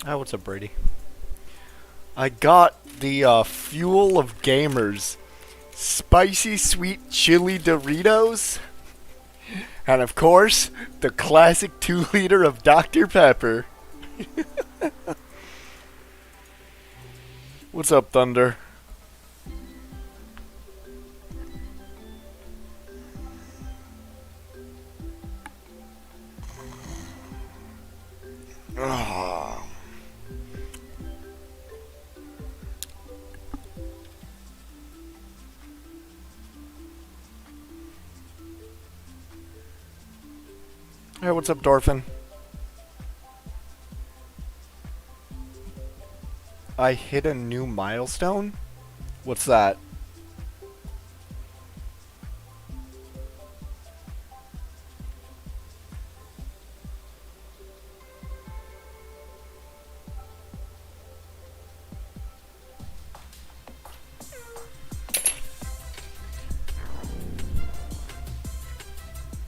Oh, what's up, Brady? I got the Fuel of Gamers Spicy Sweet Chili Doritos. And of course, the classic 2 liter of Dr. Pepper. What's up, Thunder? Oh. Hey, what's up, Dorfin? I hit a new milestone? What's that?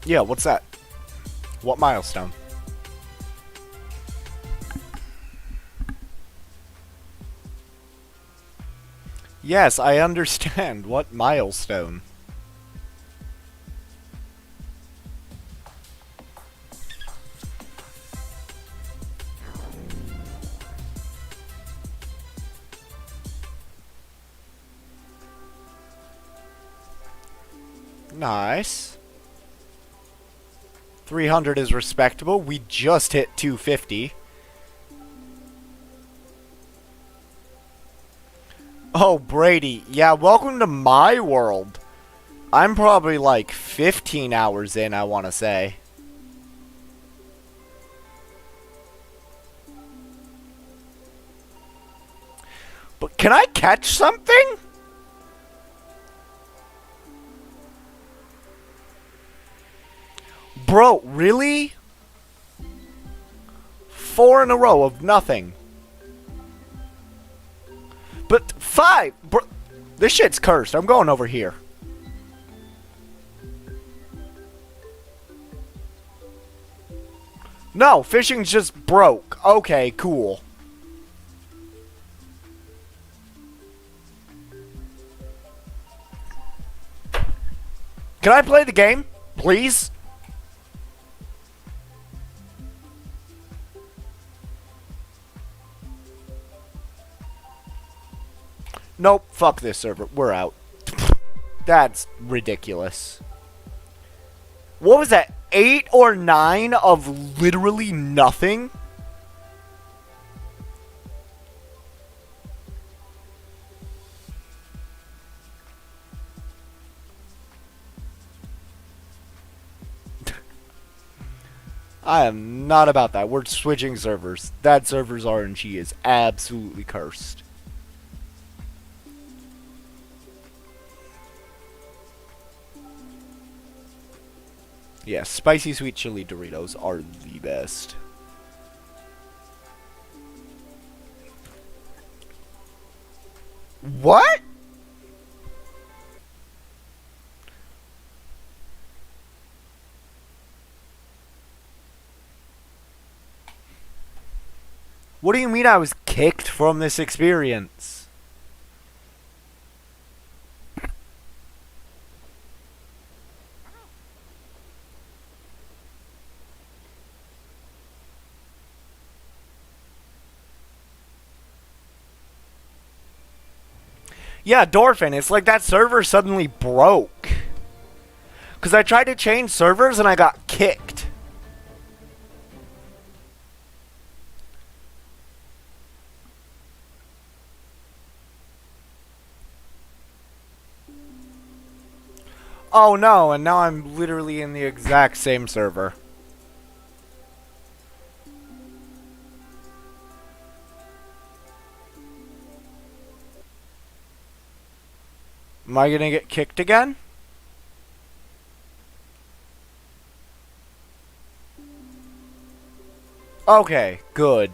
Yeah, what's that? What milestone? Yes, I understand. What milestone? Nice. 300 is respectable. We just hit 250. Oh, Brady. Yeah, welcome to my world. I'm probably like 15 hours in, I want to say. But can I catch something? Bro, really? 4 in a row of nothing. But 5! Bro, this shit's cursed. I'm going over here. No, fishing's just broke. Okay, cool. Can I play the game? Please? Nope, fuck this server. We're out. That's ridiculous. What was that? 8 or 9 of literally nothing? I am not about that. We're switching servers. That server's RNG is absolutely cursed. Yeah, spicy sweet chili Doritos are the best. What? What do you mean I was kicked from this experience? Yeah, Dorfin, it's like that server suddenly broke. Because I tried to change servers and I got kicked. Oh no, and now I'm literally in the exact same server. Am I gonna get kicked again? Okay, good.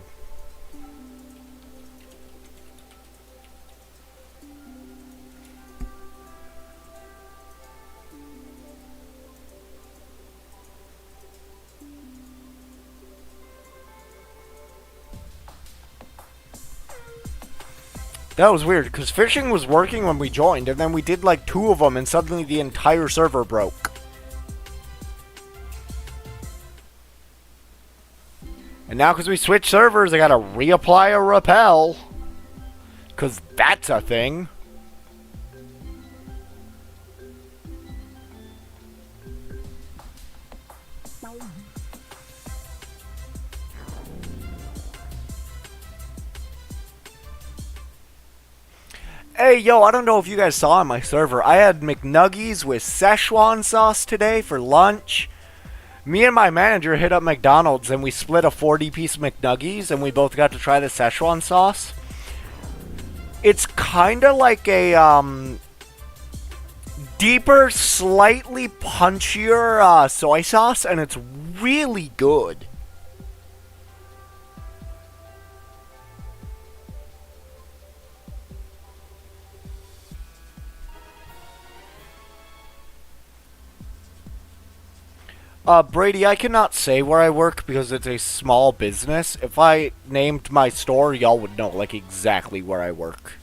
That was weird, because fishing was working when we joined, and then we did like 2 of them, and suddenly the entire server broke. And now, because we switched servers, I gotta reapply a rappel. Because that's a thing. Hey, yo, I don't know if you guys saw on my server, I had McNuggies with Szechuan sauce today for lunch. Me and my manager hit up McDonald's and we split a 40-piece McNuggies and we both got to try the Szechuan sauce. It's kind of like a, deeper, slightly punchier soy sauce, and it's really good. Brady, I cannot say where I work because it's a small business. If I named my store, y'all would know, like, exactly where I work.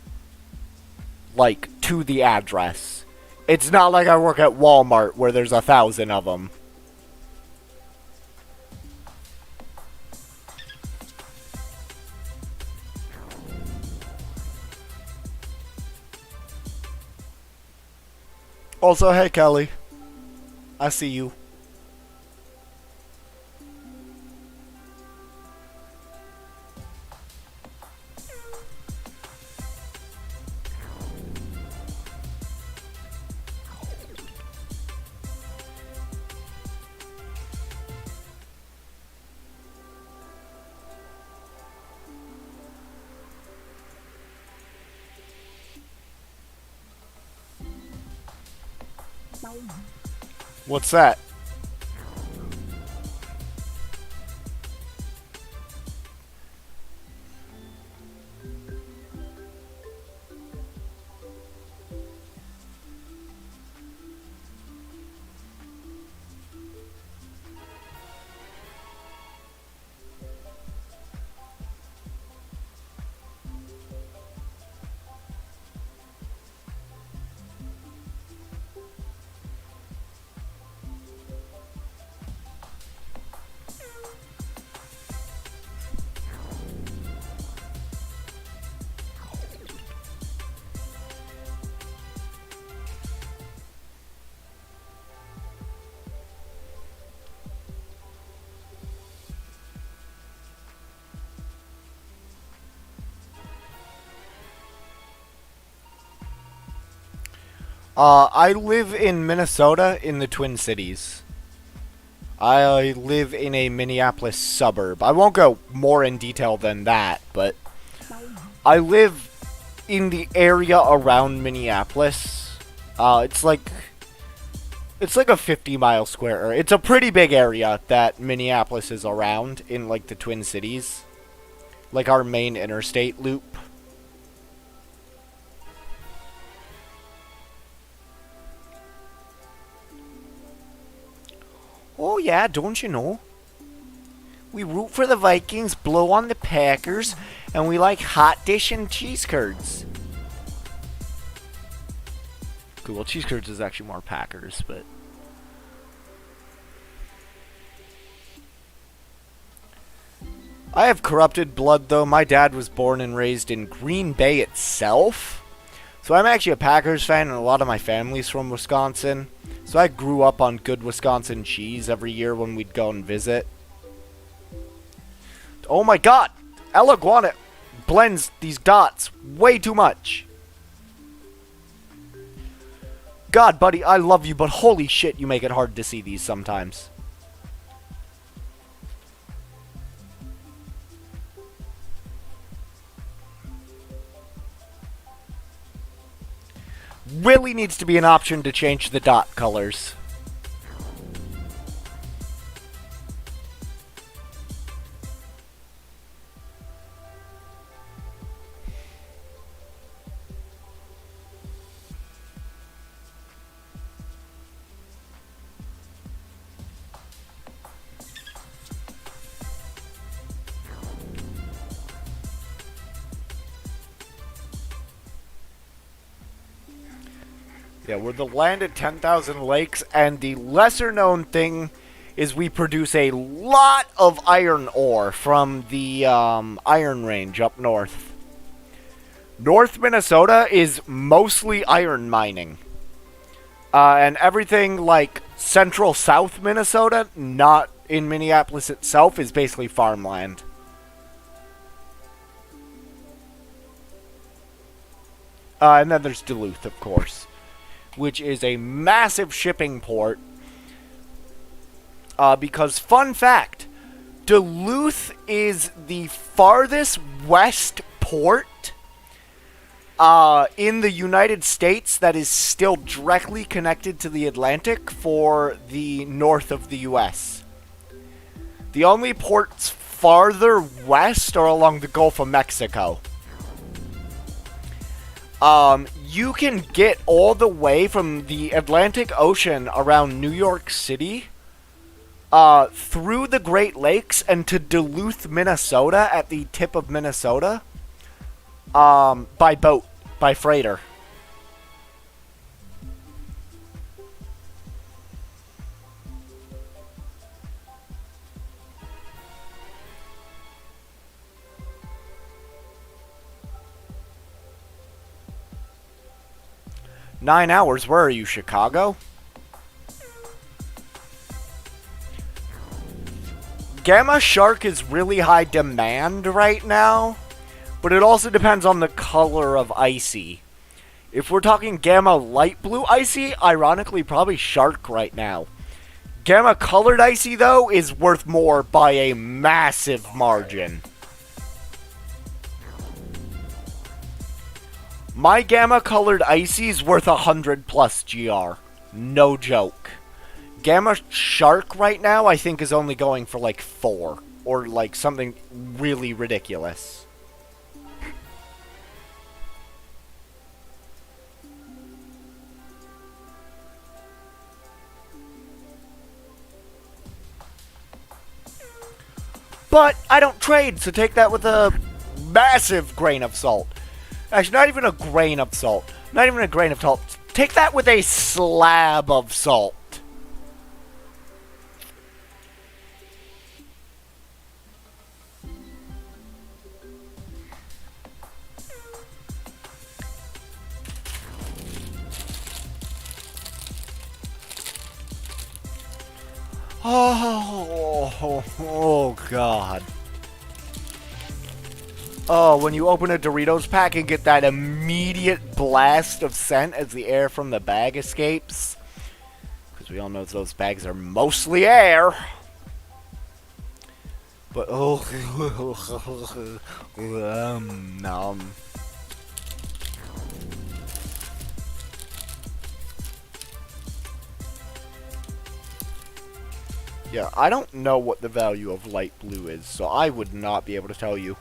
Like, to the address. It's not like I work at Walmart where there's 1,000 of them. Also, hey, Kelly. I see you. What's that? I live in Minnesota in the Twin Cities. I live in a Minneapolis suburb. I won't go more in detail than that, but I live in the area around Minneapolis. It's like a 50-mile square area. It's a pretty big area that Minneapolis is around in, like, the Twin Cities. Like our main interstate loop. Oh yeah, don't you know? We root for the Vikings, blow on the Packers, and we like hot dish and cheese curds. Okay, well, cheese curds is actually more Packers, but... I have corrupted blood, though. My dad was born and raised in Green Bay itself. So I'm actually a Packers fan, and a lot of my family's from Wisconsin. So I grew up on good Wisconsin cheese every year when we'd go and visit. Oh my god! Elaguana blends these dots way too much. God, buddy, I love you, but holy shit, you make it hard to see these sometimes. Really needs to be an option to change the dot colors. Yeah, we're the land of 10,000 lakes, and the lesser known thing is we produce a lot of iron ore from the Iron Range up north. North Minnesota is mostly iron mining. And everything like central South Minnesota, not in Minneapolis itself, is basically farmland. And then there's Duluth, of course, which is a massive shipping port. Because, fun fact, Duluth is the farthest west port in the United States that is still directly connected to the Atlantic for the north of the U.S. The only ports farther west are along the Gulf of Mexico. You can get all the way from the Atlantic Ocean around New York City through the Great Lakes and to Duluth, Minnesota at the tip of Minnesota by boat, by freighter. "9 hours? Where are you, Chicago?" Gamma Shark is really high demand right now, but it also depends on the color of Icy. If we're talking Gamma Light Blue Icy, ironically, probably Shark right now. Gamma Colored Icy, though, is worth more by a massive margin. My Gamma Colored Icy is worth 100 plus GR. No joke. Gamma Shark right now, I think, is only going for like 4. Or like something really ridiculous. But I don't trade, so take that with a massive grain of salt. Actually, not even a grain of salt. Not even a grain of salt. Take that with a slab of salt. Oh, God. Oh, when you open a Doritos pack and get that immediate blast of scent as the air from the bag escapes. Because we all know those bags are mostly air. But, oh, nom. Yeah, I don't know what the value of light blue is, so I would not be able to tell you.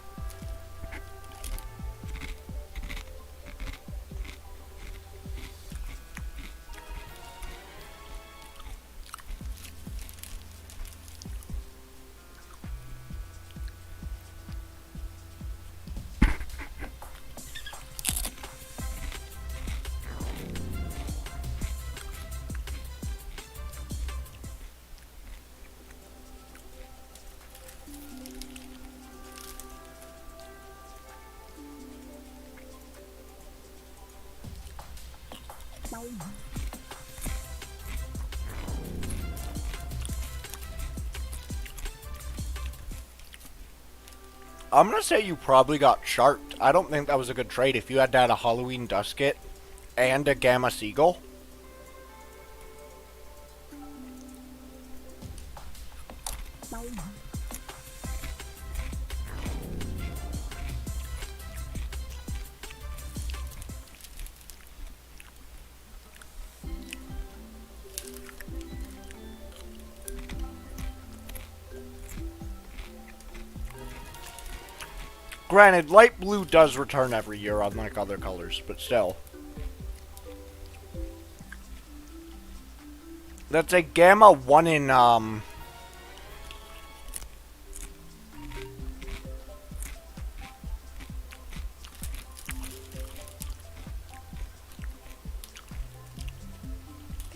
I'm gonna say you probably got sharked. I don't think that was a good trade if you had to add a Halloween Dusket and a Gamma Seagull. Granted, light blue does return every year, unlike other colors, but still. That's a Gamma 1 in,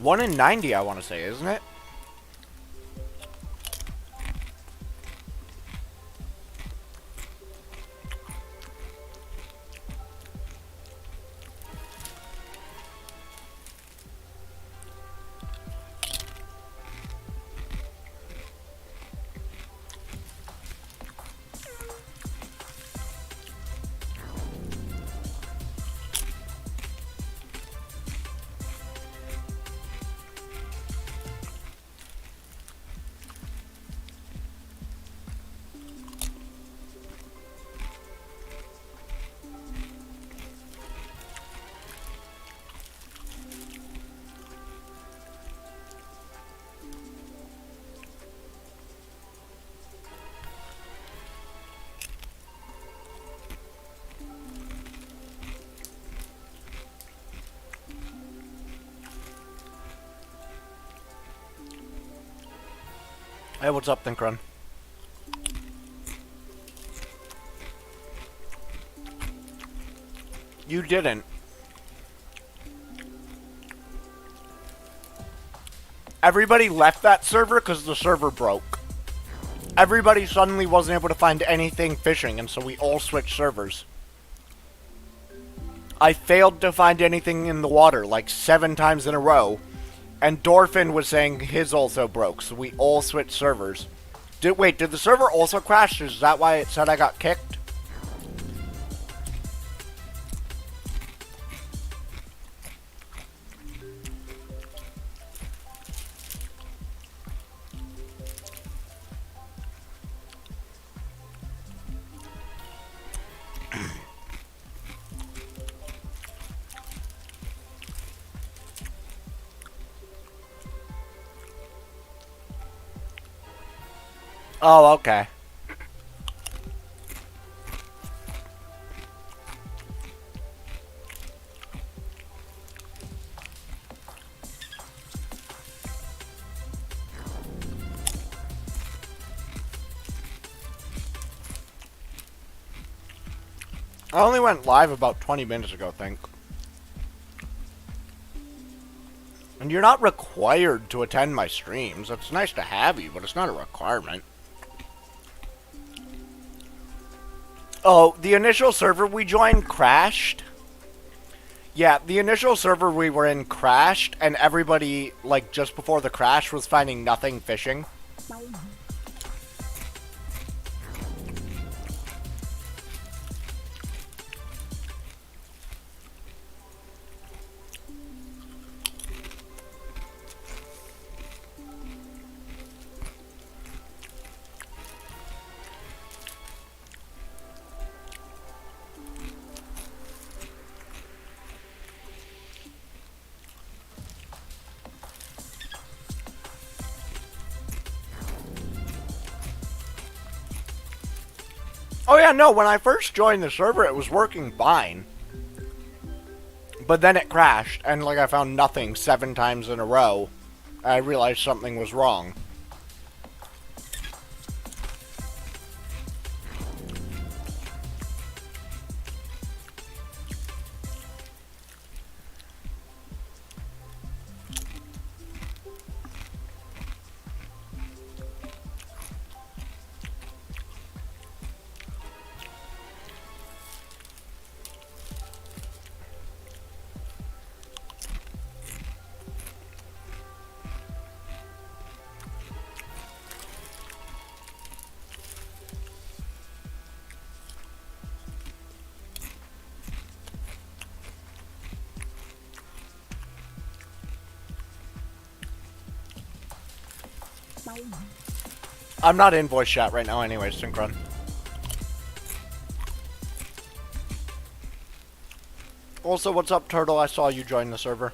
1 in 90, I want to say, isn't it? Hey, what's up, Thinkrun? You didn't. Everybody left that server because the server broke. Everybody suddenly wasn't able to find anything fishing, and so we all switched servers. I failed to find anything in the water like 7 times in a row. And Dorfin was saying his also broke, so we all switched servers. Wait, did the server also crash? Is that why it said I got kicked? Oh, okay. I only went live about 20 minutes ago, I think. And you're not required to attend my streams. It's nice to have you, but it's not a requirement. Oh, the initial server we joined crashed. Yeah, the initial server we were in crashed, and everybody, like, just before the crash was finding nothing fishing. Oh yeah, no, when I first joined the server, it was working fine. But then it crashed, and like I found nothing 7 times in a row. I realized something was wrong. I'm not in voice chat right now anyways, Synchron. Also, what's up, Turtle? I saw you join the server.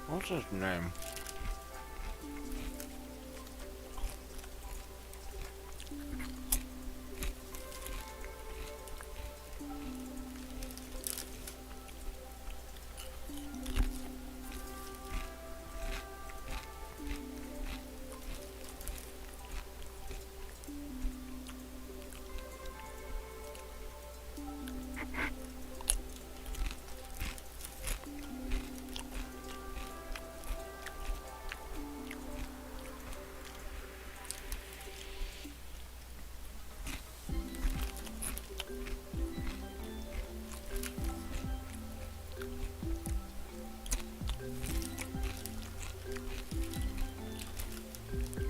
What's his name?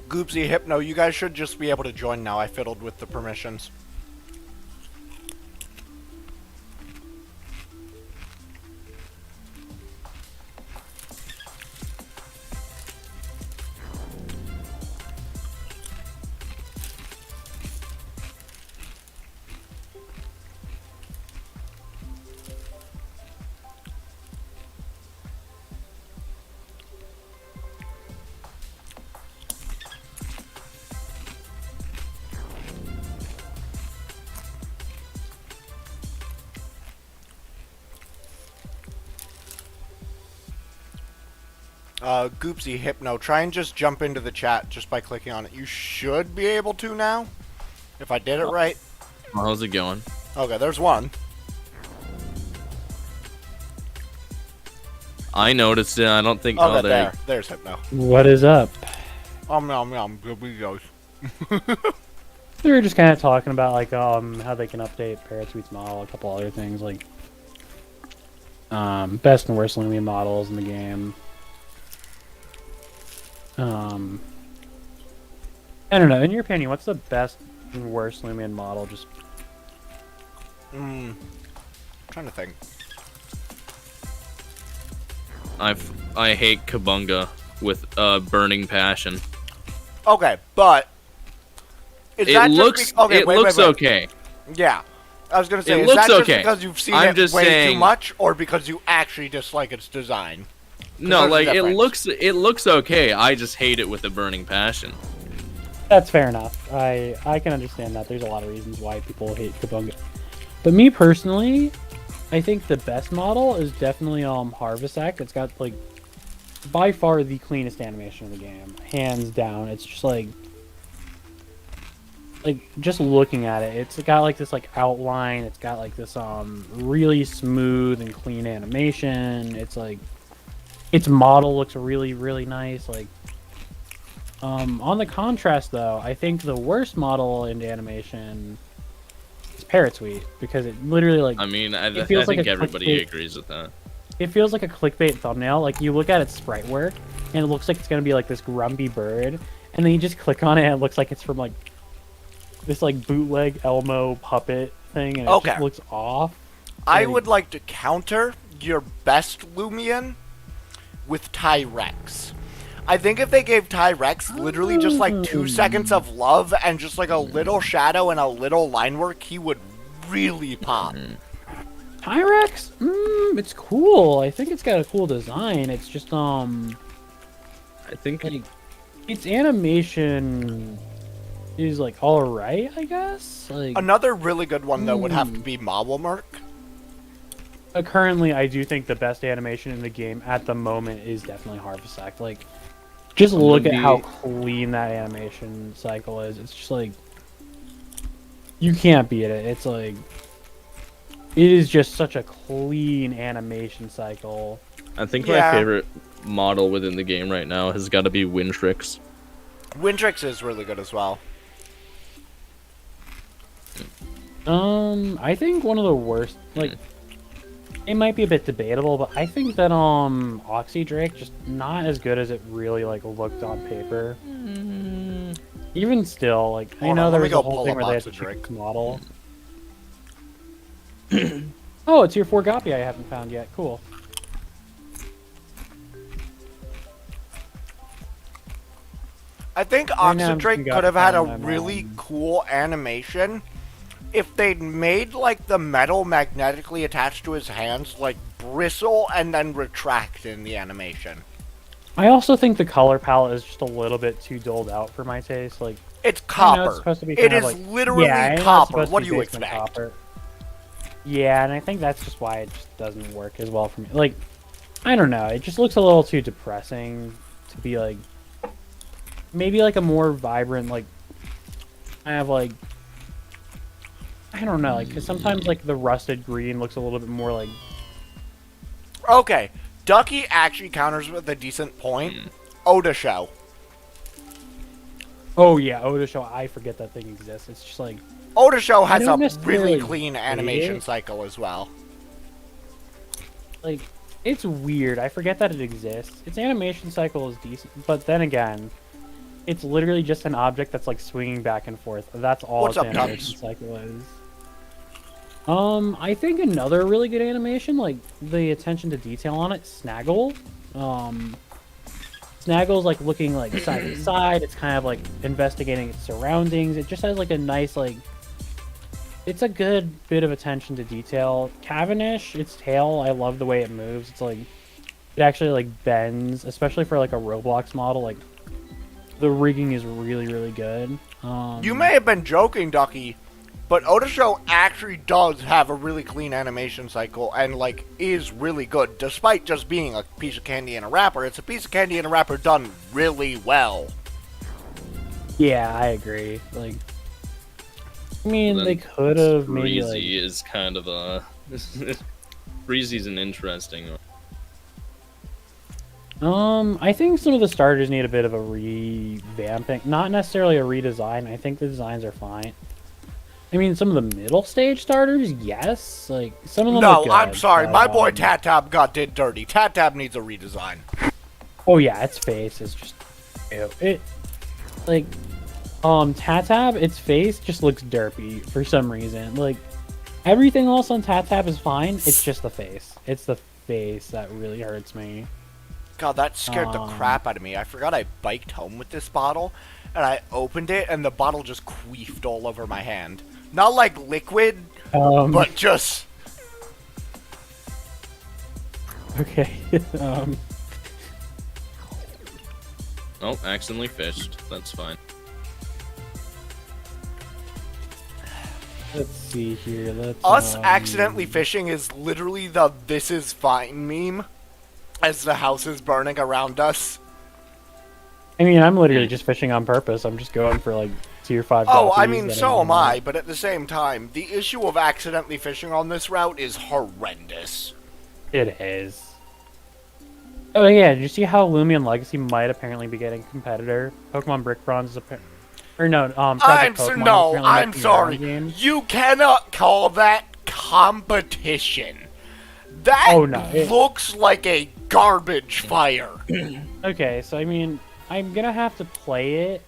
Goopsy, Hypno, you guys should just be able to join now. I fiddled with the permissions. Goopsy, Hypno, try and just jump into the chat just by clicking on it. You should be able to now, if I did it right. How's it going? Okay, there's one. I noticed it. I don't think. Okay, there's Hypno. What is up? Good we goes. We were just kind of talking about like how they can update Parasweet's model, a couple other things like best and worst Loomian models in the game. I don't know. In your opinion, what's the best and worst Loomian model? Just trying to think. I hate Kabunga with burning passion. Okay, but is It that looks just okay, it wait, looks wait. okay. Yeah, I was gonna say, It is looks that just okay. because you've seen I'm it just way too saying- much, or because you actually dislike its design? No, there's a like difference. it looks okay. I just hate it with a burning passion. that's fair enough. I can understand that. There's a lot of reasons why people hate Kabunga, but me personally, I think the best model is definitely Harvest Act. It's got like by far the cleanest animation in the game, hands down. It's just like just looking at it, it's got like this like outline. It's got like this really smooth and clean animation. It's like its model looks really really nice. Like on the contrast though, I think the worst model in animation is Parasweet because it literally like I mean, I feels like think a everybody clickbait. agrees with that. It feels like a clickbait thumbnail. Like you look at its sprite work and it looks like it's gonna be like this grumpy bird, and then you just click on it and it looks like it's from like this like bootleg Elmo puppet thing, and it Okay. just looks off. I Like- would like to counter your best Loomian with Tyrex. I think if they gave Tyrex literally just like 2 seconds of love and just like a little shadow and a little line work, he would really pop. Tyrex, it's cool. I think it's got a cool design. It's just I think like its animation is like all right, I guess. Like Another really good one though would have to be Mawamurk. currently, I do think the best animation in the game at the moment is definitely Harvest Act. Like, just look at how clean that animation cycle is. It's just like you can't beat it. It's like it is just such a clean animation cycle. I think Yeah. my favorite model within the game right now has got to be Wintrix. Wintrix is really good as well. I think one of the worst, like, it might be a bit debatable, but I think that Oxy Drake just not as good as it really like looked on paper. Even still, like I Hold know on, there let me was a go whole pull thing up where they had Oxy to Drake. change the model. Oh, it's your Forgopi I haven't found yet. Cool. I think Right now I'm Oxydrake thinking could have had a I'm, really cool animation if they'd made like the metal magnetically attached to his hands like bristle and then retract in the animation. I also think the color palette is just a little bit too doled out for my taste. Like, It's I know copper. it's supposed to be It kind of is like, literally yeah, I know it's copper. supposed to What be do you basement expect? copper. Yeah, and I think that's just why it just doesn't work as well for me. Like, I don't know. It just looks a little too depressing to be like, maybe like a more vibrant, like, I have like, I don't know, like, because sometimes like the rusted green looks a little bit more like. Okay, Ducky actually counters with a decent point. Oda Show. Oh yeah, Oda Show. I forget that thing exists. It's just like. Oda Show I has don't a really necessarily clean hate animation it. cycle as well. Like, it's weird. I forget that it exists. Its animation cycle is decent, but then again, it's literally just an object that's like swinging back and forth. That's all What's its up, animation Tubbs? cycle is. I think another really good animation, like the attention to detail on it, Snaggle. Snaggle's like looking like side to side. It's kind of like investigating its surroundings. It just has like a nice like. It's a good bit of attention to detail. Cavendish, its tail, I love the way it moves. It's like it actually like bends, especially for like a Roblox model. Like the rigging is really really good. You may have been joking, Ducky, but Oda Show actually does have a really clean animation cycle and, like, is really good. Despite just being a piece of candy in a wrapper, it's a piece of candy in a wrapper done really well. Yeah, I agree. Like, I mean, Then they could have maybe Breezy like. is kind of a. Breezy's an interesting one. I think some of the starters need a bit of a revamping. Not necessarily a redesign. I think the designs are fine. I mean, some of the middle stage starters, yes. Like, some of them No, look good, I'm sorry. but, My boy Tat-Tab got did dirty. Tat-Tab needs a redesign. Oh, yeah, its face is just... Ew. It... Like, Tat-Tab, its face just looks derpy for some reason. Like, everything else on Tat-Tab is fine. It's just the face. It's the face that really hurts me. God, that scared the crap out of me. I forgot I biked home with this bottle, and I opened it, and the bottle just queefed all over my hand. Not like liquid, but just... Okay, Oh, accidentally fished. That's fine. let's see here. Let's Us accidentally fishing is literally the "this is fine" meme as the house is burning around us. I mean, I'm literally just fishing on purpose. I'm just going for like tier 5. Oh, I guppies mean, that so am know. I, but at the same time, the issue of accidentally fishing on this route is horrendous. It is. Oh yeah, did you see how Loomian Legacy might apparently be getting a competitor? Pokemon Brick Bronze is or no, Project Pokemon is No, apparently I'm making their own sorry. game. You cannot call that competition. That Oh, no, it- looks like a garbage fire. Okay, so I mean, I'm gonna have to play it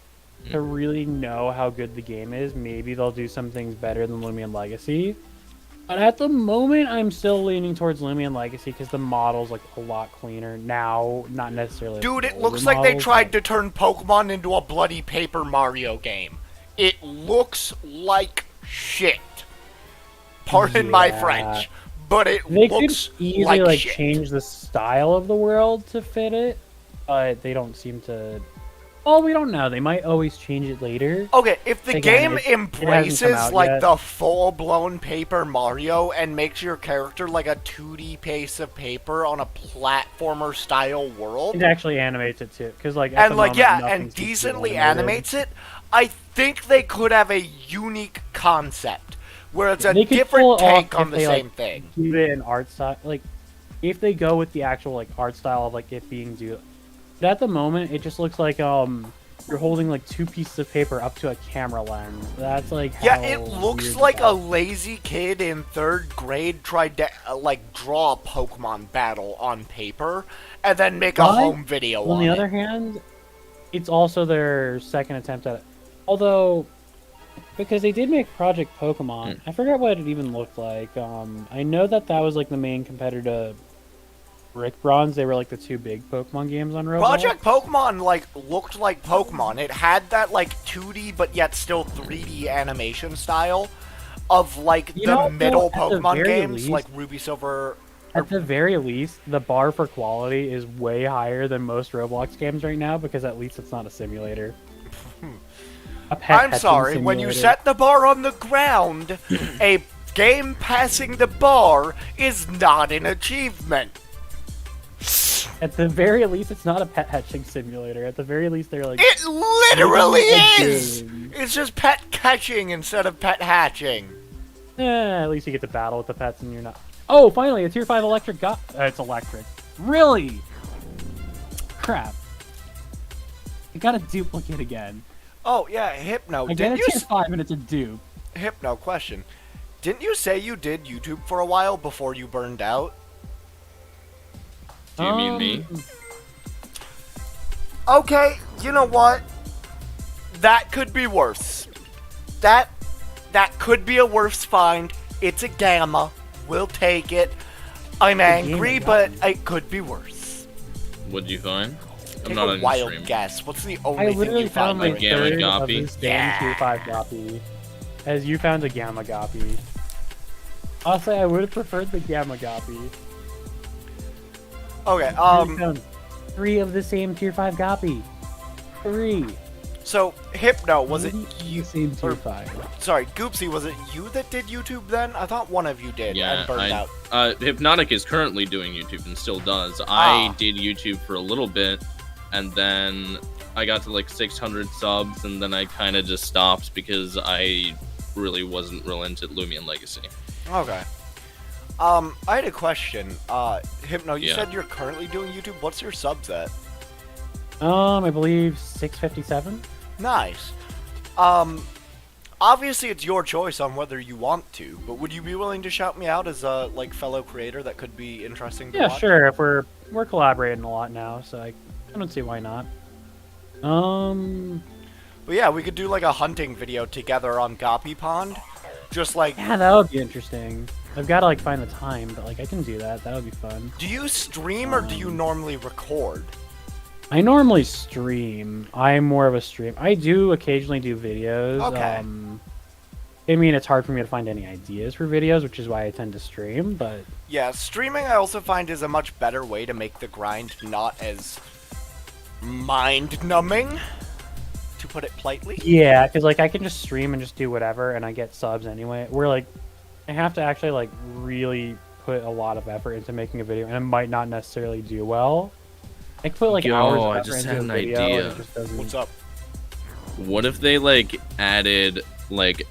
to really know how good the game is. Maybe they'll do some things better than Loomian Legacy. But at the moment, I'm still leaning towards Loomian Legacy because the model's like a lot cleaner now, not necessarily. Dude, it older looks like they models, tried but- to turn Pokemon into a bloody Paper Mario game. It looks like shit. Pardon my Yeah. French, but it They looks could easily like shit. change the style of the world to fit it, but they don't seem to. Well, we don't know. They might always change it later. Okay, if the Again, game it hasn't come embraces out like yet. the full-blown Paper Mario and makes your character like a 2D piece of paper on a platformer style world, It actually animates it too, because like at and the like moment, yeah, nothing and seems to be decently animated. animates it, I think they could have a unique concept where it's a They could pull different it off take on if the they, same like, thing. Keep it in art style, like if they go with the actual like art style of like it being due. But at the moment, it just looks like you're holding like two pieces of paper up to a camera lens. That's like Yeah, how it looks weird like that a lazy kid in 3rd grade tried to like draw a Pokemon battle on paper and then make a But, home video On on the it. other hand, it's also their second attempt at it. Although, because they did make Project Pokemon, I forgot what it even looked like. I know that was like the main competitor to Brick Bronze. They were like the two big Pokemon games on Roblox. Project Pokemon like looked like Pokemon. It had that like 2D but yet still 3D animation style of like You the know, middle at the Pokemon very games least- like Ruby, Silver, At the very least, the bar for quality is way higher than most Roblox games right now because at least it's not a simulator. A pet I'm catching sorry, when you simulator. set the bar on the ground, a game passing the bar is not an achievement. At the very least, it's not a pet hatching simulator. At the very least, they're like. It literally Making a is! game. It's just pet catching instead of pet hatching. At least you get to battle with the pets and you're not. Oh, finally, a tier 5 electric it's electric. Really? Crap. I got a duplicate again. Oh, yeah, Hypno. I get Didn't a you tier 5 and it's a dupe. Hypno, question. Didn't you say you did YouTube for a while before you burned out? Do you mean me? Okay, you know what? That could be worse. That could be a worse find. It's a gamma. We'll take it. I'm angry, but it could be worse. What'd you find? I'm Take not a on your wild stream. guess. What's the I only thing literally you found find? my like Gamma third of Goppy. this damn tier 5 Goppy. As you found a Gamma Goppy. Honestly, I would have preferred the Gamma Goppy. Okay, You found 3 of the same tier 5 Goppy. 3. so Hypno, was it The you? same tier or- 5. Sorry, Goopsy, was it you that did YouTube then? I thought one of you did Yeah, and burned out. Hypnotic is currently doing YouTube and still does. Ah. I did YouTube for a little bit, and then I got to like 600 subs, and then I kind of just stopped because I really wasn't real into Loomian Legacy. Okay. I had a question. Hypno, you Yeah. said you're currently doing YouTube. What's your subs at? I believe 657. Nice. Obviously it's your choice on whether you want to, but would you be willing to shout me out as a fellow creator that could be interesting to Yeah, watch? sure. If we're collaborating a lot now, so I don't see why not. But yeah, we could do like a hunting video together on Goppy Pond. Just like, Yeah, that would be interesting. I've got to like find the time, but like I can do that. That would be fun. do you stream or do you normally record? I normally stream. I'm more of a stream. I do occasionally do videos. Okay. I mean, it's hard for me to find any ideas for videos, which is why I tend to stream. But Yeah, streaming I also find is a much better way to make the grind not as mind-numbing, to put it politely. yeah, because like I can just stream and just do whatever, and I get subs anyway. Where like I have to actually like really put a lot of effort into making a video, and it might not necessarily do well. I could put like Yo, hours I of effort just into had a an video, idea. and it just doesn't. What's up? What if they like added like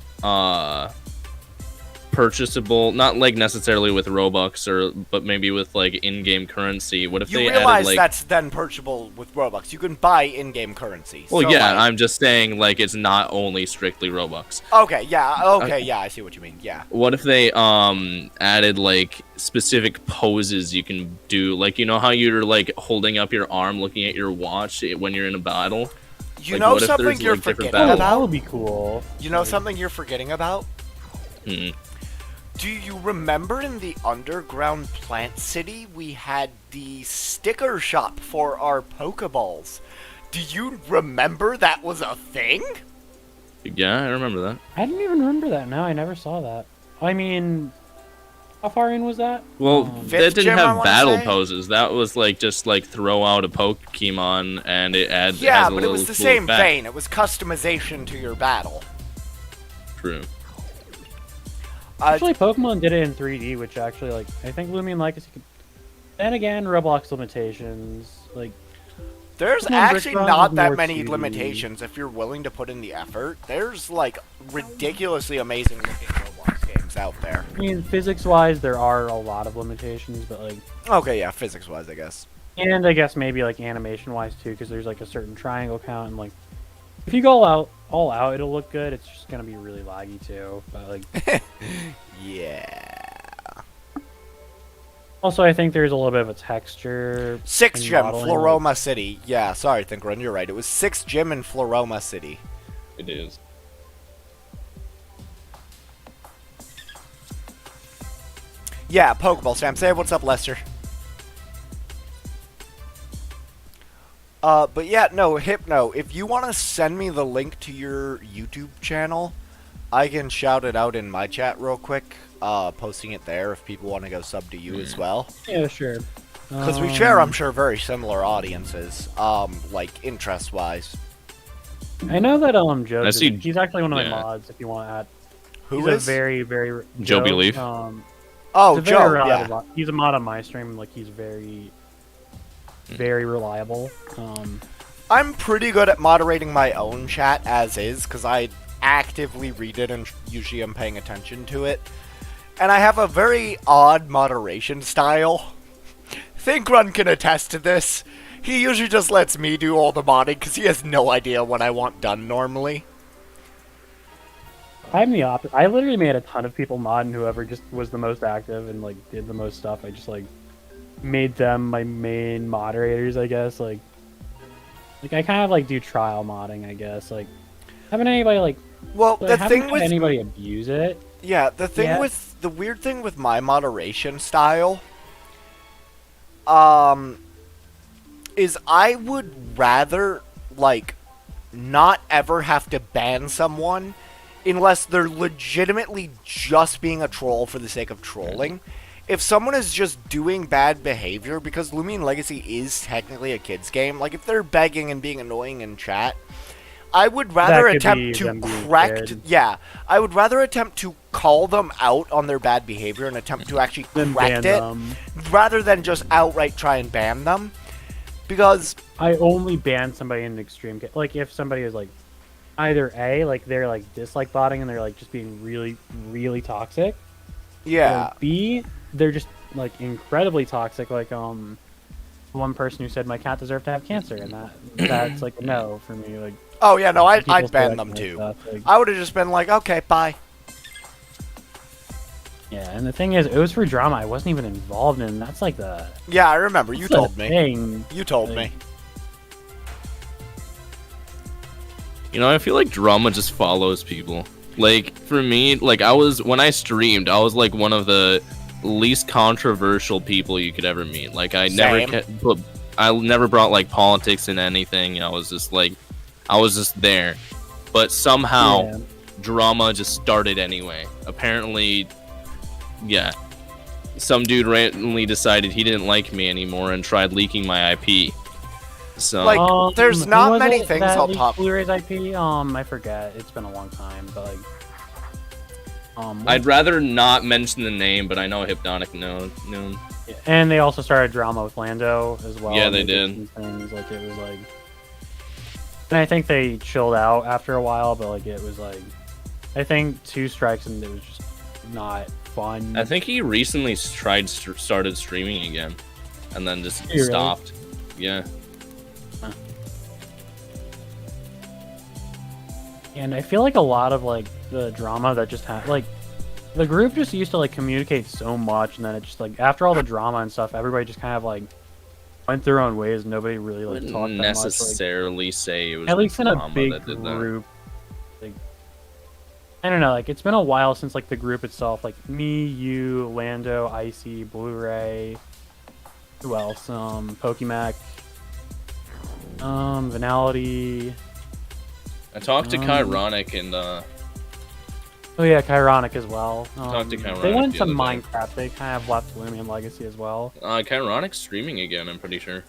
purchasable, not like necessarily with Robux but maybe with like in-game currency? What if You they realize added like that's then purchasable with Robux. You can buy in-game currency. Well, So, yeah, like- I'm just saying like it's not only strictly Robux. Okay, yeah, I see what you mean. Yeah. What if they added like specific poses you can do, like you know how you're like holding up your arm looking at your watch when you're in a battle? You Like, know what if something there's, you're like, different forgetting Oh, battles? that about? would be cool. You know something you're forgetting about? Hmm. Do you remember in the underground plant city we had the sticker shop for our Pokeballs? Do you remember that was a thing? Yeah, I remember that. I didn't even remember that. No, I never saw that. I mean, how far in was that? Well, Fifth that didn't gym, I have wanna battle say? poses. That was like just like throw out a Pokemon and it adds. Yeah, has a but it was little the cool same effect. vein. It was customization to your battle. True. Actually, Pokemon did it in 3D, which actually, like, I think Loomian Legacy could. Then again, Roblox limitations. Like, There's Pokemon actually Brick Bronze not is that more many 2D. limitations if you're willing to put in the effort. There's like ridiculously amazing looking Roblox games out there. I mean, physics-wise, there are a lot of limitations, but like, Okay, yeah, physics-wise, I guess. and I guess maybe like animation-wise too, because there's like a certain triangle count, and like, if you go all out, it'll look good. It's just gonna be really laggy too. But like, Yeah. also, I think there's a little bit of a texture. 6th and gym, modeling, Floroma City. Yeah, sorry, Thinkrun, you're right. It was 6th gym in Floroma City. It is. Yeah, Pokeball Sam. Say what's up, Lester. But yeah, no, Hypno, if you want to send me the link to your YouTube channel, I can shout it out in my chat real quick. posting it there if people want to go sub to you as well. Yeah, sure. Because we share, I'm sure, very similar audiences, like, interest-wise. I know that Joe. I see- He's actually one of my yeah. mods. If you want to add, Who he's is? a very, very Joe Belief? Oh, he's a very Joe, reliable- yeah. He's a mod on my stream. Like he's very, very reliable. I'm pretty good at moderating my own chat as is, because I actively read it and usually am paying attention to it. And I have a very odd moderation style. ThinkRun can attest to this. He usually just lets me do all the modding because he has no idea what I want done normally. I'm the opposite. I literally made a ton of people mod, and whoever just was the most active and like did the most stuff, I just like made them my main moderators. I guess like I kind of like do trial modding. I guess like haven't anybody like Well, the haven't thing had with anybody abuse it. yeah, the thing Yeah. with the weird thing with my moderation style, is I would rather like not ever have to ban someone unless they're legitimately just being a troll for the sake of trolling. If someone is just doing bad behavior, because Loomian Legacy is technically a kid's game, like if they're begging and being annoying in chat, I would rather That could be attempt to them being correct. scared. Yeah, I would rather attempt to call them out on their bad behavior and attempt to actually Then correct ban it, them. rather than just outright try and ban them. Because I only ban somebody in an extreme case. Like if somebody is like either A, like they're like dislike botting and they're like just being really, really toxic. yeah, Or B, they're just like incredibly toxic. Like one person who said my cat deserved to have cancer, and that's like a no for me. Like oh yeah, no, people I'd say ban that them kind of too. stuff, like- I would have just been like, okay, bye. yeah, and the thing is, it was for drama. I wasn't even involved in. That's like the Yeah, I remember. You that's the told me. thing. You told Like, me. You know, I feel like drama just follows people. Like, for me, like, when I streamed, I was, like, one of the least controversial people you could ever meet. Like, I never brought, like, politics in anything. I was just there. But somehow, Yeah. drama just started anyway. Apparently, yeah. Some dude randomly decided he didn't like me anymore and tried leaking my IP. So, Like, there's who not was many it things that I'll leaked top. Blu-ray's IP. I forget. It's been a long time, but like, I'd rather not mention the name, but I know Hypnotic known. and they also started drama with Lando as well. Yeah, and they did did. some things like it was like, and I think they chilled out after a while, but like it was like, I think 2 strikes and it was just not fun. I think he recently started streaming again, and then just Really? stopped. Yeah. And I feel like a lot of like the drama that just had like the group just used to like communicate so much, and then it just like after all the drama and stuff, everybody just kind of like went their own ways. Nobody really like Wouldn't talked that much. Like, necessarily say it was at least in a drama big that did that. group. Like I don't know, like it's been a while since like the group itself, like me, you, Lando, Icy, Blu-ray, who else? Pokemac, Venality. I talked to Chironic and Oh yeah, Chironic as well. Talked to They Chironic went the to other day. Minecraft. They kind of left Loomian Legacy as well. Chironic's streaming again, I'm pretty sure.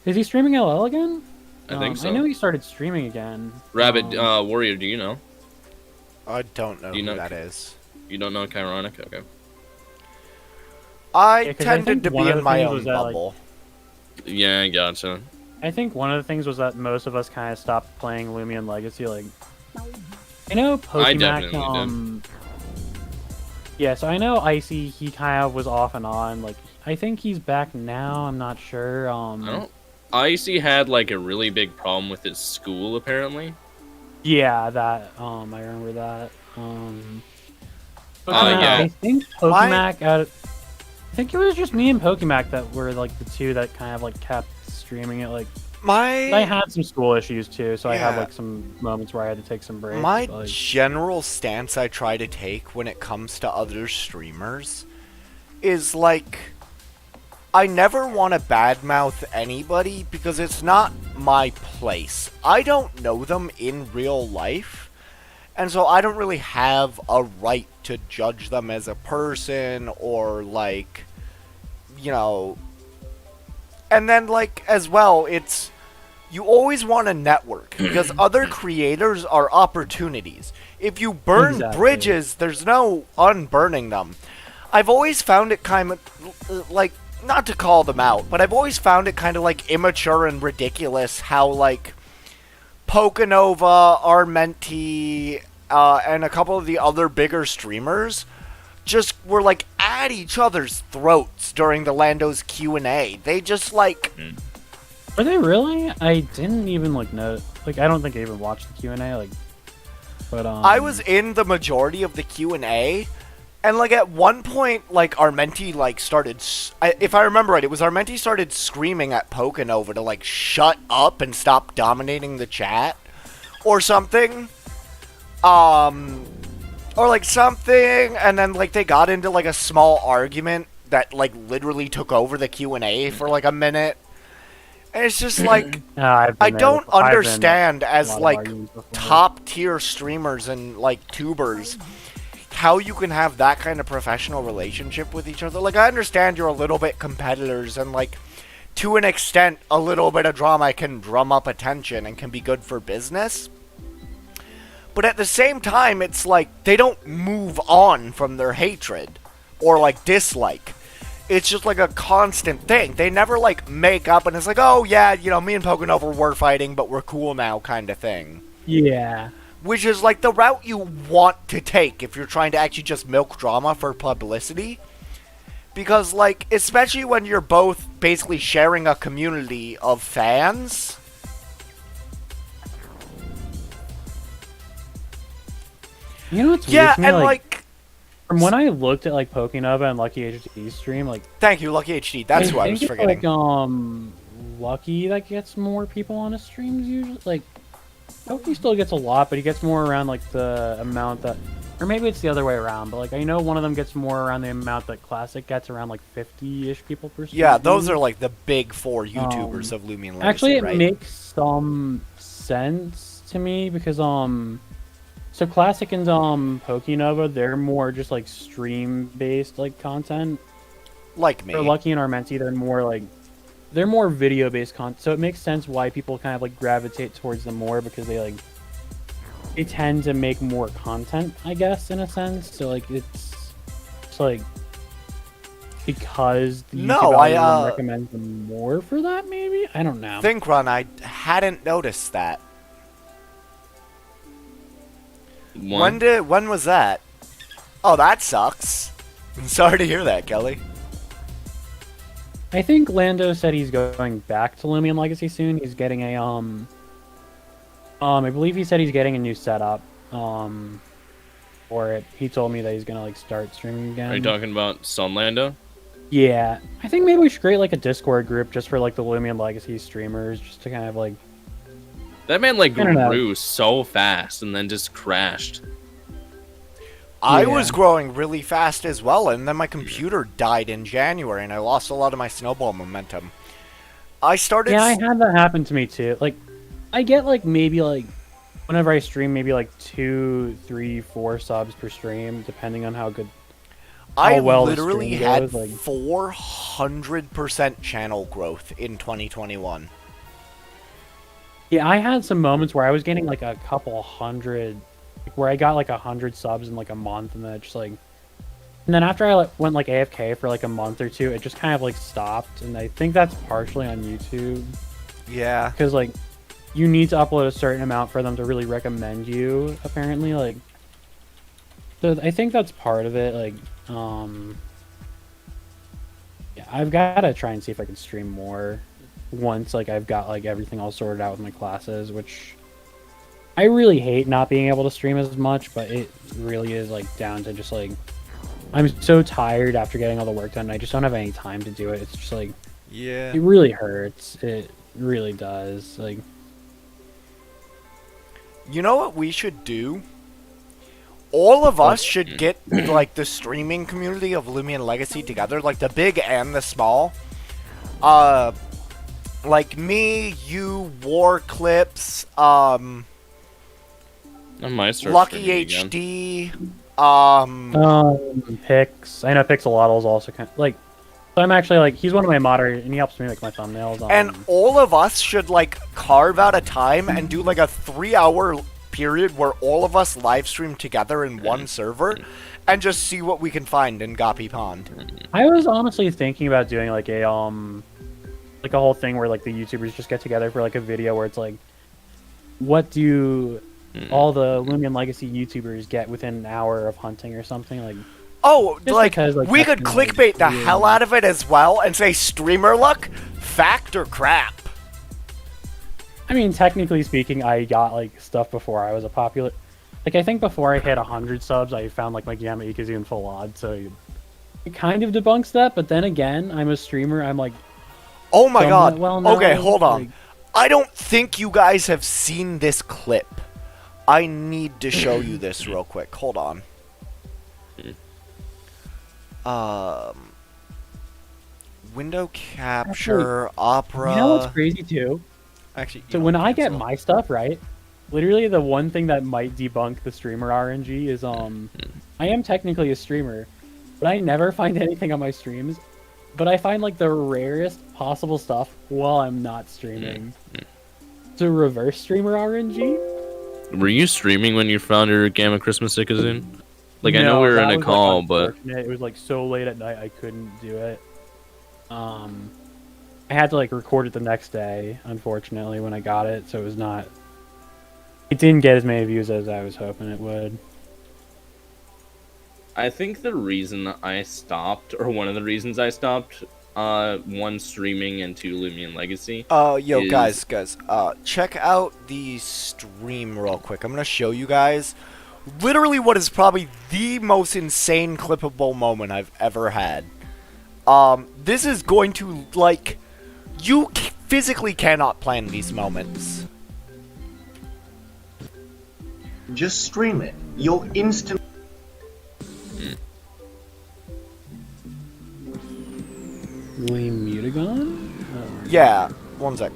Is he streaming LL again? I think so. I know he started streaming again. Rabbit Warrior, do you know? I don't know Do you who know- that is. You don't know Chironic? Okay. I Yeah, 'cause I tended think to one be of in the my things own was that, like- bubble. Yeah, I gotcha. I think one of the things was that most of us kind of stopped playing Loomian Legacy. Like, I know Pokemac. definitely Yeah, so I know Icy. He kind of was off and on. Like, I think he's back now. I'm not sure. I don't. Icy had like a really big problem with his school, apparently. Yeah, that. I remember that. yeah. I think Pokemac. I think it was just me and Pokemac that were like the two that kind of like kept streaming it. Like, I My had some school issues too, so I had Yeah. like some moments where I had to take some breaks. my but, like, general stance I try to take when it comes to other streamers is like I never want to badmouth anybody because it's not my place. I don't know them in real life. And so I don't really have a right to judge them as a person or, like, you know. And then, like, as well, it's. You always want to network because other creators are opportunities. If you burn bridges, there's no unburning them. I've always found it kind of, like, not to call them out, but I've always found it kind of, like, immature and ridiculous how, like, Pokenova, Armenti, and a couple of the other bigger streamers just were, like, at each other's throats during the Lando's Q&A. They just, like... Are they really? I didn't even, like, know... Like, I don't think I even watched the Q&A, like... But, I was in the majority of the Q&A, and, like, at one point, like, Armenti, like, started... if I remember right, it was Armenti started screaming at Pokenova to, like, shut up and stop dominating the chat. Or something. Or, like, something, and then, like, they got into, like, a small argument that, like, literally took over the Q&A for, like, a minute. And it's just, like, I don't understand as, like, top-tier streamers and, like, tubers how you can have that kind of professional relationship with each other. Like, I understand you're a little bit competitors and, like, to an extent, a little bit of drama can drum up attention and can be good for business. But at the same time, it's like, they don't move on from their hatred or, like, dislike. It's just, like, a constant thing. They never, like, make up and it's like, oh, yeah, you know, me and Pokenova were fighting, but we're cool now kind of thing. Yeah. Which is, like, the route you want to take if you're trying to actually just milk drama for publicity. Because, like, especially when you're both basically sharing a community of fans... You know what's weird? Yeah, to me, and, like... From when I looked at, like, Pokenova and Lucky HD's stream, like... Thank you, Lucky HD. That's who I was forgetting. Like, Lucky that gets more people on his streams usually. Like, Poke still gets a lot, but he gets more around, like, the amount that... Or maybe it's the other way around, but, like, I know one of them gets more around the amount that Classic gets, around, like, 50-ish people per stream. Yeah, those are, like, the big four YouTubers of Loomian Legacy, actually, it right? makes some sense to me, because, so Classic and Pokenova, they're more just like stream-based like content. Like me. For Lucky and Armenti, they're more video-based content. So it makes sense why people kind of like gravitate towards them more because they tend to make more content, I guess, in a sense. So like it's like because the YouTube algorithm recommends them more for that. Maybe I don't know. Think Run, I hadn't noticed that. When was that? Oh, that sucks. I'm sorry to hear that, Kelly. I think Lando said he's going back to Loomian Legacy soon. He's getting a I believe he said he's getting a new setup for it. He told me that he's gonna like start streaming again. Are you talking about Sunlando? Yeah. I think maybe we should create like a Discord group just for like the Loomian Legacy streamers, just to kind of like that man like grew so fast and then just crashed. I was growing really fast as well, and then my computer died in January, and I lost a lot of my snowball momentum. I started... Yeah, I had that happen to me, too. Like, I get, like, maybe, like, whenever I stream, maybe, like, 2, 3, 4 subs per stream, depending on how good... I literally had 400% channel growth in 2021. Yeah, I had some moments where I was getting, like, a couple hundred... where I got like 100 subs in like a month, and then it just like, and then after I went like AFK for like a month or two, it just kind of like stopped, and I think that's partially on YouTube. Yeah, because like you need to upload a certain amount for them to really recommend you, apparently. Like, so I think that's part of it. Like, yeah, I've got to try and see if I can stream more once like I've got like everything all sorted out with my classes, which I really hate not being able to stream as much, but it really is like down to just like I'm so tired after getting all the work done. I just don't have any time to do it. It's just like, yeah, it really hurts. It really does. Like, you know what we should do? All of us should get like the streaming community of Loomian Legacy together, like the big and the small. Like me, you, War Clips, I might start Lucky streaming again. HD. Pix. I know Pixelotl is also kind of like. So I'm actually like he's one of my moderators and he helps me make my thumbnails. And all of us should like carve out a time and do like a 3-hour period where all of us live stream together in one server and just see what we can find in Gapi Pond. I was honestly thinking about doing like a whole thing where like the YouTubers just get together for like a video where it's like, what do all the Loomian Legacy YouTubers get within an hour of hunting or something like. Oh, like, because, like we could clickbait the hell out of it as well and say streamer luck, fact or crap. I mean, technically speaking, I got like stuff before I was a popular. Like, I think before I hit 100 subs, I found like my Gamma Ikazu full odd, so it kind of debunks that. But then again, I'm a streamer. I'm like, oh my god. Well known, okay, hold on. like... I don't think you guys have seen this clip. I need to show you this real quick. Hold on. Window capture, actually, opera. You know what's crazy too? Actually, so when I get my stuff right, literally the one thing that might debunk the streamer RNG is I am technically a streamer, but I never find anything on my streams. But I find like the rarest possible stuff while I'm not streaming. So reverse streamer RNG. Were you streaming when you found your Gamma Christmas Ikazoon? Like, No, I know we were that in a was, call, like, but... unfortunate. It was, like, so late at night I couldn't do it. I had to, like, record it the next day, unfortunately, when I got it, so it was not... It didn't get as many views as I was hoping it would. I think the reason I stopped, or one of the reasons I stopped, one, streaming, and two, Loomian Legacy... Yo, is... guys, check out the stream real quick. I'm gonna show you guys... literally what is probably the most insane clippable moment I've ever had. This is going to, like, you physically cannot plan these moments. Just stream it. You'll instantly... William Mutagon? Yeah, one sec.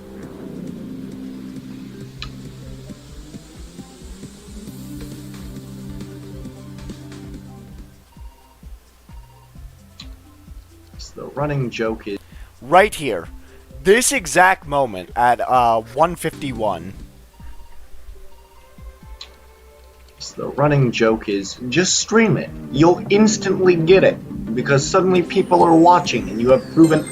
The running joke is... right here. This exact moment at 1:51. The running joke is, just stream it. You'll instantly get it. Because suddenly people are watching and you have proven...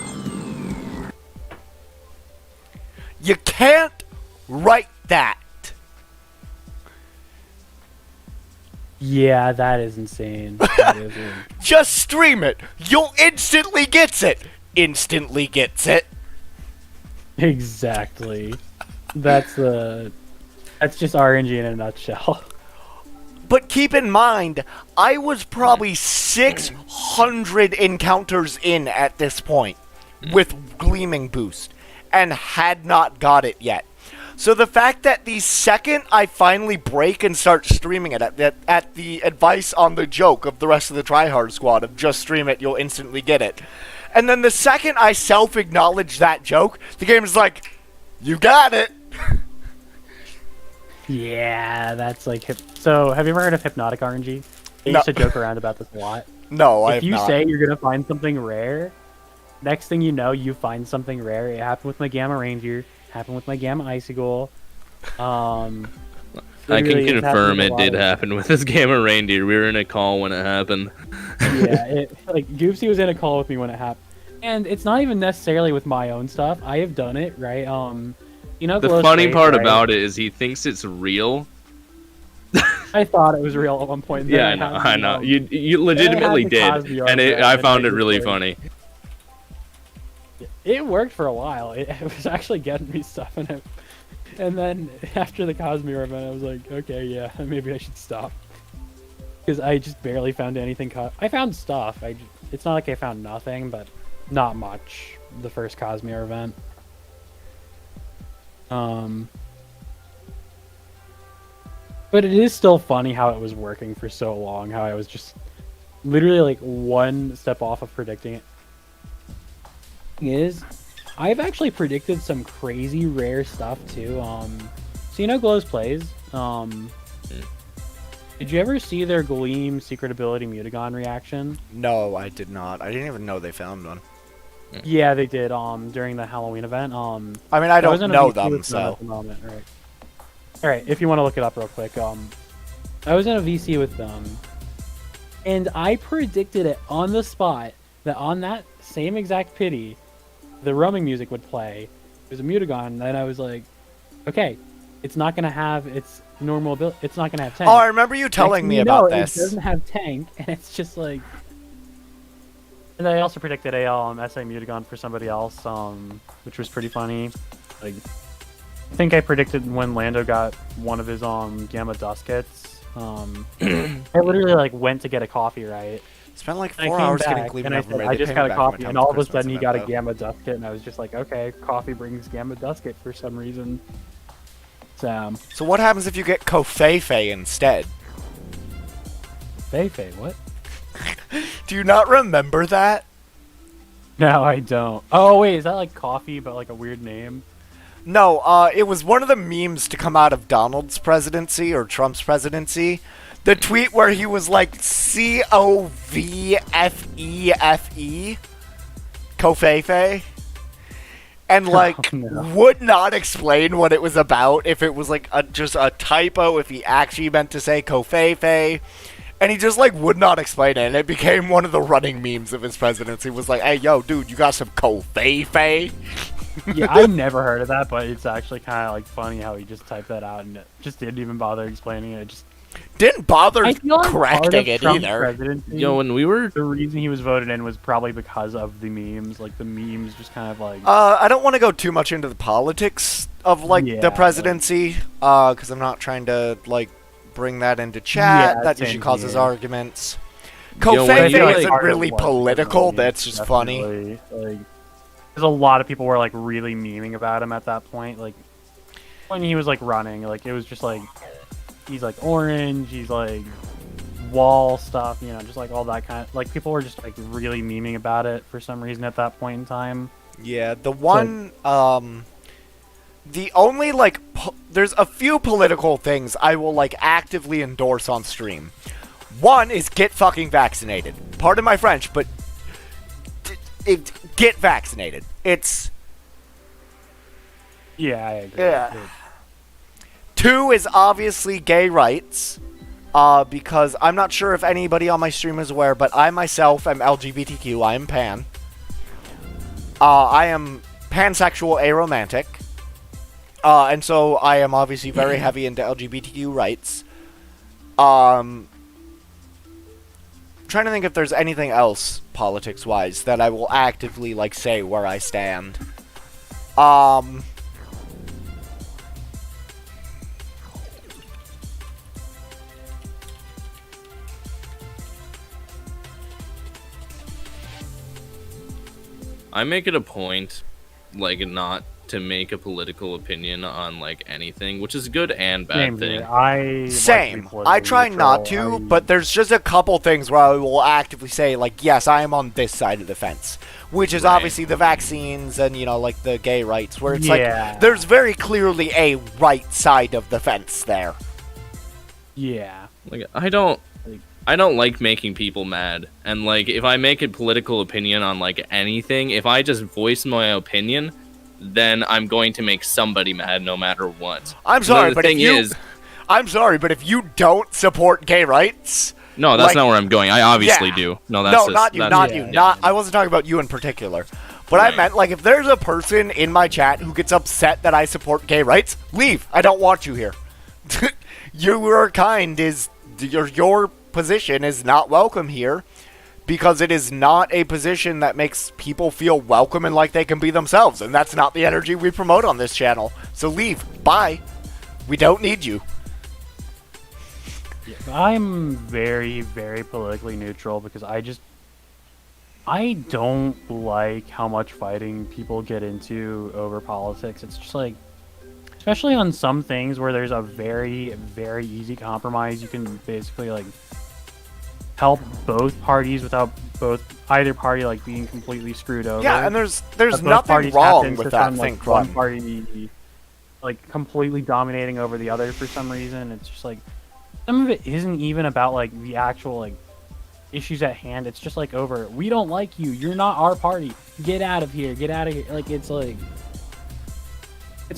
You can't write that. Yeah, that is insane. That is Just stream it. You'll instantly gets it. Instantly gets it. Exactly. That's just RNG in a nutshell. But keep in mind, I was probably 600 encounters in at this point with Gleaming Boost and had not got it yet. So the fact that the second I finally break and start streaming it at the advice on the joke of the rest of the tryhard squad of just stream it, you'll instantly get it. And then the second I self-acknowledge that joke, the game is like, you got it. Yeah, that's like so. Have you ever heard of hypnotic RNG? I used to joke around about this a lot. No, I have If you not. say you're gonna find something rare, next thing you know, you find something rare. It happened with my Gamma Ranger. Happened with my Gamma Icicle. I can confirm it did happen with this Gamma Reindeer. We were in a call when it happened. Yeah, like Goopsy was in a call with me when it happened, and it's not even necessarily with my own stuff. I have done it, right? You know, the funny part about it is he thinks it's real. I thought it was real at one point. Yeah, I know. You legitimately did, and I found it really funny. It worked for a while. It was actually getting me stuff, and then after the Cosmere event, I was like, okay, yeah, maybe I should stop. Because I just barely found anything. I found stuff. It's not like I found nothing, but not much. The first Cosmere event. But it is still funny how it was working for so long. How I was just literally like one step off of predicting it. I've actually predicted some crazy rare stuff too. So you know Glow's plays. Did you ever see their Gleam Secret Ability Mutagon reaction? No, I did not. I didn't even know they found one. Yeah, they did. During the Halloween event. I mean, I was don't in a know VC them, with so. at the moment. All right. If you want to look it up real quick, I was in a VC with them, and I predicted it on the spot that on that same exact pity, the roaming music would play. It was a Mutagon, and I was like, okay, it's not gonna have its normal ability. It's not gonna have tank. Oh, I remember you telling me about this. It doesn't have tank, and it's just like. And I also predicted a SA Mutagon for somebody else, which was pretty funny. Like, I think I predicted when Lando got one of his Gamma Duskets. I literally like went to get a coffee, right? Spent like And 4 I came hours back, getting Cleveland and I over said, made. I They just paid got me a back when coffee, I and told all of a Christmas sudden he event, got a though. Gamma Dusket, and I was just like, okay, coffee brings Gamma Dusket for some reason. So what happens if you get Kofefe instead? Feifei, what? Do you not remember that? No, I don't. Oh wait, is that like coffee but like a weird name? No, it was one of the memes to come out of Donald's presidency or Trump's presidency. The tweet where he was like Covfefe, Kofefe, and like no. would not explain what it was about, if it was like just a typo, if he actually meant to say Kofefe. And he just like would not explain it, and it became one of the running memes of his presidency. Was like, hey, yo, dude, you got some Kofefe? Yeah, I never heard of that, but it's actually kind of like funny how he just typed that out and just didn't even bother explaining it. Just Didn't bother I feel like part of correcting it Trump's either. presidency, Yo, when we were the reason he was voted in was probably because of the memes. Like the memes just kind of like I don't want to go too much into the politics of like Yeah, the presidency, because I'm not trying to like bring that into chat. Yeah, that same usually causes here. arguments. Yo, when Kofefe you, like, isn't part of really what political. definitely- That's just funny. definitely, like, there's a lot of people were like really memeing about him at that point. Like when he was like running, like it was just like he's like orange, he's like wall stuff, you know, just like all that kind of like people were just like really memeing about it for some reason at that point in time. Yeah, the one, the only like, there's a few political things I will like actively endorse on stream. One is get fucking vaccinated. Pardon my French, but get vaccinated. It's Yeah, I agree. Yeah. Two is obviously gay rights, because I'm not sure if anybody on my stream is aware, but I myself am LGBTQ. I am pan. I am pansexual, aromantic, and so I am obviously very heavy into LGBTQ rights. Trying to think if there's anything else politics-wise that I will actively like say where I stand. I make it a point, like, not to make a political opinion on like anything, which is a good and bad Same thing. here. I Same. like to be I try politically not to, neutral. but there's just a couple things where I will actively say, like, yes, I am on this side of the fence. Which is Right. obviously the vaccines and, you know, like, the gay rights, where it's Yeah. like, there's very clearly a right side of the fence there. Yeah. Like I don't like making people mad, and like if I make a political opinion on like anything, if I just voice my opinion, then I'm going to make somebody mad no matter what. I'm sorry, the but if thing you... is, I'm sorry, but if you don't support gay rights... no, that's like- not where I'm going. I obviously Yeah. do. No, that's No, just, not you, that's- not yeah. you. Not, I wasn't talking about you in particular. But I Right. meant, like, if there's a person in my chat who gets upset that I support gay rights, leave. I don't want you here. Your kind is... Your position is not welcome here, because it is not a position that makes people feel welcome and like they can be themselves, and that's not the energy we promote on this channel. So leave. Bye. We don't need you. I'm very, very politically neutral because I don't like how much fighting people get into over politics. It's just like, especially on some things where there's a very, very easy compromise, you can basically like help both parties without either party like being completely screwed over. Yeah, and there's But both nothing parties wrong have to with that insist on, like, think one run. party like completely dominating over the other for some reason. It's just like some of it isn't even about like the actual like issues at hand. It's just like over. We don't like you. You're not our party. Get out of here. Get out of here. Like it's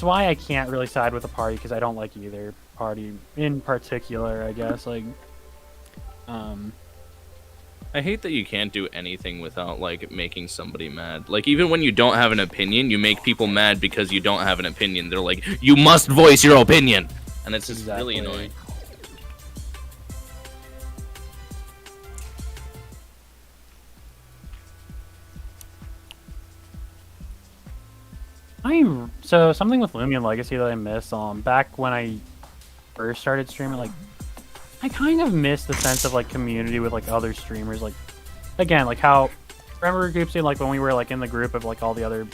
why I can't really side with a party because I don't like either party in particular. I guess like I hate that you can't do anything without like making somebody mad. Like even when you don't have an opinion, you make people mad because you don't have an opinion. They're like, you must voice your opinion, and it's just really annoying. So something with Loomian Legacy that I miss. Back when I first started streaming, like I kind of miss the sense of like community with like other streamers. Like again, like how remember group saying like when we were like in the group of like all the other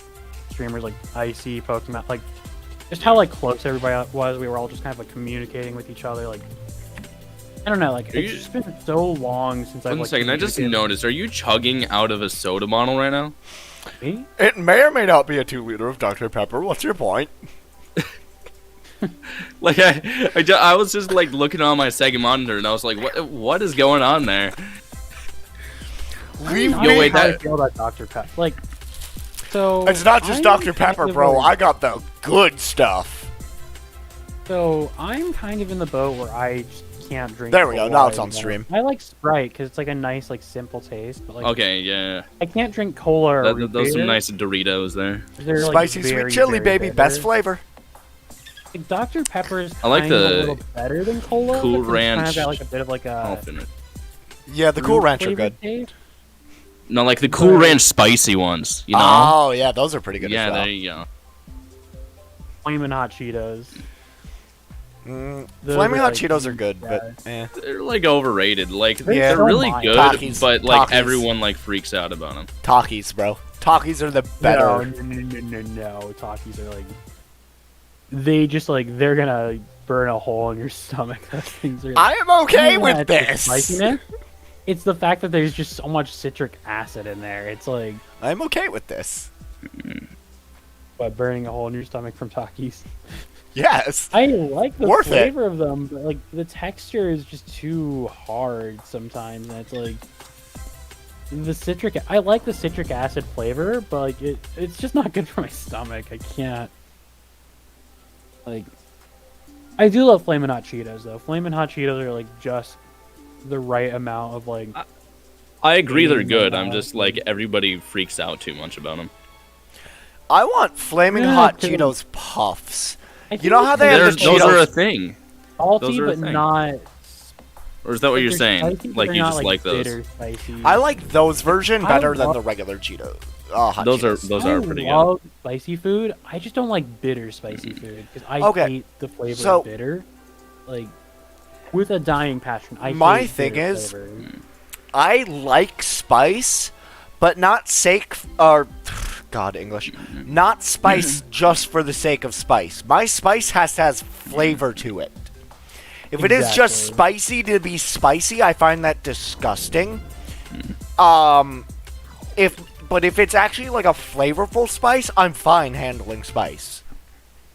streamers like Icy, Pokemon, like just how like close everybody was. We were all just kind of like communicating with each other. Like I don't know, like it's just been so long since I've. 1 second, I just noticed. Are you chugging out of a soda bottle right now? Me? It may or may not be a 2-liter of Dr. Pepper. What's your point? Like I was just like looking on my second monitor and I was like, what is going on there? We've I wait, how I that- feel about Dr. Pepper. Like, so It's not just I'm Dr. kind Pepper, of bro. a- I got the good stuff. So I'm kind of in the boat where I just can't drink. There we go. cola Now it's on anymore. stream. I like Sprite because it's like a nice, like simple taste. But like, Okay, yeah. I can't drink cola or root Those some beer. nice Doritos there. They're, like, Spicy very, sweet chili, very baby. bitter. Best flavor. Like, Dr. Pepper is I like kind of the a little better than cola. Cool because it's kind Ranch of got like a bit of like I'll a finish. Yeah, the Cool fruit Ranch are flavored good. taste. No, like the Cool Ranch spicy ones, you know? Oh, yeah, those are pretty good Yeah, as well. there you go. Flamin' Hot Cheetos. Mm, Those Flaming are, Hot like, Cheetos are good, yeah. but eh. They're like overrated. Like They're they're so really mine. good, Takis. but like Takis. everyone like freaks out about them. Takis, bro. Takis are the better. No. Takis are like they just like they're gonna burn a hole in your stomach. Those things are. I am okay Yeah, with it's the this. spiciness. It's the fact that there's just so much citric acid in there. It's like I'm okay with this. what burning a hole in your stomach from Takis. Yes. I like the Worth it. flavor of them, but like the texture is just too hard sometimes, and it's like the citric. I like the citric acid flavor, but like it's just not good for my stomach. I can't. Like, I do love Flamin' Hot Cheetos though. Flamin' Hot Cheetos are like just the right amount of like. I agree they're Mm, good. yeah. I'm just like everybody freaks out too much about them. I want Flaming Yeah, Hot 'cause- Cheetos Puffs. I You know how they have the Those are a Cheetos? thing. salty, those are a but thing. not. Or is that what you're they're saying? spicy, but Like they're you not, just like those? bitter spicy. I like those version I better than love- the regular Cheetos. Hot Those are Cheetos. pretty I love spicy food. I just don't like bitter spicy food because I Okay, hate the flavor so- of bitter. Like with a dying passion. I My hate thing bitter is- flavor. I like spice, but not sake or God English, not spice just for the sake of spice. My spice has to have flavor to it. If it is just Exactly. spicy to be spicy, I find that disgusting. If it's actually like a flavorful spice, I'm fine handling spice.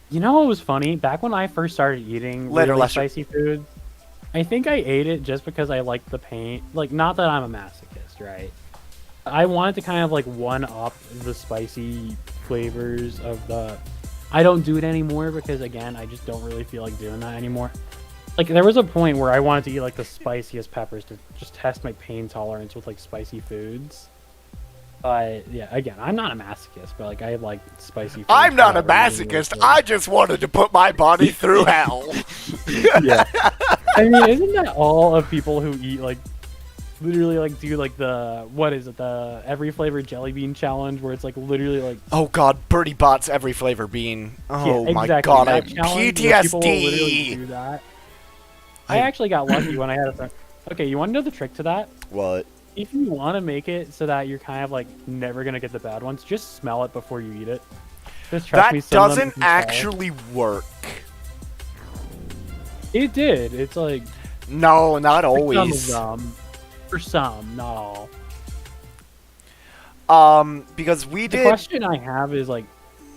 You know what was funny? Back when I first started eating Later, really Lester. spicy food, I think I ate it just because I liked the pain. Like, not that I'm a masochist, right? I wanted to kind of like one up the spicy flavors of the. I don't do it anymore because again, I just don't really feel like doing that anymore. Like there was a point where I wanted to eat like the spiciest peppers to just test my pain tolerance with like spicy foods. But yeah, again, I'm not a masochist, but like I like spicy food. I'm not a for whatever reason. masochist. I just wanted to put my body through hell. Yeah. I mean, isn't that all of people who eat like literally like do like the what is it, the every flavor jelly bean challenge where it's like literally like Oh God, Birdie Bot's every flavor bean. Oh yeah, my exactly, God, I that challenge where people will literally PTSD. do that. I actually got lucky when I had a friend. Okay, you want to know the trick to that? What? If you want to make it so that you're kind of like never gonna get the bad ones, just smell it before you eat it. Just trust me, That some of them doesn't you can tell. actually work. It did. It's like No, not for always. some of them. For some, not all. Because we The did. question I have is like,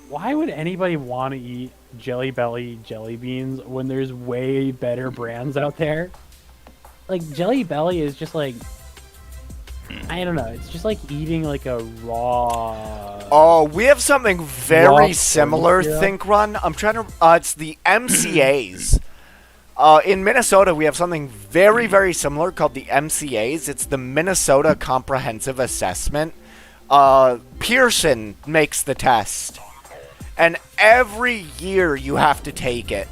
why would anybody want to eat Jelly Belly jelly beans when there's way better brands out there? like Jelly Belly is just like, I don't know. It's just like eating like a raw. Oh, we have something very Raw similar, corn syrup? Think Run. I'm trying to. It's the MCAs. In Minnesota, we have something very, very similar called the MCAs. It's the Minnesota Comprehensive Assessment. Pearson makes the test. And every year you have to take it.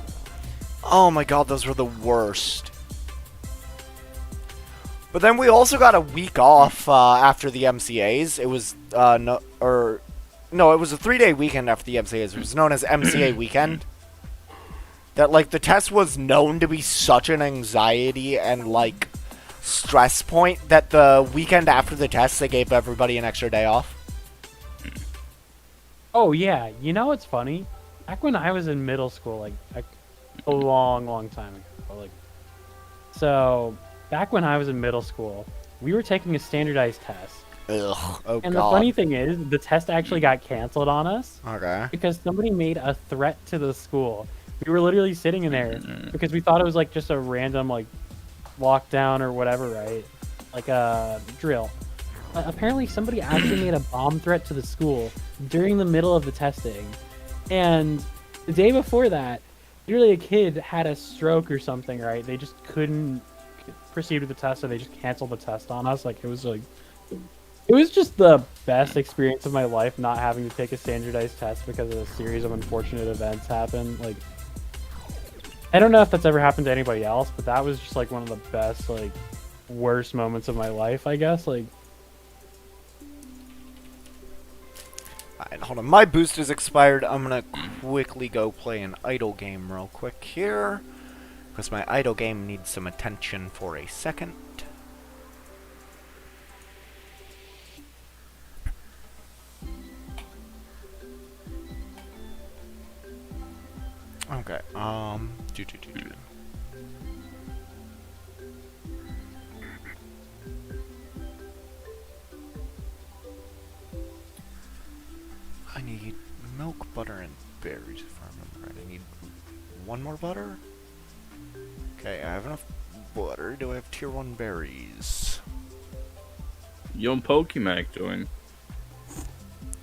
Oh my god, those were the worst. But then we also got a week off after the MCAs. It was, it was a 3-day weekend after the MCAs. It was known as MCA weekend. That, like, the test was known to be such an anxiety and, like, stress point that the weekend after the test, they gave everybody an extra day off. Oh yeah, you know what's funny? Back when I was in middle school, like a long, long time ago, like, so back when I was in middle school, we were taking a standardized test. Ugh, oh And god. the funny thing is, the test actually got canceled on us Okay. because somebody made a threat to the school. We were literally sitting in there because we thought it was like just a random like lockdown or whatever, right? Like a drill. Apparently somebody actually made a bomb threat to the school during the middle of the testing. And the day before that, literally a kid had a stroke or something, right? They just couldn't proceed with the test, so they just canceled the test on us. Like, it was just the best experience of my life not having to take a standardized test because of a series of unfortunate events happened. Like, I don't know if that's ever happened to anybody else, but that was just like one of the best, like, worst moments of my life, I guess. Like, Alright, hold on. My boost is expired. I'm gonna quickly go play an idle game real quick here. Because my idle game needs some attention for a second. Okay, do. I need milk, butter, and berries, if I remember right. I need one more butter? Okay, I have enough butter. Do I have tier 1 berries? Yo, Pokemac doing?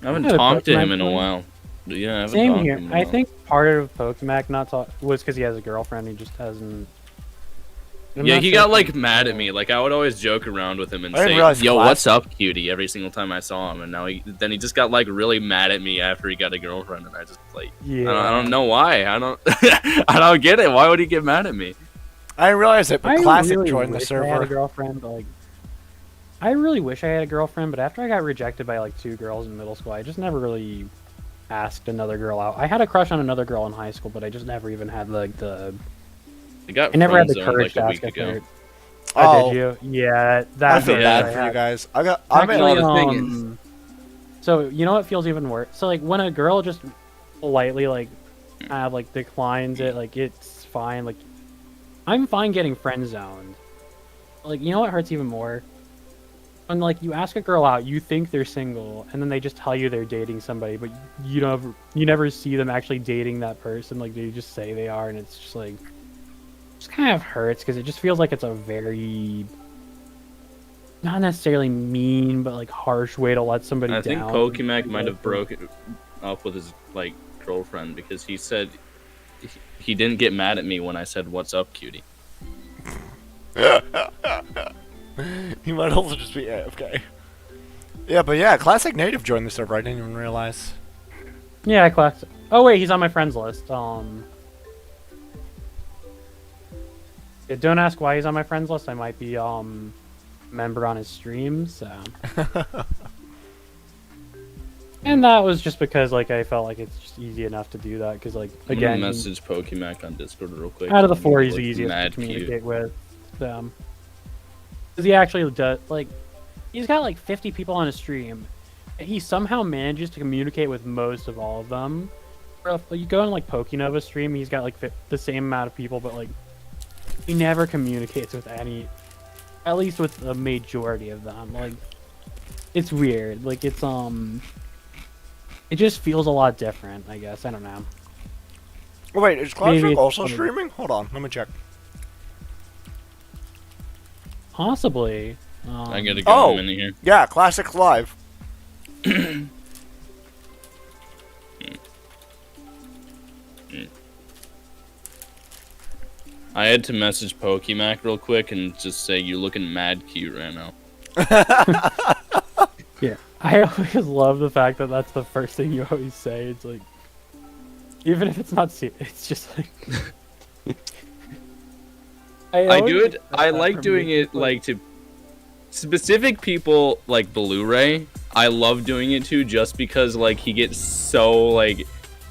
I haven't Yeah, the talked to him Pokemon in a doing. while. Yeah, I haven't same talked here. to him in a I while. think part of Pokemac not talk was because he has a girlfriend. He just hasn't. I'm Yeah, not he sure got if like mad at me. Like I would always joke around with him and I didn't say, realize "Yo, class- what's up, cutie?" every single time I saw him, and now he just got like really mad at me after he got a girlfriend, and I just like Yeah. I don't know why. I don't I don't get it. Why would he get mad at me? I didn't realize it, but I Classic really joined the wish I had a server. girlfriend, but, like, I really wish I had a girlfriend, but after I got rejected by like 2 girls in middle school, I just never really asked another girl out. I had a crush on another girl in high school, but I just never even had like the. I got I never had the friend-zoned, courage like to a ask week her ago. third. Oh, did you? Yeah, I that's feel what bad I for you had. guys. I'm in Actually, on the thing is- So you know what feels even worse? So like when a girl just politely like kind of like declines it, like it's fine. Like I'm fine getting friend zoned. Like you know what hurts even more? When like you ask a girl out, you think they're single, and then they just tell you they're dating somebody, but you never see them actually dating that person. Like they just say they are, and it's just like just kind of hurts because it just feels like it's a very not necessarily mean, but like harsh way to let somebody I down. think Pokemac might have broken up with his like girlfriend because he said he didn't get mad at me when I said, "What's up, cutie?" He might also just be AFK. Yeah, but yeah, Classic Native joined the server. I didn't even realize. Yeah, class. Oh wait, he's on my friends list. Yeah, don't ask why he's on my friends list. I might be member on his stream. So. And that was just because like I felt like it's just easy enough to do that because like I'm again, gonna message Pokemac on Discord real quick. out of the 4, He he's the looks easiest to mad communicate cute. with. Because he actually does like he's got like 50 people on his stream. And he somehow manages to communicate with most of all of them. Or if you go on like Pokenova's stream, he's got like the same amount of people, but like he never communicates with any, at least with the majority of them. Like it's weird. Like it's it just feels a lot different. I guess I don't know. Oh, wait, is Classic Maybe it's also funny. streaming? Hold on, let me check. Possibly. I gotta go Oh! in a minute here. Yeah, Classic Live. I had to message Pokemac real quick and just say you're looking mad cute right now. Yeah. I always love the fact that that's the first thing you always say. It's like, even if it's not serious, it's just like. I do always it. I expect that like from doing you. it like to specific people like Blu-ray. I love doing it too, just because like he gets so like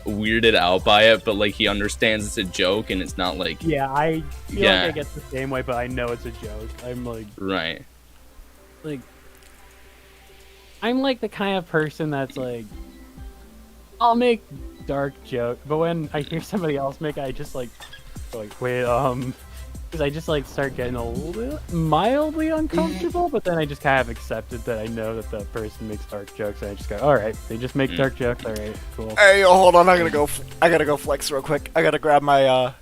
weirded out by it, but like he understands it's a joke and it's not like Yeah, I feel Yeah. like I get the same way, but I know it's a joke. I'm like I'm like the kind of person that's like, I'll make dark joke, but when I hear somebody else make it, I just like wait, because I just like start getting a little mildly uncomfortable, but then I just kind of accepted that I know that the person makes dark jokes, and I just go, all right, they just make dark jokes, all right, cool. Hey, hold on, I gotta go flex real quick. I gotta grab my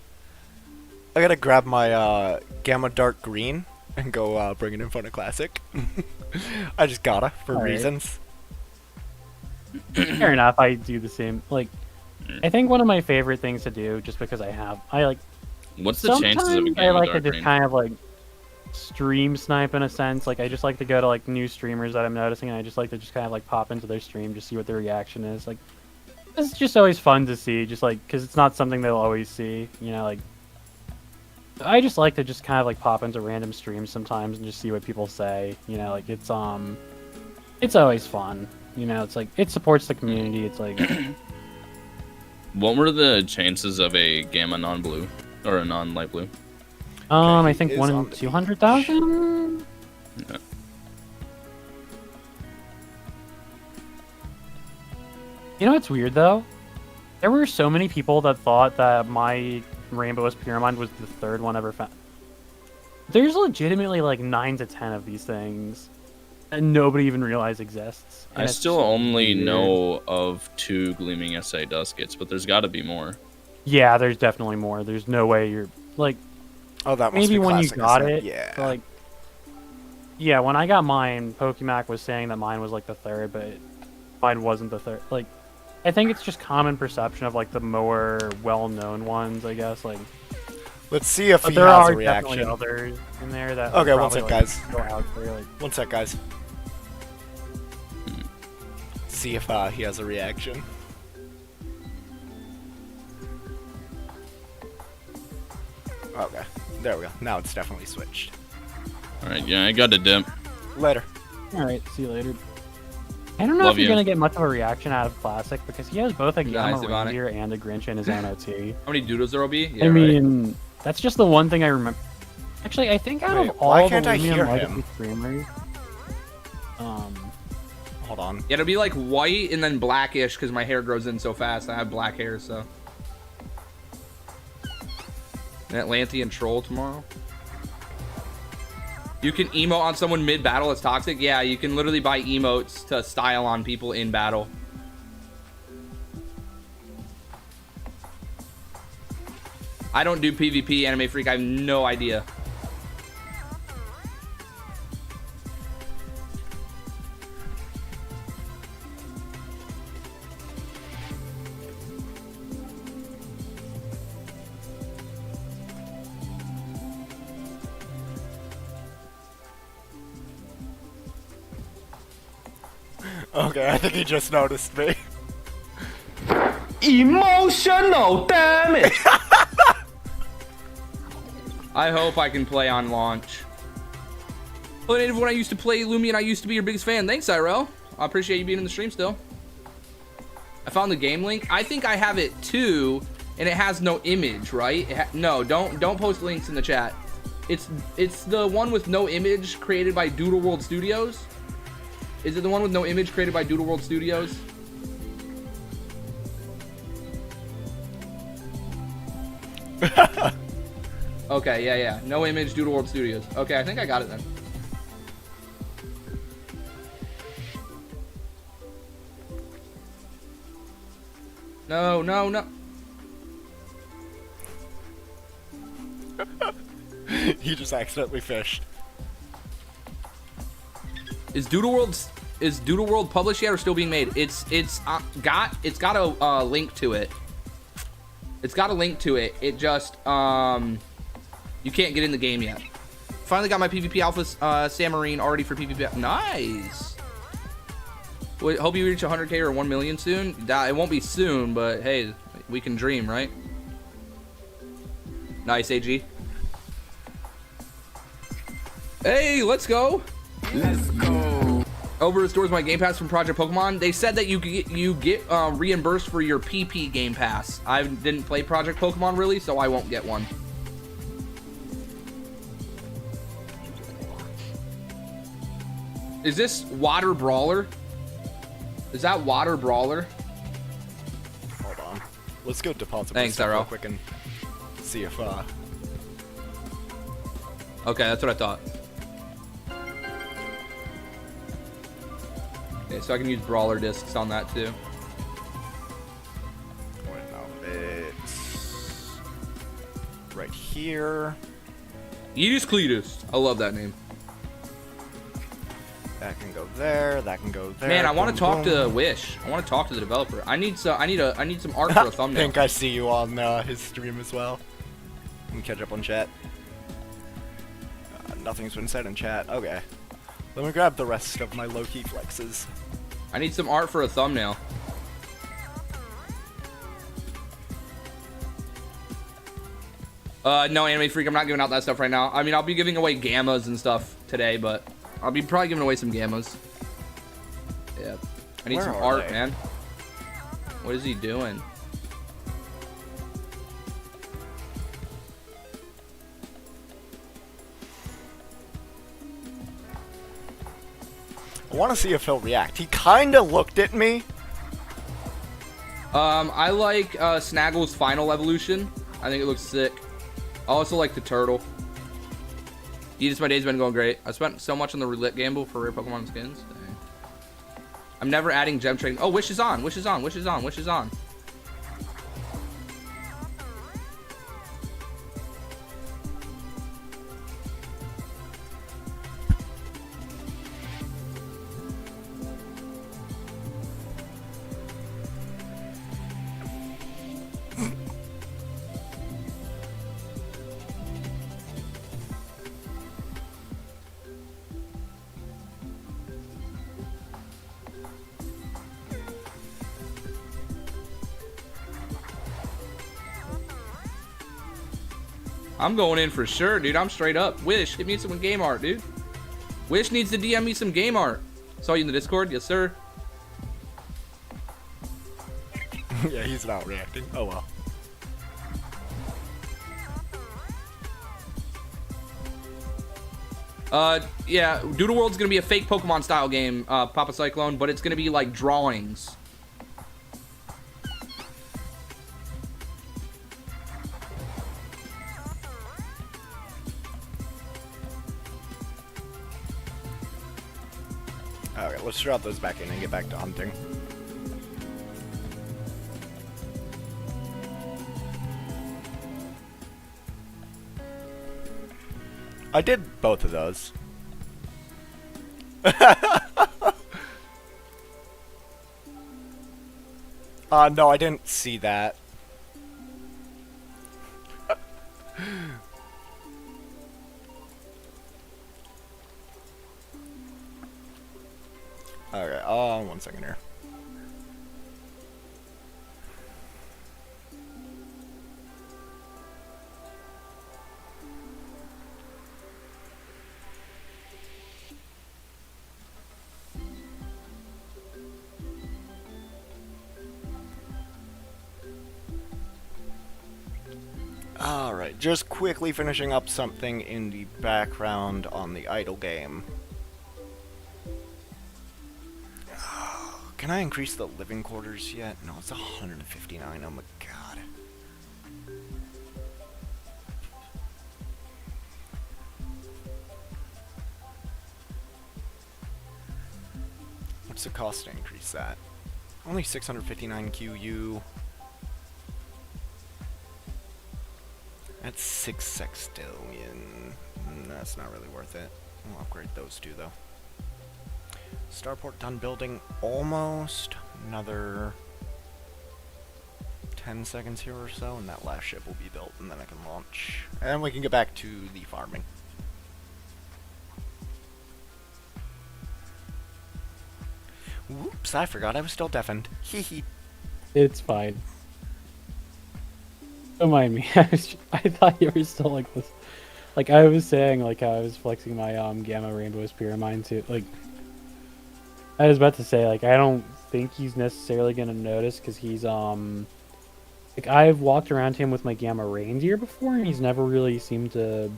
Gamma Dark Green and go bring it in front of Classic. I just gotta, for Alright. reasons. Fair enough, I do the same. Like, I think one of my favorite things to do, just because I like. what's the chances of a Sometimes I game like of to Dark just Green? kind of like stream snipe in a sense. Like I just like to go to like new streamers that I'm noticing, and I just like to just kind of like pop into their stream, just see what their reaction is. Like it's just always fun to see, just like because it's not something they'll always see. You know, like I just like to just kind of like pop into random streams sometimes and just see what people say. You know, like it's always fun. You know, it's like it supports the community. It's like What were the chances of a Gamma non-blue or a non-light blue? Okay, I he think is 1 on in the 200,000. Yeah. You know what's weird though? There were so many people that thought that my Rainbow's Pyramid was the third one ever found. There's legitimately like 9 to 10 of these things, and nobody even realized exists. And I it's still so only weird. know of 2 Gleaming SA Duskets, but there's got to be more. Yeah, there's definitely more. There's no way you're like Oh, that must maybe be when Classic, you got isn't it. Yeah. But, like yeah, when I got mine, Pokemac was saying that mine was like the third, but mine wasn't the third. Like I think it's just common perception of like the more well-known ones, I guess. Like. Let's see if But he there has are a reaction. definitely others in there that Okay, one probably, sec, like, guys. go out there, like, One sec, guys. See if he has a reaction. Okay, there we go. Now it's definitely switched. Alright, yeah, I got a dip. Later. all right, see you later. I don't know Love if you're you. gonna get much of a reaction out of Classic because he has both a Gamma Nice, Ivonic. Reindeer and a Grinch in his own OT. How many doodles there will be? Yeah, I right. mean, that's just the one thing I remember. Actually, I think out Wait, of why all the can't I Loomian hear legacy him? streamers, Hold on. Yeah, it'll be like white and then blackish because my hair grows in so fast. I have black hair, so. An Atlantean troll tomorrow. You can emote on someone mid-battle. It's toxic. Yeah, you can literally buy emotes to style on people in battle. I don't do PvP, Anime Freak. I have no idea. Okay, I think he just noticed me. Emotional damage. I hope I can play on launch. Hello, Native. When I used to play Loomian, I used to be your biggest fan. Thanks, IRL. I appreciate you being in the stream still. I found the game link. I think I have it too, and it has no image, right? No, don't post links in the chat. It's the one with no image created by Doodle World Studios. Is it the one with no image created by Doodle World Studios? Okay, yeah. No image, Doodle World Studios. Okay, I think I got it then. No. He just accidentally fished. Is Doodle World published yet or still being made? It's got a link to it. It's got a link to it. It just you can't get in the game yet. Finally got my PvP Alpha Samarine already for PvP. Nice. Well, hope you reach 100K or 1 million soon. It won't be soon, but hey, we can dream, right? Nice, AG. Hey, let's go. Let's go. Over restores my Game Pass from Project Pokemon. They said that you get reimbursed for your PP Game Pass. I didn't play Project Pokemon really, so I won't get one. Is this Water Brawler? Is that Water Brawler? Hold on. Let's go deposit Thanks, this real Tyrell. quick and see if Okay, that's what I thought. Okay, so I can use Brawler discs on that too. wait, no, it's right here. Edis Cletus. I love that name. That can go there. That can go there. Man, I want to Boom, talk to boom. Wish. I want to talk to the developer. I need some art for a thumbnail. Pink, I see you on his stream as well. Let me catch up on chat. Nothing's been said in chat. Okay. Let me grab the rest of my low-key flexes. I need some art for a thumbnail. No, Anime Freak, I'm not giving out that stuff right now. I mean, I'll be giving away gammas and stuff today, but I'll be probably giving away some gammas. Yeah. I need Where some are art, they? man. What is he doing? I want to see if he'll react. He kind of looked at me. I like Snaggle's final evolution. I think it looks sick. I also like the turtle. Edis, my day's been going great. I spent so much on the roulette gamble for rare Pokemon skins. Dang. I'm never adding gem trading. Oh, Wish is on. Wish is on. Wish is on. Wish is on. I'm going in for sure, dude. I'm straight up. Wish, hit me some game art, dude. Wish needs to DM me some game art. Saw you in the Discord, yes sir. Yeah, he's not reacting. Oh well. Yeah, Doodle World's gonna be a fake Pokemon style game, Papa Cyclone, but it's gonna be like drawings. Alright, let's drop those back in and get back to hunting. I did both of those. No, I didn't see that. Okay, 1 second here. Alright, just quickly finishing up something in the background on the idle game. Can I increase the living quarters yet? No, it's 159. Oh my god. What's the cost to increase that? Only 659 QU. That's 6 sextillion. That's not really worth it. I'll upgrade those two though. Starport done building almost. Another 10 seconds here or so, and that last ship will be built, and then I can launch. And then we can get back to the farming. Whoops, I forgot I was still deafened. Hee hee. It's fine. Don't mind me. I thought you were still like this. Like I was saying, like how I was flexing my Gamma Rainbow Spear mine too. Like I was about to say, like I don't think he's necessarily gonna notice because he's like I've walked around him with my Gamma Reindeer before, and he's never really seemed to.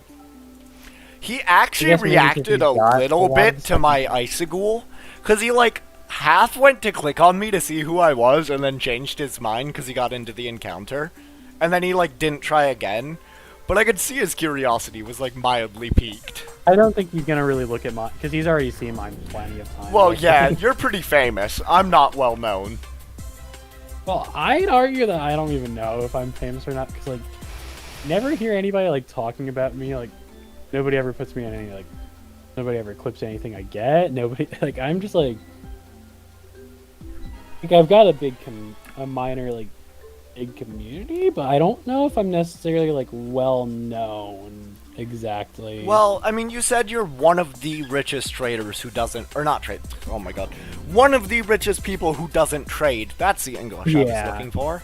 He actually reacted a little bit to my Icigool, because he like half went to click on me to see who I was and then changed his mind because he got into the encounter. And then he like didn't try again. But I could see his curiosity was like mildly piqued. I don't think he's gonna really look at mine because he's already seen mine plenty of times. Well, yeah, you're pretty famous. I'm not well known. Well, I'd argue that I don't even know if I'm famous or not because like, never hear anybody like talking about me. Like, nobody ever puts me on any like, nobody ever clips anything I get. Nobody like I'm just like I've got a minor like big community, but I don't know if I'm necessarily like well known exactly. Well, I mean, you said you're one of the richest traders who doesn't, or not trade. Oh my god, one of the richest people who doesn't trade. That's the English I was looking for.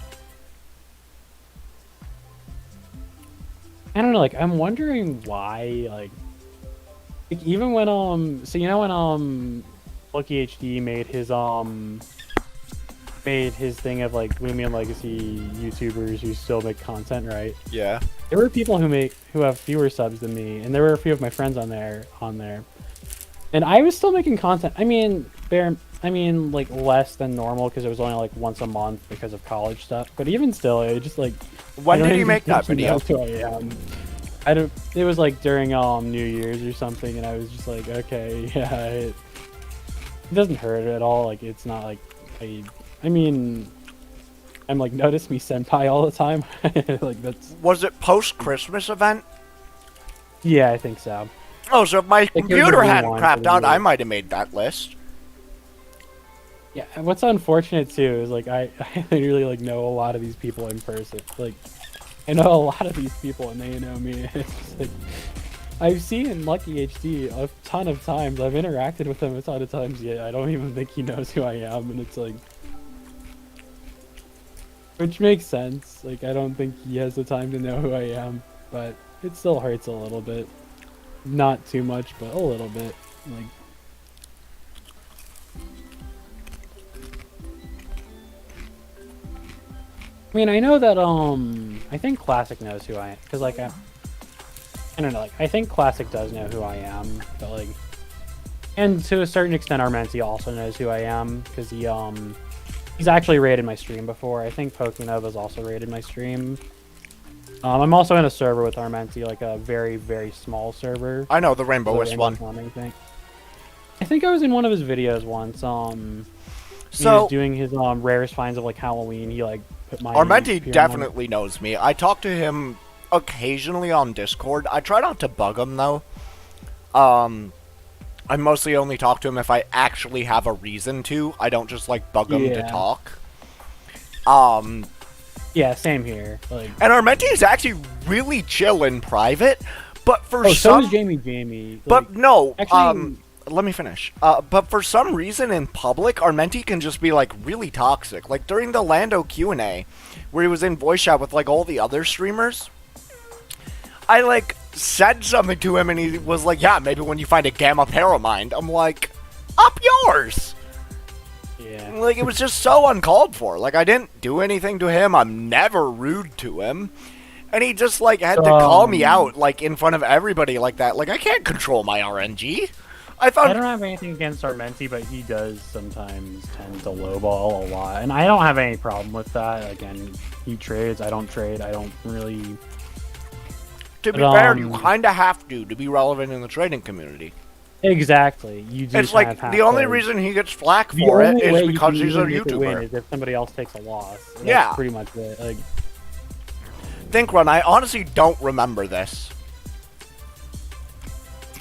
I don't know. Like, I'm wondering why. Like even when so you know when Lucky HD made his thing of like Loomian Legacy YouTubers who still make content, right? Yeah. There were people who have fewer subs than me, and there were a few of my friends on there, and I was still making content. I mean, like less than normal because it was only like once a month because of college stuff. But even still, it just like. When did you make that video? I don't. It was like during New Year's or something, and I was just like, okay, yeah, it doesn't hurt at all. Like it's not like I mean, I'm like, notice me senpai all the time. Like that's. Was it post-Christmas event? Yeah, I think so. Oh, so if my computer hadn't crapped out, I might have made that list. Yeah, what's unfortunate too is like I literally like know a lot of these people in person. Like I know a lot of these people and they know me. It's just, like, I've seen Lucky HD a ton of times. I've interacted with him a ton of times. Yet I don't even think he knows who I am, and it's like. Which makes sense. Like, I don't think he has the time to know who I am, but it still hurts a little bit. Not too much, but a little bit. Like, I mean, I know that, I think Classic knows who I am, because, like, I don't know, like, I think Classic does know who I am, but, like, and to a certain extent, Armenti also knows who I am, because he's actually raided my stream before. I think Pokénova's also raided my stream. I'm also in a server with Armenti, like a very, very small server. I know, the Rainbow-ish one. Thing. I think I was in one of his videos once. He So was doing his rarest finds of like Halloween. He like put my Armenti definitely knows me. I talk to him occasionally on Discord. I try not to bug him though. I mostly only talk to him if I actually have a reason to. I don't just like bug him to talk. Yeah, same here. Like, and Armenti is actually really chill in private, but for so is Jamie. But like, no, actually, let me finish. But for some reason in public, Armenti can just be like really toxic. Like during the Lando Q&A, where he was in voice chat with like all the other streamers, I like said something to him and he was like, yeah, maybe when you find a Gamma Paramind. I'm like, up yours! Yeah. Like, it was just so uncalled for. Like, I didn't do anything to him. I'm never rude to him. And he just, like, had to call me out, like, in front of everybody like that. Like, I can't control my RNG. I don't have anything against Armenti, but he does sometimes tend to lowball a lot. And I don't have any problem with that. Again, he trades, I don't trade, I don't really... To be fair, you kind of have to be relevant in the trading community. Exactly. You do. It's like the only reason he gets flack for it is because he's a YouTuber. Is if somebody else takes a loss. That's yeah. pretty much it. Like, Think Run, I honestly don't remember this.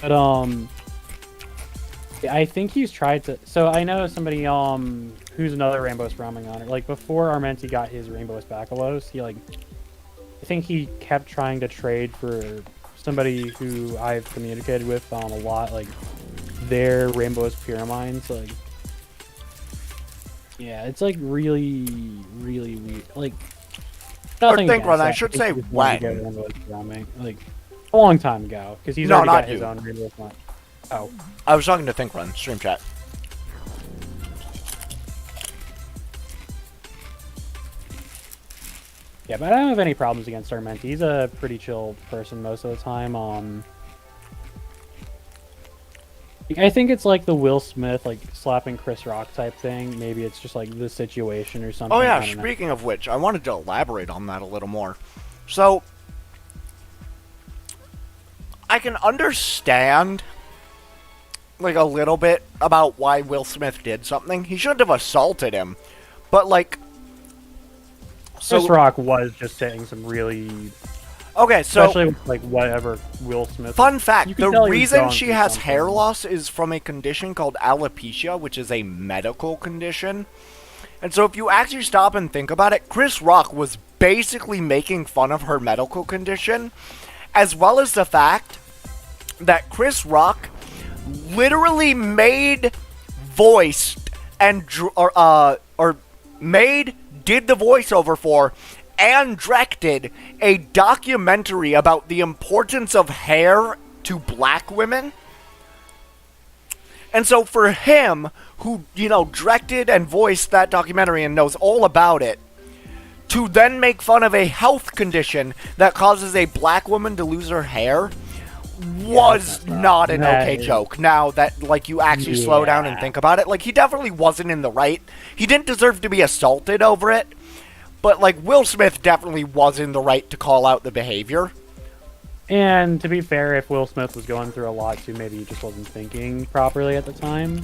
But I think he's tried to. So I know somebody who's another Rainbow Sprawling Honor. Like before Armenti got his Rainbow Spaculos, he like I think he kept trying to trade for somebody who I've communicated with a lot, like their Rainbow Pyramines. Like yeah, it's like really weird. Like nothing. think, against Ron, I that. should It's say just wanted to when. get Rainbow Pyramid, like a long time ago, because he's No, already not got his you. own Rainbow Pyramid. Oh. I was talking to Think Run, stream chat. Yeah, but I don't have any problems against Armenti. He's a pretty chill person most of the time. I think it's like the Will Smith, like slapping Chris Rock type thing. Maybe it's just like the situation or something. Oh yeah, I don't know. speaking of which, I wanted to elaborate on that a little more. So, I can understand, like, a little bit about why Will Smith did something. He shouldn't have assaulted him. But, like... Chris Rock was just saying some really... Okay, so... Especially with, like, whatever Will Smith... Fun fact, You the can tell he was reason going she through has something. hair loss is from a condition called alopecia, which is a medical condition. And so if you actually stop and think about it, Chris Rock was basically making fun of her medical condition, as well as the fact that Chris Rock literally made, voiced, and did the voiceover for, and directed a documentary about the importance of hair to black women. And so for him, who, directed and voiced that documentary and knows all about it, to then make fun of a health condition that causes a black woman to lose her hair was not an That okay is- joke. Now that, like, you actually slow down and Yeah. think about it, like, he definitely wasn't in the right. He didn't deserve to be assaulted over it, but, like, Will Smith definitely was in the right to call out the behavior. And to be fair, if Will Smith was going through a lot too, maybe he just wasn't thinking properly at the time.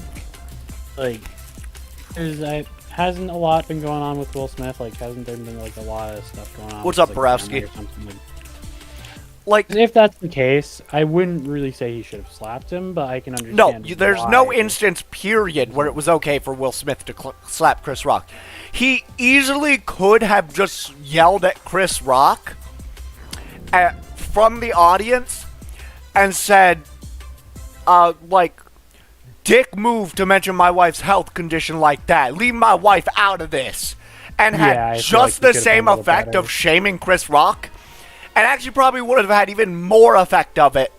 Like, hasn't a lot been going on with Will Smith? Like, hasn't there been like a lot of stuff going on? What's with, up, like, Borowski? family or something? Like, If that's the case, I wouldn't really say he should have slapped him, but I can understand. no, there's no why. instance, period, where it was okay for Will Smith to slap Chris Rock. He easily could have just yelled at Chris Rock from the audience and said, like, dick move to mention my wife's health condition like that. Leave my wife out of this. And Yeah, I had feel just like he the could've same done a little effect better. of shaming Chris Rock. And actually probably would have had even more effect of it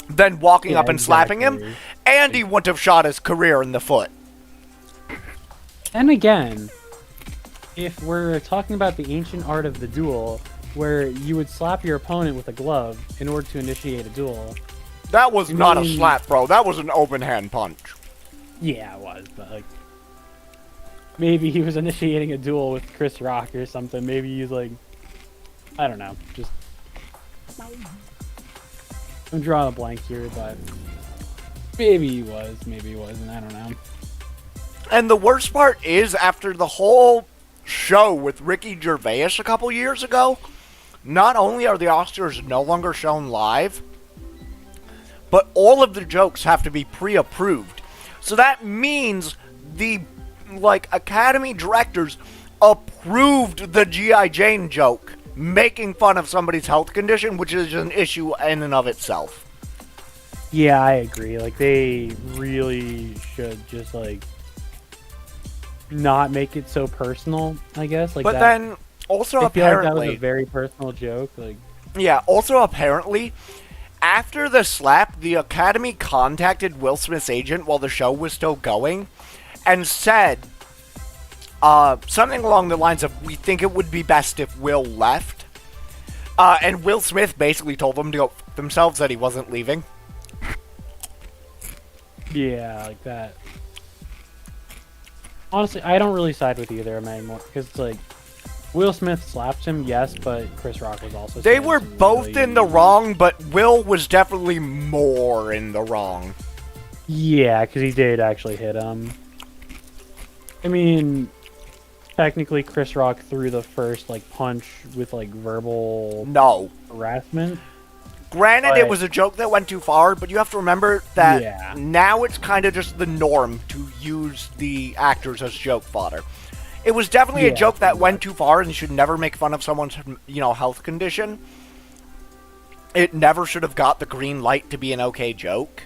than walking Yeah, up and slapping him. exactly. And he wouldn't have shot his career in the foot. And again, if we're talking about the ancient art of the duel, where you would slap your opponent with a glove in order to initiate a duel, That was not a mean- slap, bro. That was an open hand punch. yeah, it was, but like, maybe he was initiating a duel with Chris Rock or something. Maybe he's like, I don't know, just. I'm drawing a blank here, but maybe he was, maybe he wasn't. I don't know. And the worst part is, after the whole show with Ricky Gervais a couple years ago, not only are the Oscars no longer shown live, but all of the jokes have to be pre-approved. So that means the, like, Academy directors approved the G.I. Jane joke, making fun of somebody's health condition, which is an issue in and of itself. Yeah, I agree. Like, they really should just, like, not make it so personal, I guess. Like, But that, then, also I feel like that was apparently... a very personal joke. Like, Yeah, also apparently, after the slap, the Academy contacted Will Smith's agent while the show was still going and said something along the lines of, we think it would be best if Will left. And Will Smith basically told them to go f themselves, that he wasn't leaving. yeah, like that. Honestly, I don't really side with either of them anymore, because it's like, Will Smith slapped him, yes, but Chris Rock was also. They saying were some both really- in the wrong, but Will was definitely more in the wrong. Yeah, because he did actually hit him. I mean, technically, Chris Rock threw the first like punch with like verbal No. harassment. Granted, it But- was a joke that went too far, but you have to remember that Yeah. now it's kind of just the norm to use the actors as joke fodder. It was definitely a Yeah, joke that pretty went much. too far, and you should never make fun of someone's, health condition. It never should have got the green light to be an okay joke.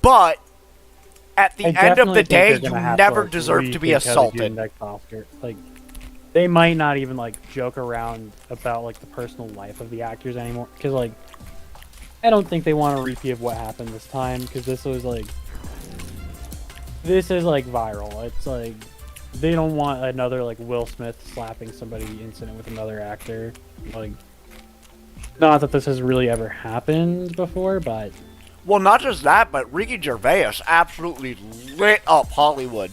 But at the I end of definitely the think day, they're you gonna have never like, deserve to be rethink how they do assaulted. next Oscar. Like, they might not even like joke around about like the personal life of the actors anymore, because like, I don't think they want a repeat of what happened this time, because this is like viral. It's like they don't want another like Will Smith slapping somebody incident with another actor. Like, not that this has really ever happened before, but Well, not just that, but Ricky Gervais absolutely lit up Hollywood.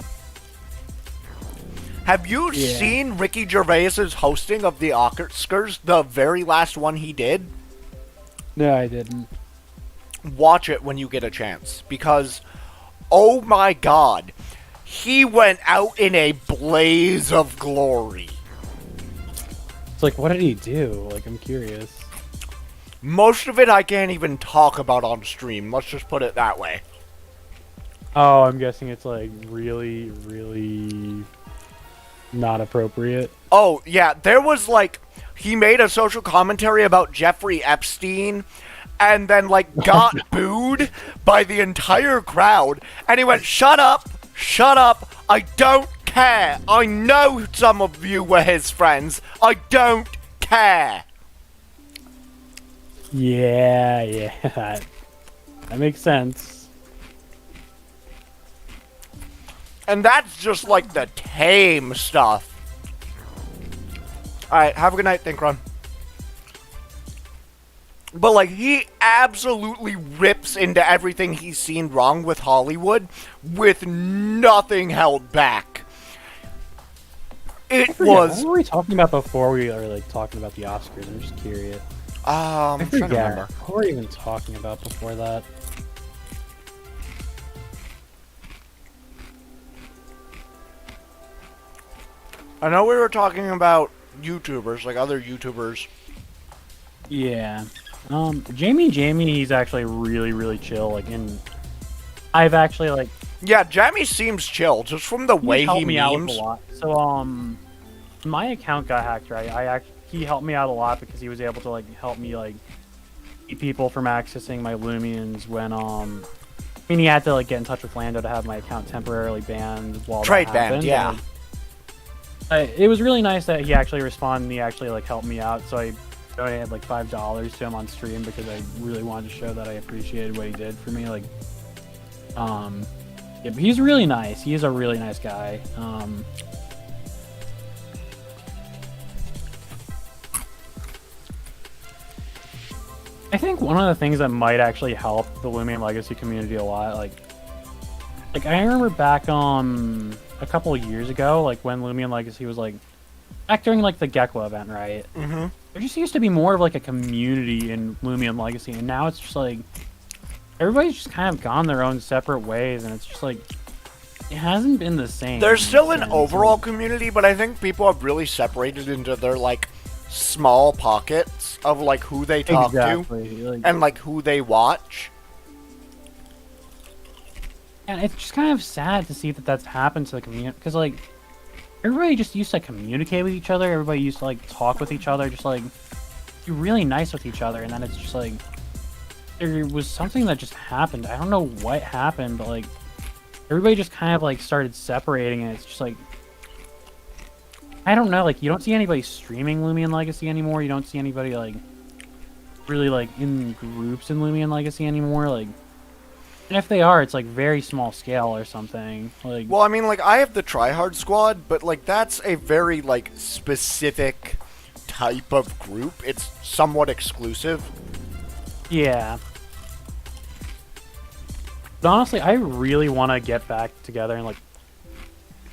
Have you Yeah. seen Ricky Gervais's hosting of the Oscars, the very last one he did? no, I didn't. Watch it when you get a chance, because, oh my god, he went out in a blaze of glory. It's like, what did he do? Like, I'm curious. Most of it I can't even talk about on stream, let's just put it that way. Oh, I'm guessing it's like really, really not appropriate. Oh, yeah, there was like, he made a social commentary about Jeffrey Epstein, and then like got booed by the entire crowd, and he went, shut up, I don't care, I know some of you were his friends, I don't care. Yeah, that makes sense. And that's just like the tame stuff. Alright, have a good night, Thinkron. But like, he absolutely rips into everything he's seen wrong with Hollywood with nothing held back. It was... What were we talking about before we are like talking about the Oscars? I'm just curious. I'm trying to remember. What were we even talking about before that? I know we were talking about YouTubers, like other YouTubers. Yeah. Jamie, he's actually really, really chill. Like, I've actually like Yeah, Jamie seems chill, just from the way helped he me out with memes. a lot. So my account got hacked, right? He helped me out a lot because he was able to like help me like keep people from accessing my Loomians when I mean, he had to like get in touch with Lando to have my account temporarily banned while Trade that banned, happened. yeah. It was really nice that he actually responded and he actually like helped me out. So I donated like $5 to him on stream because I really wanted to show that I appreciated what he did for me. Like, yeah, but he's really nice. He's a really nice guy. I think one of the things that might actually help the Loomian Legacy community a lot, like I remember back a couple of years ago, like when Loomian Legacy was like back during like the Gecko event, right? Mm-hmm. There just used to be more of like a community in Loomian Legacy, and now it's just like everybody's just kind of gone their own separate ways, and it's just like it hasn't been the same. There's still an since. overall community, but I think people have really separated into their like small pockets of like who they talk exactly. to Like, and like who they watch. and it's just kind of sad to see that that's happened to the community, because like everybody just used to communicate with each other. Everybody used to like talk with each other, just like be really nice with each other, and then it's just like there was something that just happened. I don't know what happened, but like everybody just kind of like started separating, and it's just like I don't know. Like you don't see anybody streaming Loomian Legacy anymore. You don't see anybody like really like in groups in Loomian Legacy anymore. Like, and if they are, it's like very small scale or something. Like, Well, I mean, like I have the Tryhard Squad, but like that's a very like specific type of group. It's somewhat exclusive. yeah. But honestly, I really want to get back together and like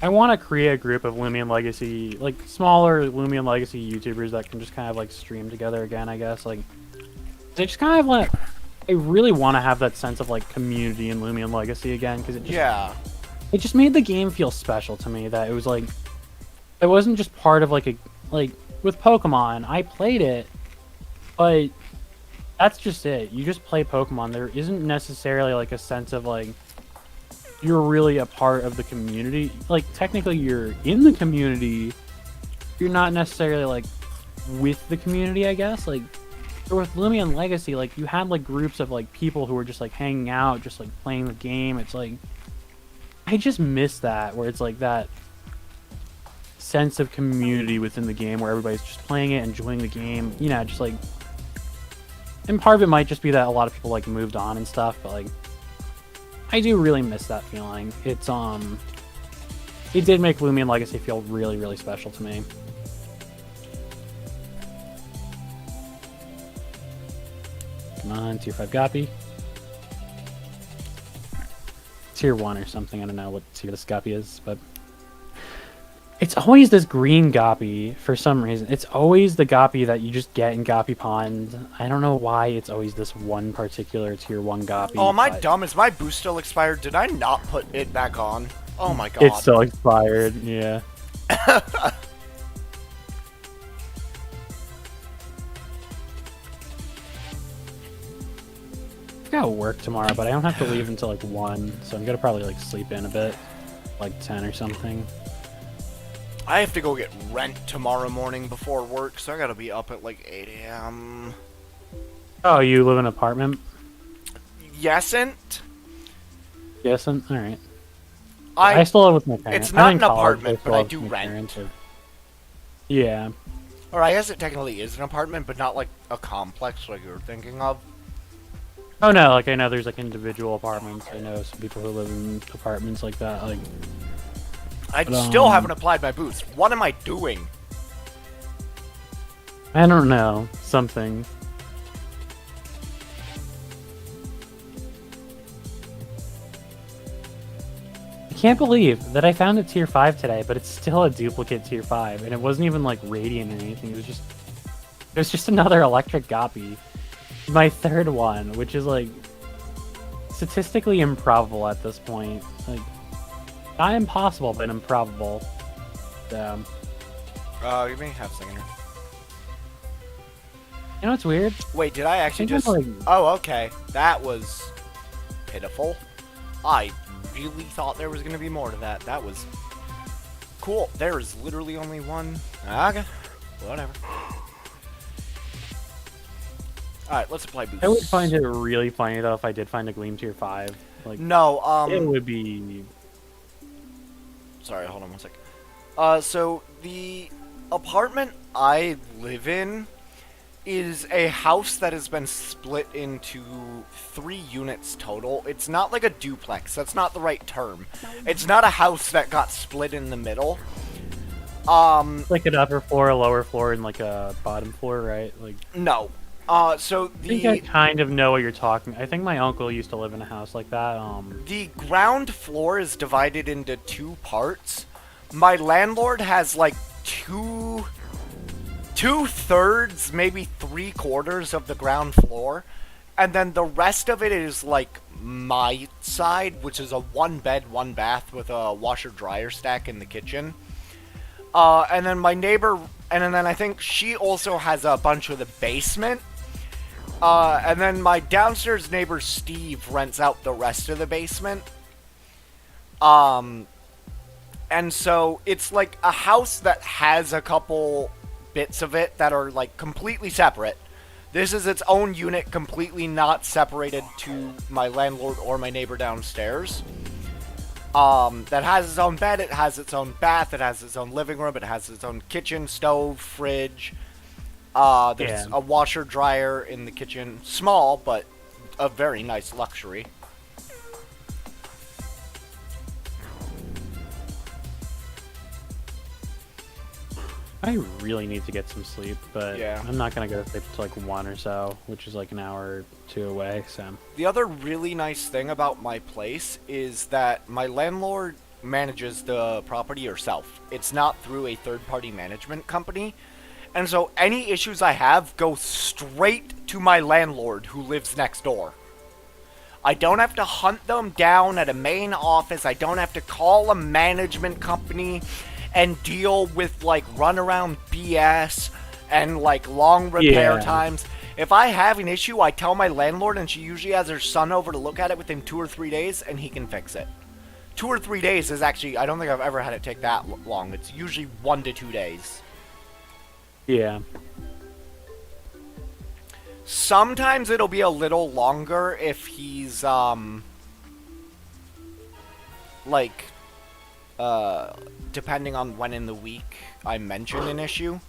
I want to create a group of Loomian Legacy, like smaller Loomian Legacy YouTubers that can just kind of like stream together again, I guess. Like, they just kind of like, I really want to have that sense of like community in Loomian Legacy again, because it just made the game feel special to me. That it was like, it wasn't just part of like with Pokemon. I played it, but that's just it. You just play Pokemon. There isn't necessarily like a sense of like you're really a part of the community. Like technically you're in the community. You're not necessarily like with the community, I guess. Like or with Loomian Legacy, like you had like groups of like people who were just like hanging out, just like playing the game. It's like I just miss that where it's like that sense of community within the game where everybody's just playing it, enjoying the game. You know, just like and part of it might just be that a lot of people like moved on and stuff, but like I do really miss that feeling. It's it did make Loomian Legacy feel really, really special to me. Come on, tier 5 Goppy. Tier 1 or something, I don't know what tier this Goppy is, but it's always this green Goppy for some reason. It's always the Goppy that you just get in Goppy Pond. I don't know why it's always this one particular tier 1 Goppy. Oh, am I but dumb? Is my boost still expired? Did I not put it back on? Oh my god. It's still expired, yeah. I've got work tomorrow, but I don't have to leave until like 1, so I'm gonna probably like sleep in a bit, like 10 or something. I have to go get rent tomorrow morning before work, so I gotta be up at like 8 a.m. Oh, you live in an apartment? Yesn't? Yesn't? Alright. I still live with my parents. It's not I'm in an college, apartment, still but I live with do my rent. parents, Yeah. Or I guess it technically is an apartment, but not like a complex like you were thinking of. Oh no, like I know there's like individual apartments. I know some people who live in apartments like that. Like I But, still haven't applied my boost. What am I doing? I don't know, something. I can't believe that I found a tier 5 today, but it's still a duplicate tier 5, and it wasn't even like radiant or anything. It was just another electric Goppy. My third one, which is like statistically improbable at this point. Like not impossible, but improbable. So, Give me half a second here. you know what's weird? Wait, did I actually think just... I'm, like- Oh, okay. That was pitiful. I really thought there was going to be more to that. That was cool. There is literally only one. Okay. Whatever. Alright, let's apply boost. I would find it really funny though if I did find a Gleam tier 5. Like No, it would be. Sorry, hold on one sec. So the apartment I live in is a house that has been split into 3 units total. It's not like a duplex. That's not the right term. It's not a house that got split in the middle. Like an upper floor, a lower floor, and like a bottom floor, right? Like No. So I think I kind of know what you're talking. I think my uncle used to live in a house like that. the ground floor is divided into 2 parts. My landlord has like 2/3, maybe 3/4 of the ground floor, and then the rest of it is like my side, which is a 1-bed, 1-bath with a washer dryer stack in the kitchen. And then my neighbor, and then I think she also has a bunch of the basement. And then my downstairs neighbor Steve rents out the rest of the basement. And so it's like a house that has a couple bits of it that are like completely separate. This is its own unit, completely not separated to my landlord or my neighbor downstairs. That has its own bed, it has its own bath, it has its own living room, it has its own kitchen, stove, fridge. There's a washer dryer in the kitchen. Small, but a very nice luxury. I really need to get some sleep, but Yeah. I'm not gonna go to sleep until like 1 or so, which is like an hour or 2 away. So The other really nice thing about my place is that my landlord manages the property herself. It's not through a third-party management company. And so any issues I have go straight to my landlord who lives next door. I don't have to hunt them down at a main office. I don't have to call a management company and deal with like runaround BS and like long repair Yeah. times. If I have an issue, I tell my landlord, and she usually has her son over to look at it within 2 or 3 days, and he can fix it. 2 or 3 days is actually, I don't think I've ever had it take that long. It's usually 1 to 2 days. Yeah. Sometimes it'll be a little longer if he's, like, depending on when in the week I mention an issue.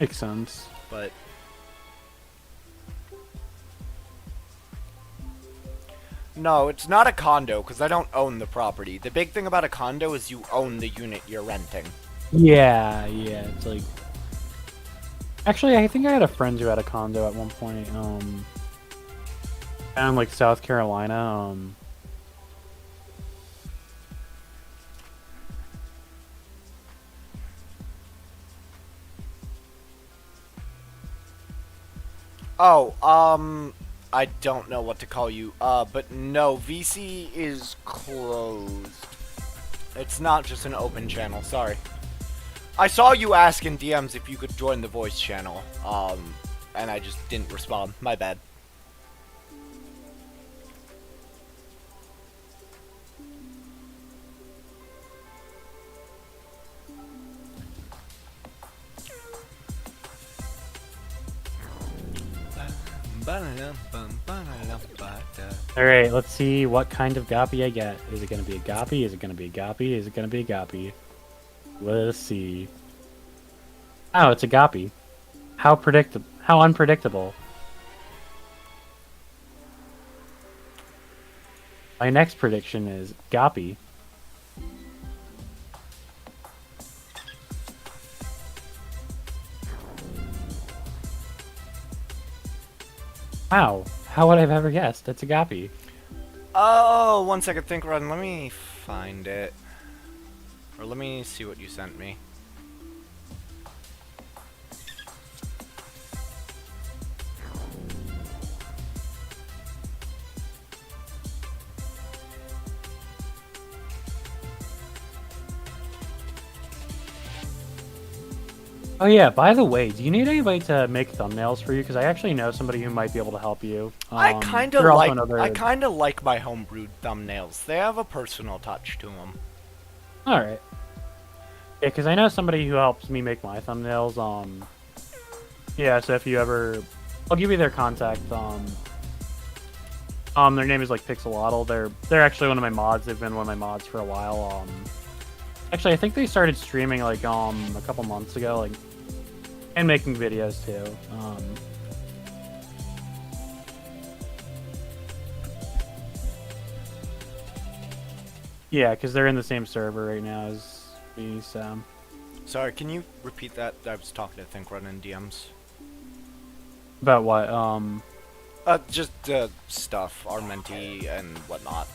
Makes sense. But no, it's not a condo because I don't own the property. The big thing about a condo is you own the unit you're renting. Yeah, it's like... Actually, I think I had a friend who had a condo at one point, down in, like, South Carolina, Oh, I don't know what to call you. But no, VC is closed. It's not just an open channel, sorry. I saw you ask in DMs if you could join the voice channel, and I just didn't respond. My bad. Alright, let's see what kind of Goppy I get. Is it gonna be a Goppy? Is it gonna be a Goppy? Is it gonna be a Goppy? Let's see. Oh, it's a Goppy. How unpredictable. My next prediction is Goppy. Wow. How would I have ever guessed? That's a Goppy. Oh, 1 second, think run. Let me find it. Or let me see what you sent me. Oh yeah, by the way, do you need anybody to make thumbnails for you? Because I actually know somebody who might be able to help you. I kind of they're also like another- I kind of like my homebrewed thumbnails. They have a personal touch to them. Alright. Yeah, because I know somebody who helps me make my thumbnails. Yeah, so if you ever... I'll give you their contact. Their name is like Pixelotl. They're actually one of my mods. They've been one of my mods for a while. Actually, I think they started streaming like a couple months ago, like, and making videos too. Yeah, because they're in the same server right now as me, so... Sorry, can you repeat that? I was talking to ThinkRun in DMs. About what? Just stuff, Armenti and whatnot.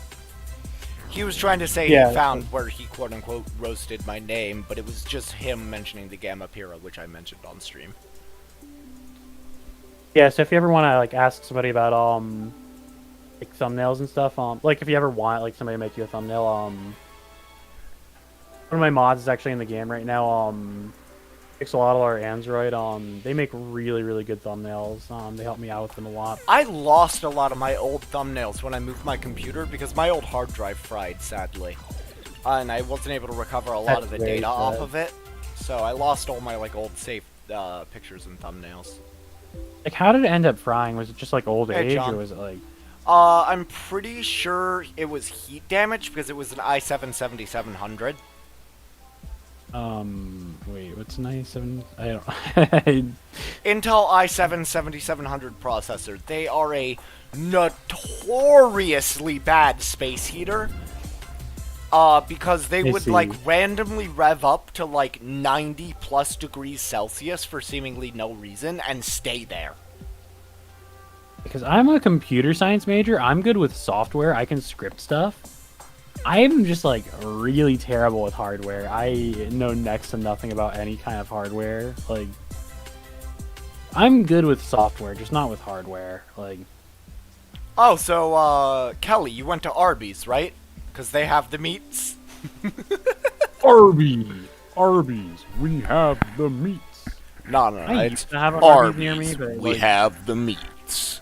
He was trying to say Yeah. he found where he quote-unquote roasted my name, but it was just him mentioning the Gamma Pira, which I mentioned on stream. Yeah, so if you ever want to, like, ask somebody about, like, thumbnails and stuff, like, if you ever want, like, somebody to make you a thumbnail, one of my mods is actually in the game right now, Pixelotl or Android, they make really, really good thumbnails, they help me out with them a lot. I lost a lot of my old thumbnails when I moved my computer because my old hard drive fried, sadly. And I wasn't able to recover a lot That's of the very data off sad. of it. So I lost all my, like, old saved pictures and thumbnails. Like, how did it end up frying? Was it just, like, old Hey, age, John. or was it, like... I'm pretty sure it was heat damage because it was an i7-7700. Wait, what's an i7? I don't... Intel i7-7700 processor. They are a notoriously bad space heater. Because they I would, see. like, randomly rev up to, like, 90+ degrees Celsius for seemingly no reason and stay there. Because I'm a computer science major, I'm good with software, I can script stuff. I'm just, like, really terrible with hardware. I know next to nothing about any kind of hardware. Like, I'm good with software, just not with hardware. Like, Oh, so, Kelly, you went to Arby's, right? Because they have the meats. Arby's, we have the meats. No, I it's used to have a Arby's near Arby's. me, but We like, have the meats.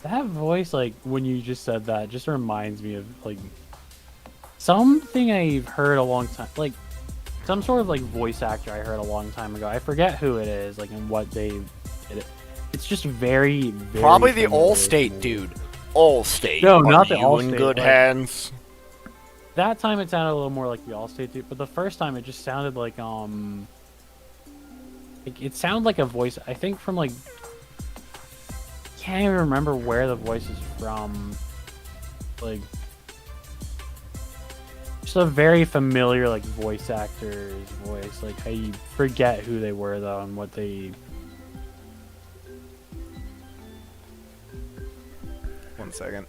that voice, like when you just said that, just reminds me of like something I've heard a long time, like some sort of like voice actor I heard a long time ago. I forget who it is, like and what they did it. It's just very, very Probably the familiar to Allstate me. dude. Allstate. No, Are not the you in Allstate, good like- hands? That time it sounded a little more like the Allstate dude, but the first time it just sounded like it sounded like a voice. I think from like can't even remember where the voice is from. Like just a very familiar like voice actor's voice. Like I forget who they were though and what they. 1 second.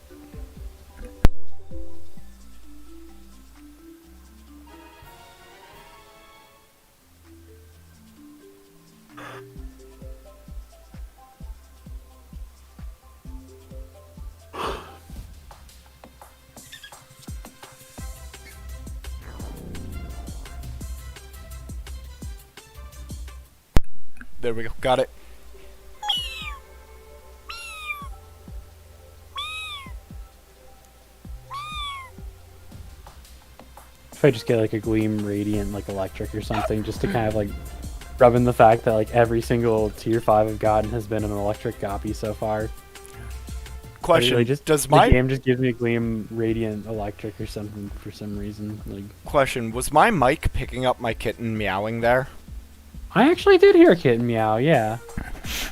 There we go. Got it. If I just get like a Gleam Radiant like electric or something, just to kind of like rub in the fact that like every single tier 5 I've gotten has been an electric copy so far. Question: Really just Does the my game just gives me a Gleam Radiant electric or something for some reason? Like question was my mic picking up my kitten meowing there? I actually did hear a kitten meow. Yeah,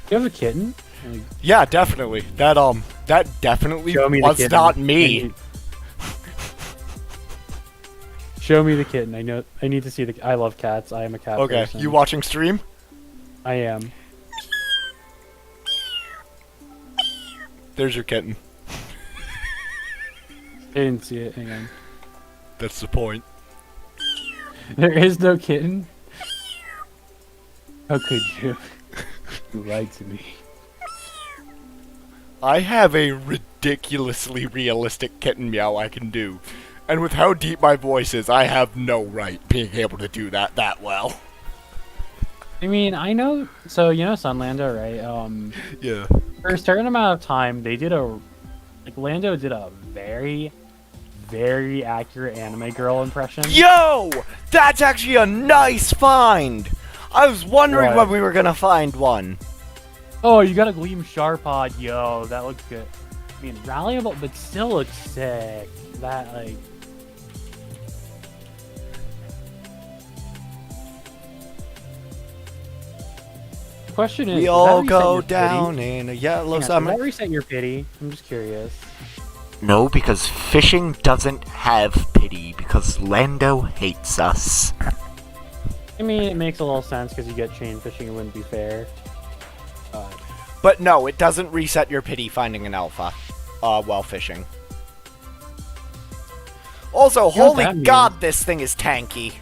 you have a kitten? Like, Yeah, definitely. That definitely show me the was kitten. not me. Show me the kitten. I need to see the. I love cats. I am a cat Okay, person. you watching stream? I am. There's your kitten. I didn't see it. Hang on. That's the point. There is no kitten. How could you? You lied to me. I have a ridiculously realistic kitten meow I can do. And with how deep my voice is, I have no right being able to do that well. I mean, I know. So you know Sunlando, right? Yeah. For a certain amount of time, they did Lando did a very, very accurate anime girl impression. Yo! That's actually a nice find! I was wondering What? when we were gonna find one. Oh, you got a Gleam Sharpod, yo, that looks good. I mean, rallyable, but still looks sick. That like. The question is, We does all that reset go your pity? down in a yellow Hang on, summer. Does that reset your pity? I'm just curious. No, because fishing doesn't have pity, because Lando hates us. I mean, it makes a little sense because you get chain fishing. It wouldn't be fair. But no, it doesn't reset your pity finding an alpha while fishing. Also, You know what holy that means? god, this thing is tanky.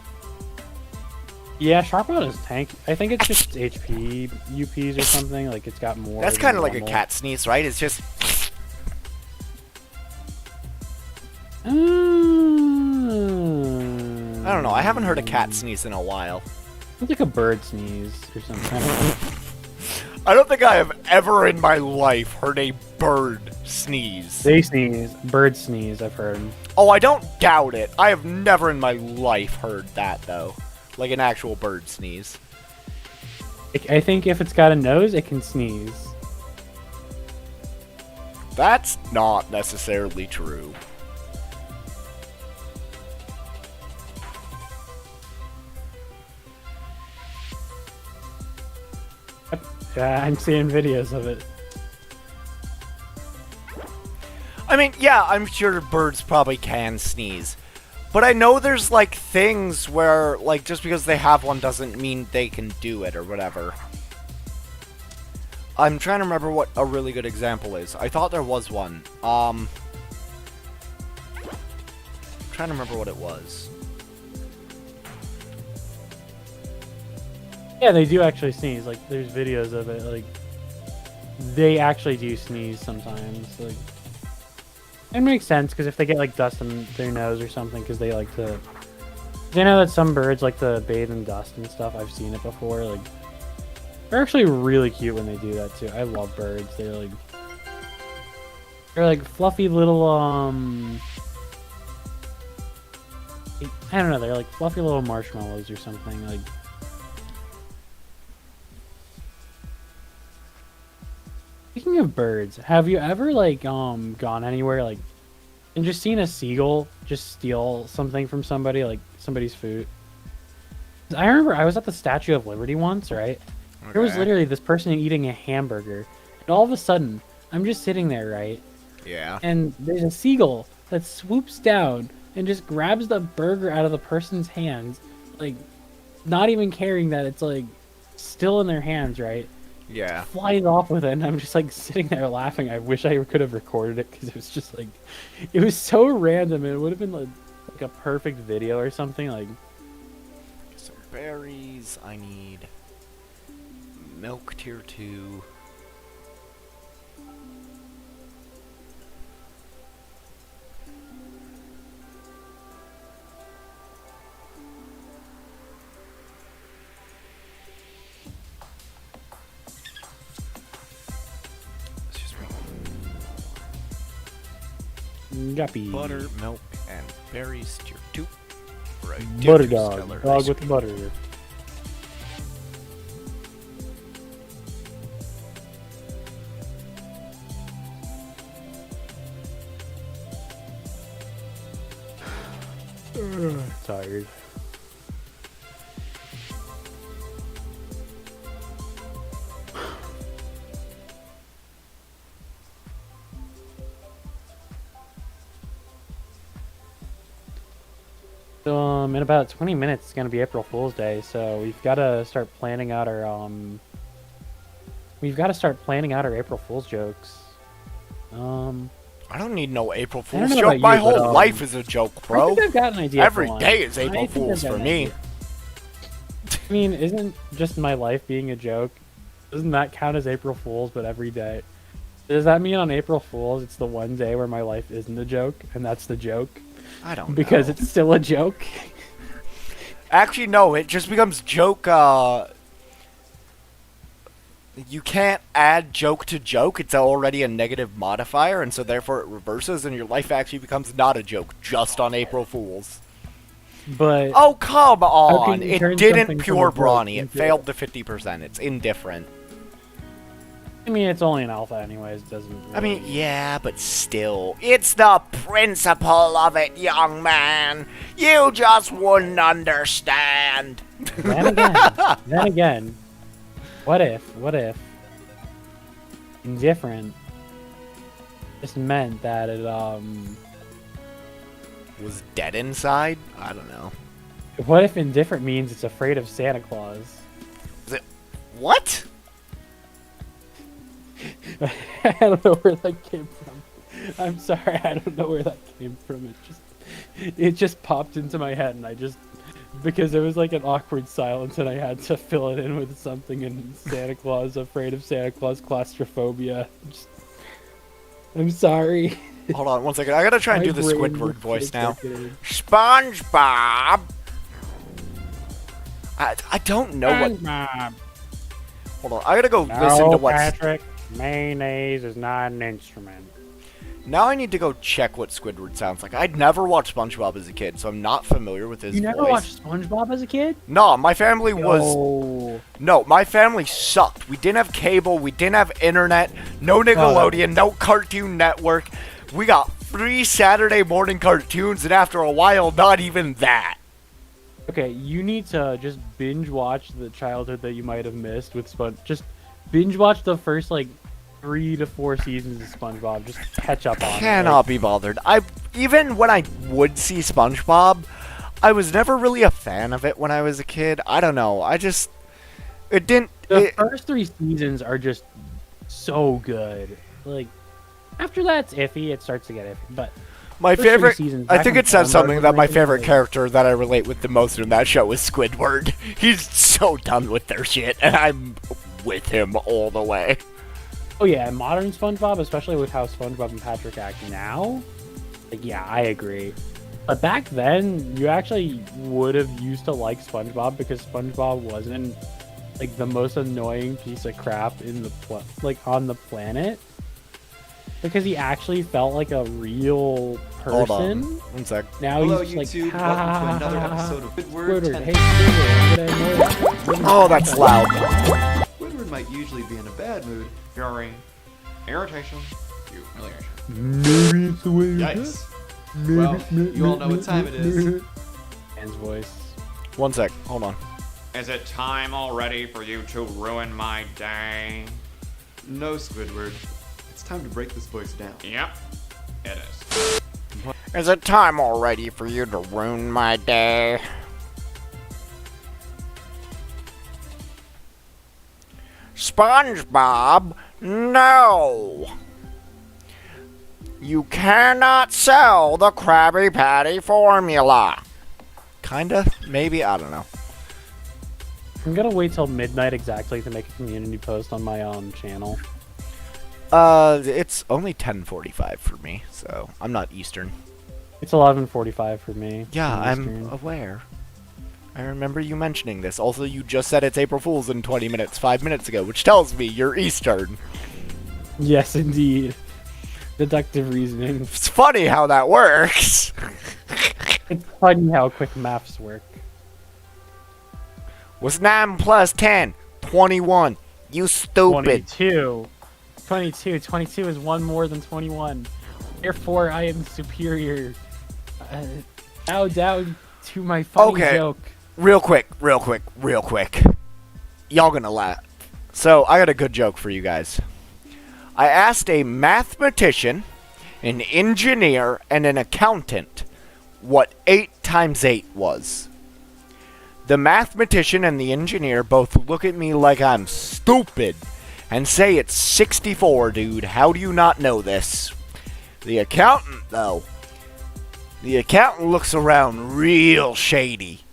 Yeah, Sharpod is tank. I think it's just HP UPs or something. Like it's got more. That's than kind of like a normal. cat sneeze, right? It's just... I I don't know, I haven't heard a cat sneeze in a while. It's like a bird sneeze or something. I don't know. I don't think I have ever in my life heard a bird sneeze. They sneeze. Bird sneeze, I've heard. Oh, I don't doubt it. I have never in my life heard that, though. Like an actual bird sneeze. I think if it's got a nose, it can sneeze. That's not necessarily true. Yeah, I'm seeing videos of it. I mean, yeah, I'm sure birds probably can sneeze. But I know there's, like, things where, like, just because they have one doesn't mean they can do it or whatever. I'm trying to remember what a really good example is. I thought there was one. I'm trying to remember what it was. Yeah, they do actually sneeze. Like, there's videos of it. Like, they actually do sneeze sometimes. Like, it makes sense because if they get like dust in their nose or something, because they like to You know that some birds like to bathe in dust and stuff? I've seen it before. Like, they're actually really cute when they do that too. I love birds. They're like fluffy little I don't know. They're like fluffy little marshmallows or something. Like, speaking of birds, have you ever like gone anywhere like and just seen a seagull just steal something from somebody, like somebody's food? I remember I was at the Statue of Liberty once, right? Okay. There was literally this person eating a hamburger, and all of a sudden, I'm just sitting there, right? Yeah. And there's a seagull that swoops down and just grabs the burger out of the person's hands, like, not even caring that it's, like, still in their hands, right? Yeah. Flies off with it, and I'm just, like, sitting there laughing. I wish I could have recorded it, because it was just, like, it was so random. It would have been, like a perfect video or something, like. Some berries. I need milk tier 2. Let's just Guppy. butter, milk, and berries tier 2. Right. Butter dog. Dog with the butter. Tired. So, in about 20 minutes, it's gonna be April Fool's Day, so we've got to start planning out our April Fool's jokes. I don't need no April I don't Fool's know joke. about My you, whole but, life is a joke, I bro. think I've got an idea. Every for one. day is I April think I've Fool's got for an me. idea. I mean, isn't just my life being a joke? Doesn't that count as April Fool's? But every day, does that mean on April Fool's it's the one day where my life isn't a joke, and that's the joke? I don't Because know. it's still a joke. Actually, no. It just becomes joke. You can't add joke to joke. It's already a negative modifier, and so therefore it reverses, and your life actually becomes not a joke just on April Fools. But Oh, come How on! can you It turn didn't something from pure a joke brawny. It into- failed to 50%. It's indifferent. I mean, it's only an alpha, anyways. It doesn't. Really... I mean, yeah, but still. It's the principle of it, young man. You just wouldn't understand. then again, what if indifferent just meant that it Was dead inside? I don't know. what if indifferent means it's afraid of Santa Claus? What? I don't know where that came from. I'm sorry, I don't know where that came from. It just popped into my head, and I just, because it was like an awkward silence, and I had to fill it in with something. And Santa Claus, afraid of Santa Claus, claustrophobia. I'm sorry. Hold on one second. I gotta try and My do the brain Squidward was voice now. circulating. SpongeBob. I don't know what. SpongeBob. Hold on. I gotta go listen No, to what. Patrick, mayonnaise is not an instrument. Now I need to go check what Squidward sounds like. I'd never watched SpongeBob as a kid, so I'm not familiar with his You voice. never watched SpongeBob as a kid? No, my family was. Oh. No, my family sucked. We didn't have cable. We didn't have internet. No Nickelodeon. No Cartoon Network. We got free Saturday morning cartoons, and after a while, not even that. Okay, you need to just binge watch the childhood that you might have missed with Just binge watch the first like 3 to 4 seasons of SpongeBob. Just catch up on it. Cannot be bothered. Even when I would see SpongeBob, I was never really a fan of it when I was a kid. I don't know. It didn't. The first 3 seasons are just so good. Like after that's iffy, it starts to get iffy. But My first 3 favorite. seasons, I back think when it says Spongebob something was that my making favorite it, character that I relate with the most in that show is Squidward. He's so done with their shit, and I'm with him all the way. Oh yeah, modern SpongeBob, especially with how SpongeBob and Patrick act now. Like yeah, I agree. But back then, you actually would have used to like SpongeBob because SpongeBob wasn't like the most annoying piece of crap in the on the planet. Because he actually felt like a real Hold on. person. 1 sec. Now Hello, he's just YouTube. like, Welcome to another episode of Squidward. Squidward, hey Squidward, I'm gonna annoy you. Oh, that's loud. Squidward might usually be in a bad mood. Fury, irritation, humiliation. Maybe it's the way you Yikes. Well, you all know what time it is. Man's voice. 1 sec. Hold on. Is it time already for you to ruin my day? No, Squidward. It's time to break this voice down. Yep, it is. Is it time already for you to ruin my day? SpongeBob, no! You cannot sell the Krabby Patty formula. Kinda? Maybe? I don't know. I'm gonna wait till midnight exactly to make a community post on my channel. It's only 10:45 for me, so I'm not Eastern. It's 11:45 for me. Yeah, in I'm Eastern. aware. I remember you mentioning this. Also, you just said it's April Fool's in 20 minutes, 5 minutes ago, which tells me you're Eastern. Yes, indeed. Deductive reasoning. It's funny how that works. It's funny how quick maths work. What's 9 plus 10? 21. You stupid. 22. 22 is one more than 21. Therefore, I am superior. Bow down to my funny joke. Real quick. Y'all gonna laugh. So, I got a good joke for you guys. I asked a mathematician, an engineer, and an accountant what 8 times 8 was. The mathematician and the engineer both look at me like I'm stupid and say it's 64, dude. How do you not know this? The accountant, though. The accountant looks around real shady.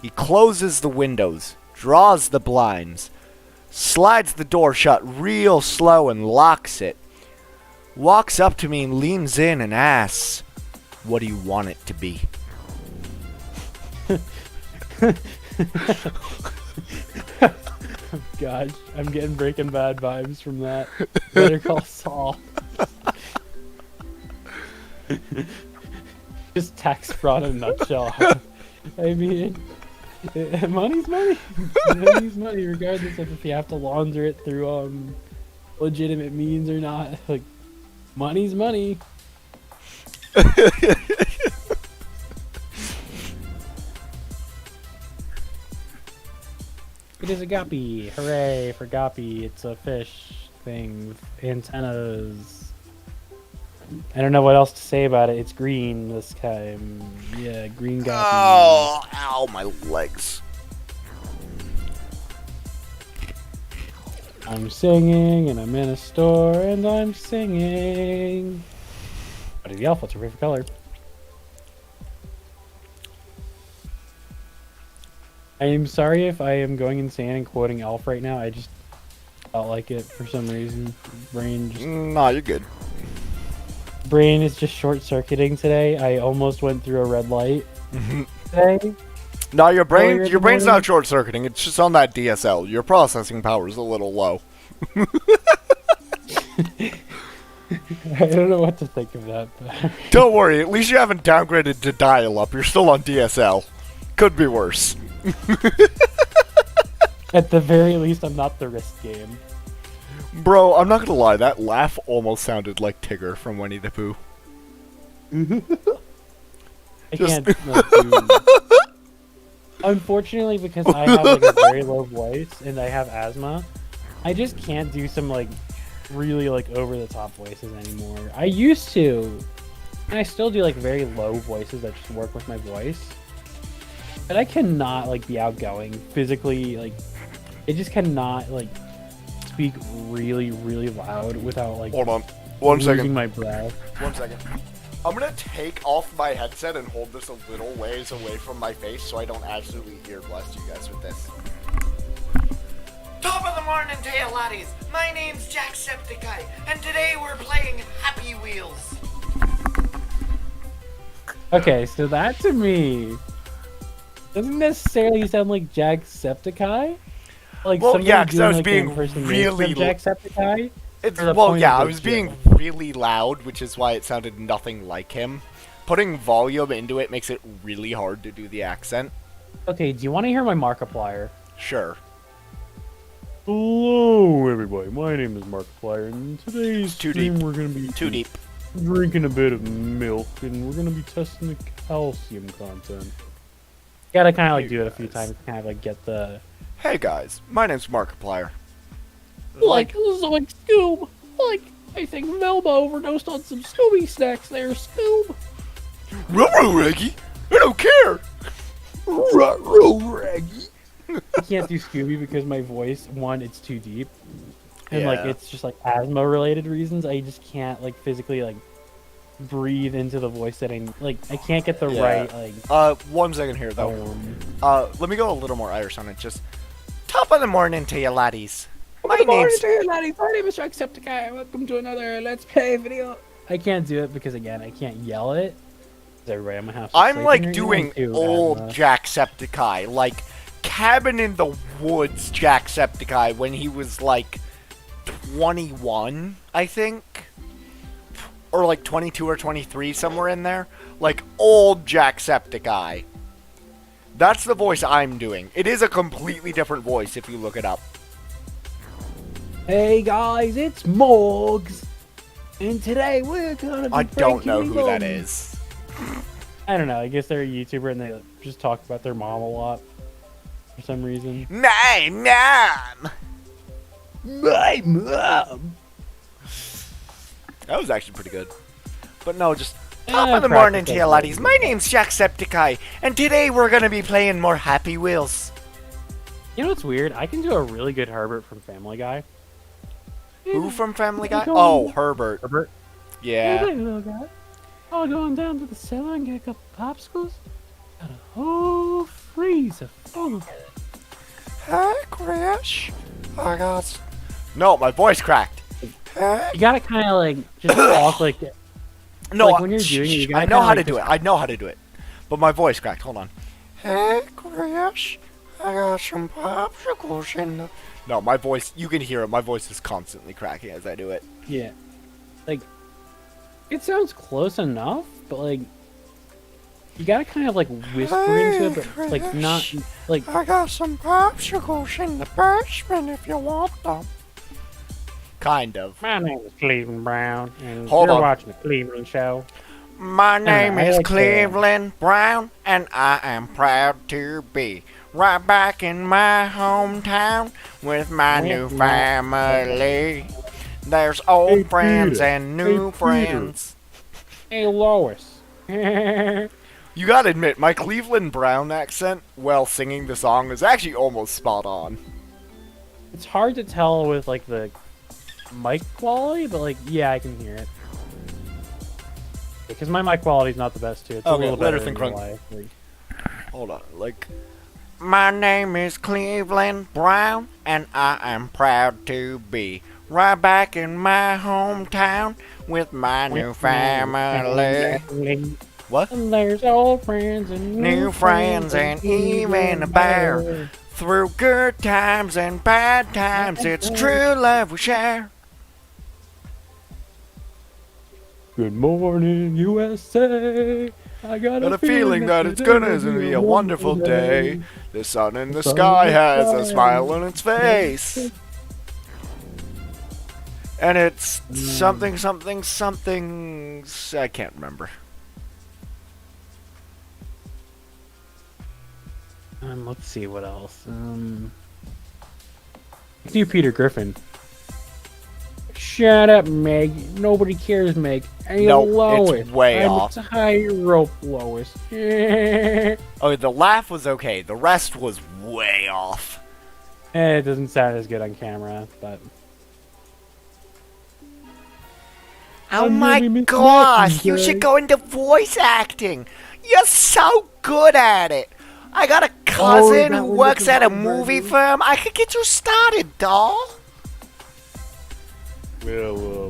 He closes the windows, draws the blinds, slides the door shut real slow and locks it. Walks up to me and leans in and asks, "What do you want it to be?" Gosh, I'm getting Breaking Bad vibes from that. Better Call Saul. Just tax fraud in a nutshell. I mean, money's money. Money's money, regardless of if you have to launder it through legitimate means or not. Like, money's money. It is a guppy. Hooray for guppy. It's a fish thing with antennas. I don't know what else to say about it. It's green this time. Yeah, green guppy. Oh, ow, my legs. I'm singing and I'm in a store and I'm singing. Buddy the Elf, what's your favorite color? I am sorry if I am going insane and quoting Elf right now. I just felt like it for some reason. Nah, you're good. Brain is just short-circuiting today. I almost went through a red light today. No, your Earlier in the brain's morning? not short-circuiting. It's just on that DSL. Your processing power is a little low. I don't know what to think of that. But Don't worry. At least you haven't downgraded to dial-up. You're still on DSL. Could be worse. at the very least, I'm not the risk game. Bro, I'm not gonna lie. That laugh almost sounded like Tigger from Winnie the Pooh. I Just- can't. Unfortunately, because I have like a very low voice and I have asthma, I just can't do some like really like over the top voices anymore. I used to, and I still do like very low voices that just work with my voice. But I cannot like be outgoing physically. Like, it just cannot like speak really loud without like Hold on. One losing second. my breath. 1 second. I'm gonna take off my headset and hold this a little ways away from my face so I don't absolutely ear blast you guys with this. Top of the morning to you laddies. My name's Jacksepticeye, and today we're playing Happy Wheels. Okay, so that to me doesn't necessarily sound like Jacksepticeye. Like Well, somebody yeah, 'cause I doing, was like, being an impersonation really of Jacksepticeye. It's Or the well, point yeah, of I the was being video. really loud, which is why it sounded nothing like him. Putting volume into it makes it really hard to do the accent. Okay, do you want to hear my Markiplier? Sure. Hello, everybody. My name is Markiplier, and today's Too stream deep. we're gonna be Too deep. drinking a bit of milk, and we're gonna be testing the calcium content. Gotta kind of like do it a few times to kind of like get the Hey guys, my name's Markiplier. like Scoob. Like I think Velma overdosed on some Scooby snacks there, Scoob. Ruh-roh, Reggie! I don't care! Ruh-roh, Reggie! I can't do Scooby because my voice, one, it's too deep, and like Yeah. it's just like asthma related reasons. I just can't like physically like breathe into the voice that I can't get the Yeah. right like. 1 second here though. tone. Let me go a little more Irish on it. Just top of the morning to you laddies. My Good morning name's to you, laddie. My name is Jacksepticeye. Welcome to another Let's Play video. I can't do it because again I can't yell it. 'Cause everybody in my house. is I'm sleeping like right now, doing too, old asthma. Jacksepticeye, like Cabin in the Woods Jacksepticeye when he was like 21, I think. Or like 22 or 23, somewhere in there. Like old Jacksepticeye. That's the voice I'm doing. It is a completely different voice if you look it up. Hey guys, it's Morgs, and today we're gonna be I don't know breaking who that news. is. I don't know. I guess they're a YouTuber and they just talk about their mom a lot for some reason. My mom! My mom. That was actually pretty good. But no, just Yeah, top of the practice morning to that you laddies. My name's Jacksepticeye, and today we're gonna be playing more Happy Wheels. You know what's weird? I can do a really good Herbert from Family Guy. Who from Family Guy? Going- Oh, Herbert. Herbert. Yeah. Hey, little guy. Oh, going down to the cellar and get a couple popsicles. Got a whole freezer full of it. Hi, Crash. I got. No, my voice cracked. You gotta kind of like just talk like it. No, like when you're doing it, you gotta I know kinda, how to like, do it. just- I know how to do it. But my voice cracked. Hold on. Hey, Crash. I got some popsicles in the. No, my voice. You can hear it. My voice is constantly cracking as I do it. Yeah. Like, it sounds close enough, but like, you gotta kind of like whisper into it, but like not like. I got some popsicles in the basement if you want them. Kind of. My name is Cleveland Brown, and Hold you're on. watching the Cleveland Show. My name I is like Cleveland Brown, and I am proud to be right back in my hometown with my new family. There's old Hey, friends Peter. and new Hey, Peter. friends. Hey, Lois. You gotta admit, my Cleveland Brown accent while singing the song is actually almost spot on. It's hard to tell with like the mic quality, but like, yeah, I can hear it. Because my mic quality is not the best too. It's a Okay, little let better her in think real crunk. life. Like, Hold on, like. My name is Cleveland Brown, and I am proud to be right back in my hometown with my new family. What? And there's old friends and New friends and even a bear. Through good times and bad times, it's true love we share. Good morning, USA. I got Got a feeling that it's gonna be a wonderful day. The sun in the sky has a smile on its face. And it's something, something, something. I can't remember. Let's see what else. Do Peter Griffin. Shut up, Meg. Nobody cares, Meg. Hey, No, Lois. it's way I'm off. a tightrope, Lois. Oh, the laugh was okay. The rest was way off. It doesn't sound as good on camera, but Oh I'm my really missing gosh, that, you Greg. should go into voice acting. You're so good at it. I got a cousin that who was works the at a one, movie baby. firm. I could get you started, doll. well,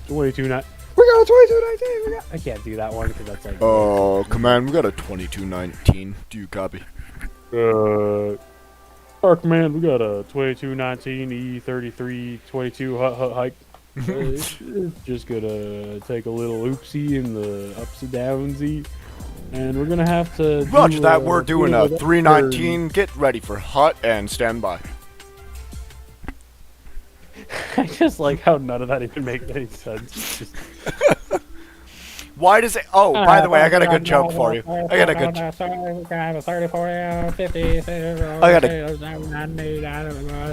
22 not. We're We got a 2219. I can't do that one because that's like. Oh, command, we got a 2219. Do you copy? Our command, we got a 2219 E33 22 hike. It's just gonna take a little oopsie in the upsy downsy, and we're gonna have to. Roger that. We're doing a 319. Get ready for hut and stand by. I just like how none of that even makes any sense. It's just... Why does it? Oh, by the way, I got a good joke for you. I got a good.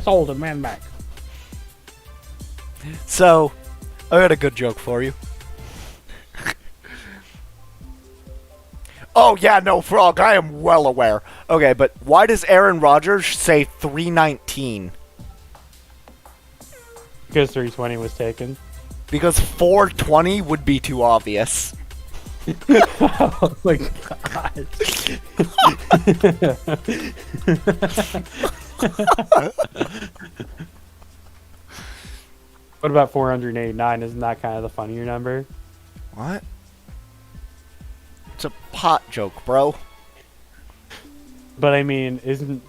Sold a man back. So, I got a good joke for you. Oh yeah, no, Frog, I am well aware. Okay, but why does Aaron Rodgers say 319? Because 320 was taken. Because 420 would be too obvious. Oh my god. What about 489? Isn't that kind of the funnier number? What? It's a pot joke, bro. But I mean, isn't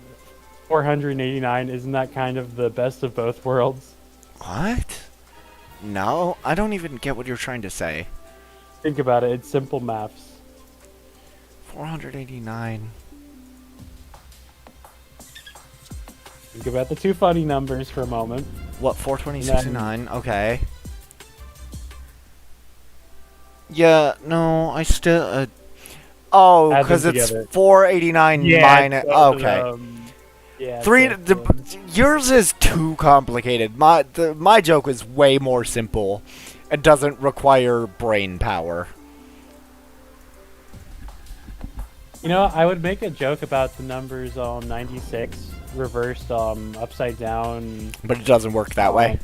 489, isn't that kind of the best of both worlds? What? No, I don't even get what you're trying to say. Think about it, it's simple maths. 489. Think about the two funny numbers for a moment. What, 42069? Okay. Yeah, no, I still... oh, Add them because it's together. 489 minus... Okay. Yeah. Yours is too complicated. My joke is way more simple. It doesn't require brain power. You know, I would make a joke about the numbers 96 reversed upside down. But it doesn't work that way.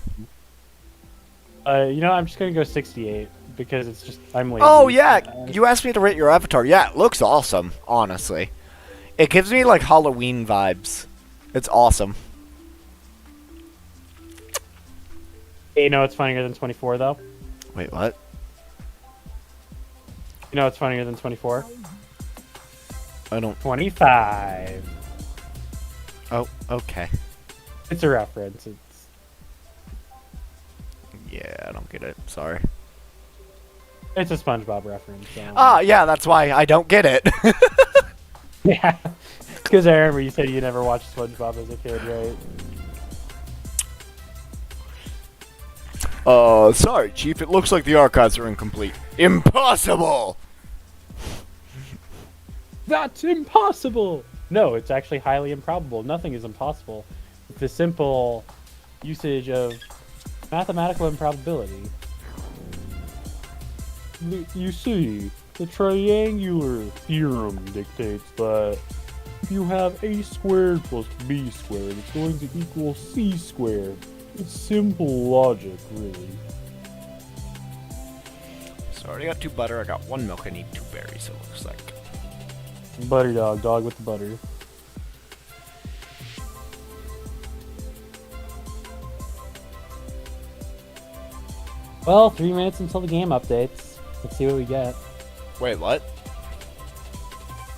You know, I'm just gonna go 68 because it's just I'm lazy. Oh yeah, you asked me to rate your avatar. Yeah, it looks awesome, honestly. It gives me like Halloween vibes. It's awesome. You know, it's funnier than 24 though. Wait, what? You know, it's funnier than 24. I don't. 25. Oh, okay. It's a reference. It's Yeah, I don't get it. Sorry. it's a SpongeBob reference. Ah, yeah, that's why I don't get it. Yeah. Because I remember you said you never watched SpongeBob as a kid, right? Sorry, Chief. It looks like the archives are incomplete. Impossible! That's impossible! No, it's actually highly improbable. Nothing is impossible. It's the simple usage of mathematical improbability. You see, the triangular theorem dictates that if you have a squared plus b squared, it's going to equal c squared. It's simple logic, really. So I already got 2 butter. I got 1 milk. I need 2 berries, it looks like. Butter dog, dog with the butter. Well, 3 minutes until the game updates. Let's see what we get. Wait, what?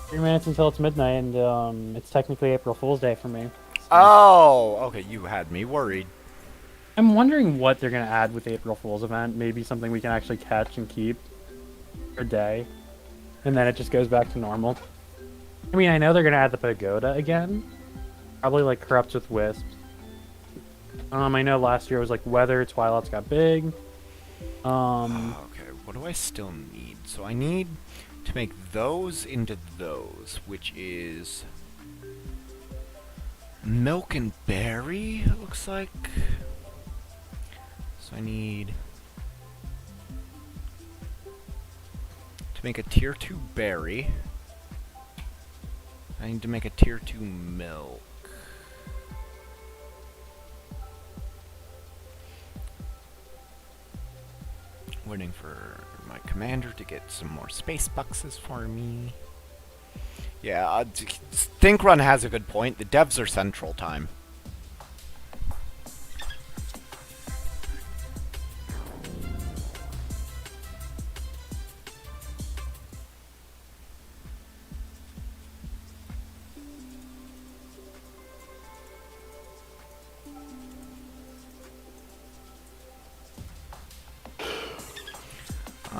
3 minutes until it's midnight, and it's technically April Fool's Day for me. So Oh, okay. You had me worried. I'm wondering what they're gonna add with the April Fool's event. Maybe something we can actually catch and keep for a day, and then it just goes back to normal. I mean, I know they're gonna add the pagoda again. Probably like corrupts with wisps. I know last year was like weather. Twilight's got big. Okay, what do I still need? So I need to make those into those, which is milk and berry, it looks like. So I need to make a tier 2 berry. I need to make a tier 2 milk. Waiting for my commander to get some more space boxes for me. Yeah, Think Run has a good point. The devs are Central Time.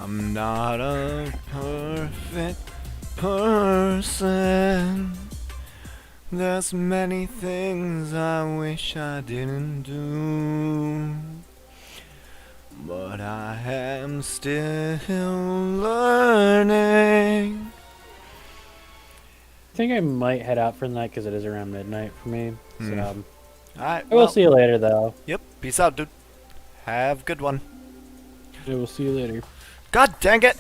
I'm not a perfect person. There's many things I wish I didn't do, but I am still learning. I think I might head out for the night because it is around midnight for me. So Alright, I will see you later, though. Yep, peace out, dude. Have a good one. I will see you later. God dang it!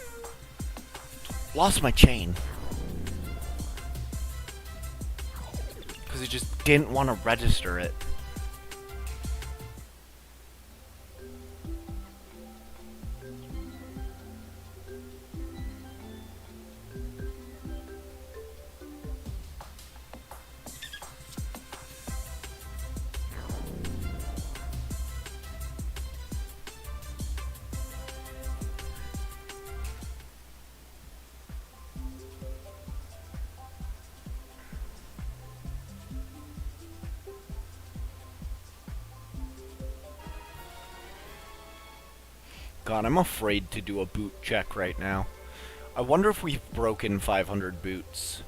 Lost my chain. Because he just didn't want to register it. God, I'm afraid to do a boot check right now. I wonder if we've broken 500 boots.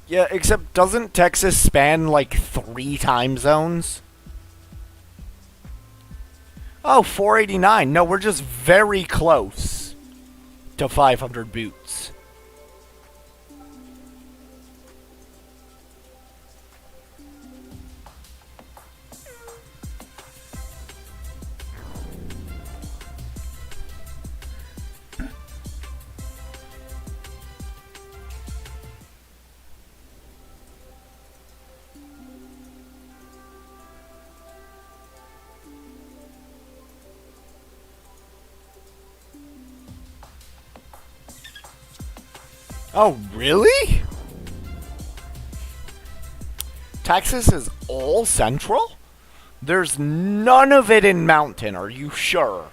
Yeah, except doesn't Texas span like 3 time zones? Oh, 489. No, we're just very close to 500 boots. Oh, really? Texas is all central? There's none of it in Mountain, are you sure?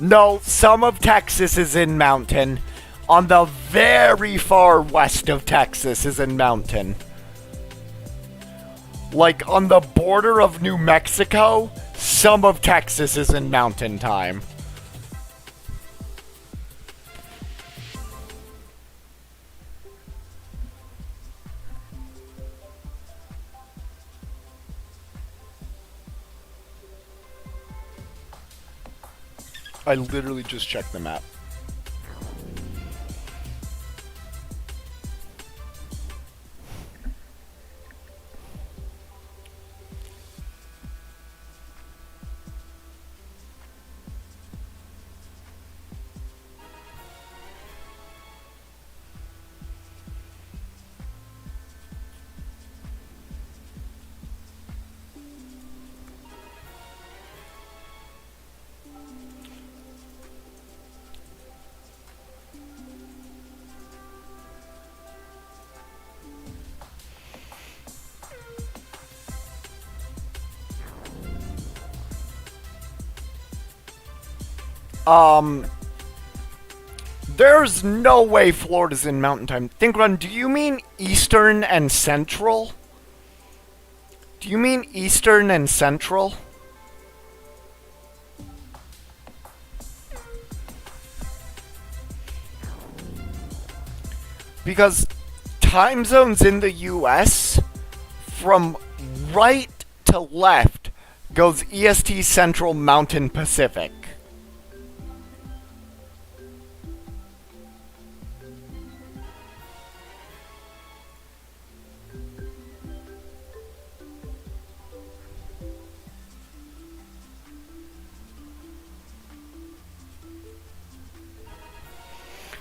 No, some of Texas is in Mountain. On the very far west of Texas is in Mountain. Like, on the border of New Mexico, some of Texas is in Mountain time. I literally just checked the map. There's no way Florida's in Mountain Time. Think Run, do you mean Eastern and Central? Do you mean Eastern and Central? Because time zones in the US, from right to left, goes EST Central Mountain Pacific.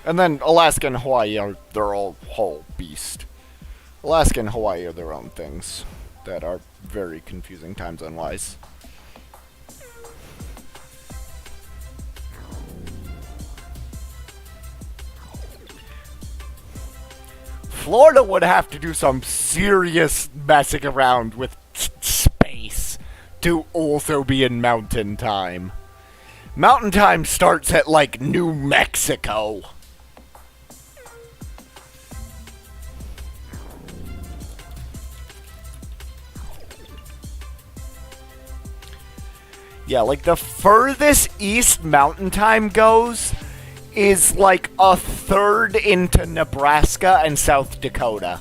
And then Alaska and Hawaii are their own whole beast. Alaska and Hawaii are their own things that are very confusing time zone wise. Florida would have to do some serious messing around with space to also be in mountain time. Mountain time starts at, like, New Mexico. Yeah, like, the furthest east mountain time goes is, like, a third into Nebraska and South Dakota.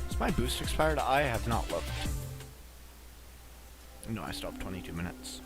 Is my boost expired? I have not looked. No, I still have 22 minutes.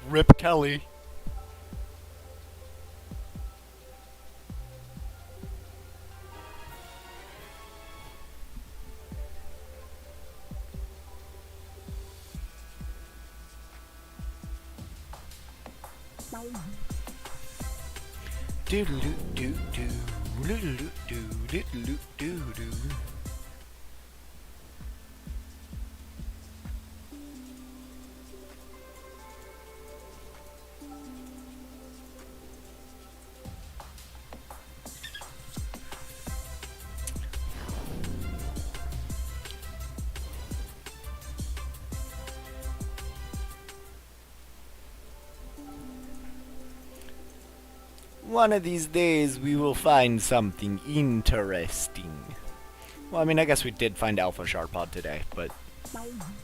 Rip Kelly. One of these days we will find something interesting. Well, I mean, I guess we did find Alpha Sharpod today, but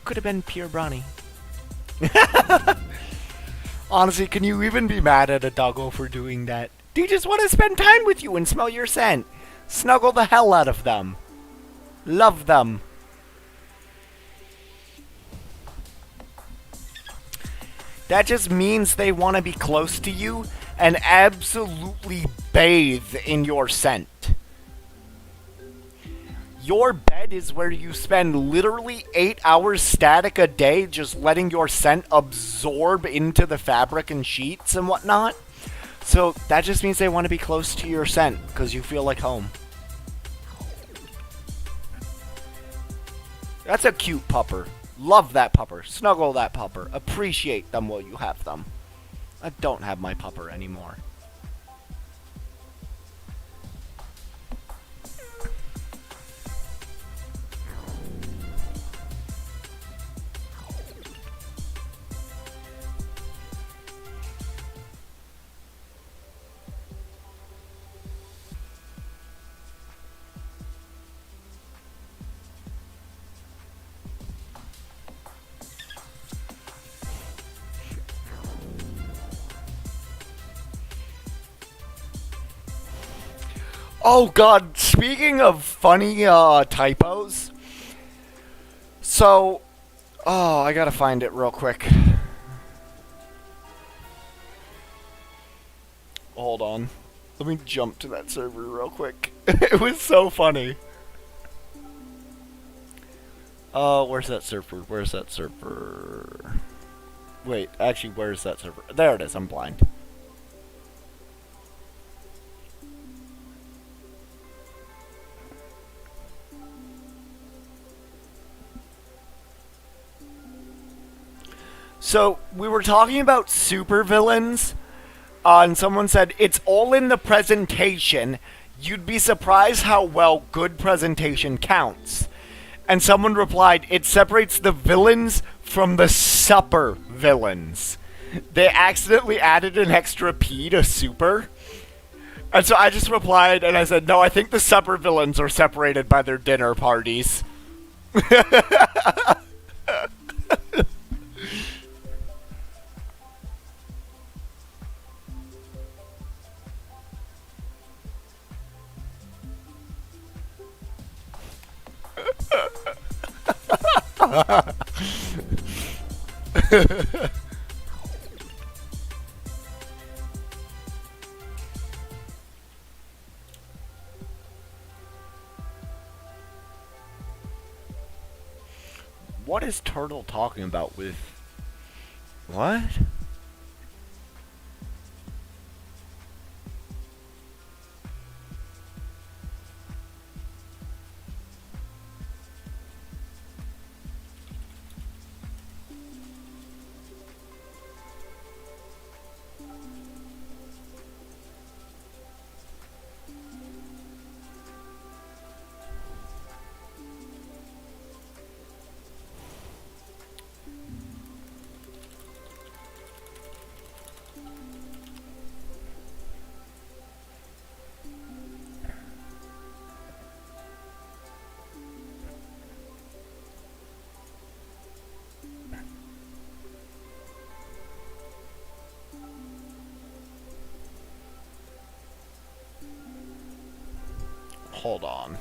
could have been pure Brawny. Honestly, can you even be mad at a doggo for doing that? They just want to spend time with you and smell your scent. Snuggle the hell out of them. Love them. That just means they want to be close to you and absolutely bathe in your scent. Your bed is where you spend literally 8 hours static a day just letting your scent absorb into the fabric and sheets and whatnot. So that just means they want to be close to your scent because you feel like home. That's a cute pupper. Love that pupper. Snuggle that pupper. Appreciate them while you have them. I don't have my pupper anymore. Oh god, speaking of funny typos. So, I gotta find it real quick. Hold on. Let me jump to that server real quick. It was so funny. Where's that server? Where's that server? Wait, actually, where's that server? There it is, I'm blind. So, we were talking about supervillains, and someone said, it's all in the presentation. You'd be surprised how well good presentation counts. And someone replied, it separates the villains from the supper villains. They accidentally added an extra P to super. And so I just replied and I said, no, I think the supper villains are separated by their dinner parties. What is Turtle talking about with... What? Hold on.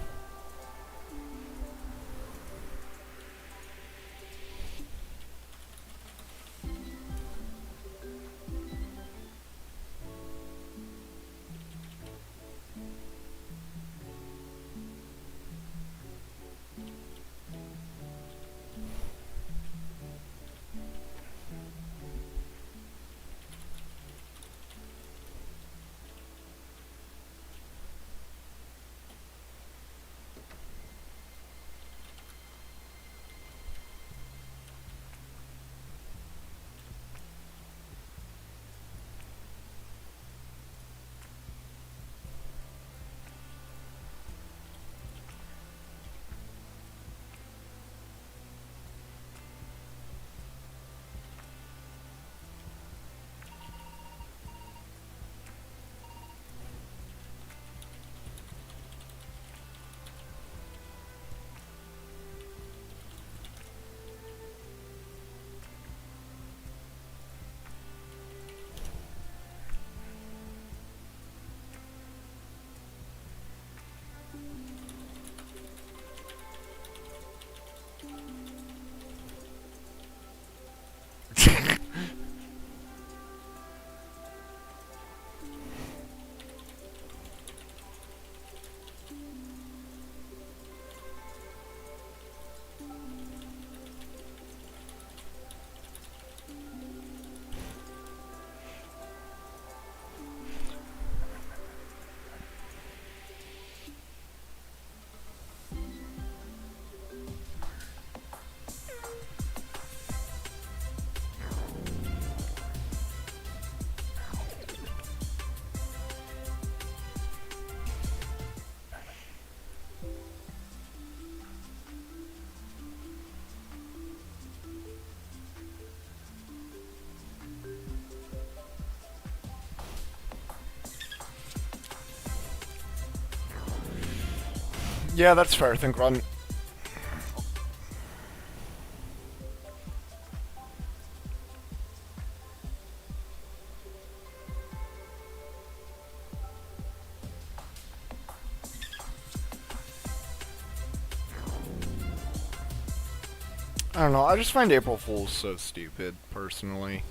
Yeah, that's fair. Think run. I don't know. I just find April Fools so stupid, personally.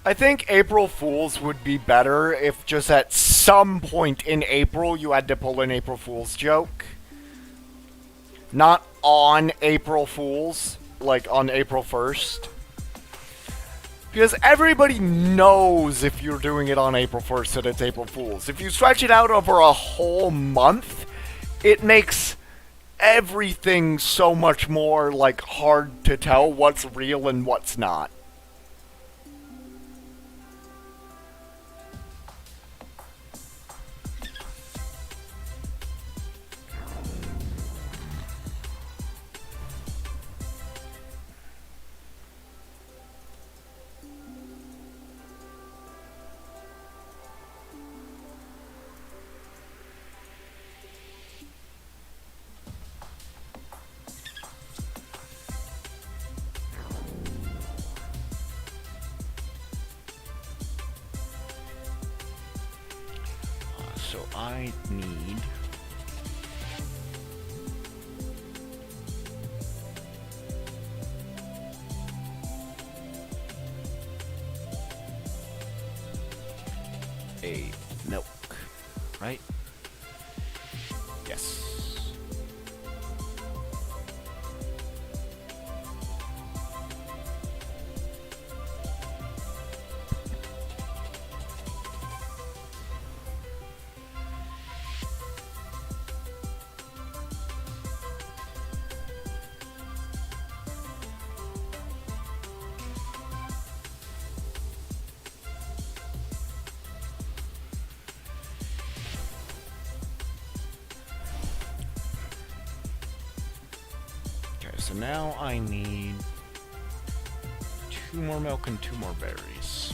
I think April Fools would be better if just at some point in April you had to pull an April Fool's joke. Not on April Fools, like on April 1st. Because everybody knows if you're doing it on April 1st that it's April Fool's. If you stretch it out over a whole month, it makes everything so much more, like, hard to tell what's real and what's not. I need... a milk, right? Yes. So now I need 2 more milk and 2 more berries.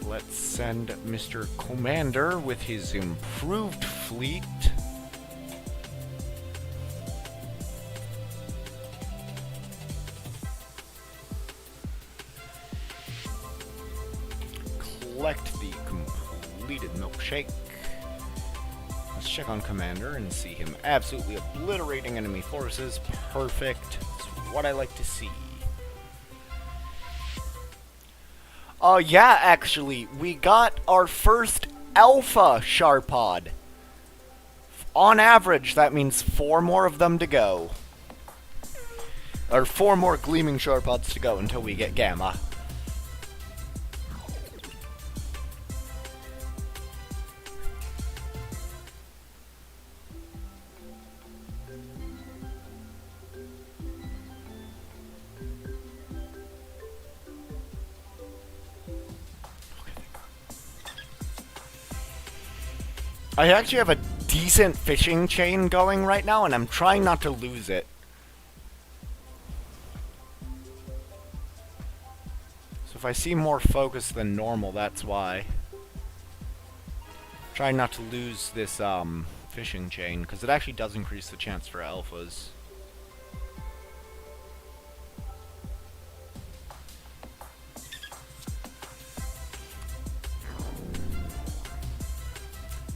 Let's send Mr. Commander with his improved fleet. Collect the completed milkshake. Let's check on Commander and see him absolutely obliterating enemy forces. Perfect. It's what I like to see. Yeah, actually, we got our first Alpha Sharpod. On average, that means 4 more of them to go. Or 4 more Gleaming Sharpods to go until we get Gamma. I actually have a decent fishing chain going right now, and I'm trying not to lose it. So if I see more focus than normal, that's why. Trying not to lose this fishing chain, because it actually does increase the chance for alphas.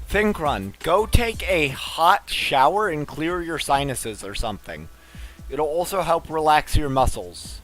Think Run, go take a hot shower and clear your sinuses or something. It'll also help relax your muscles.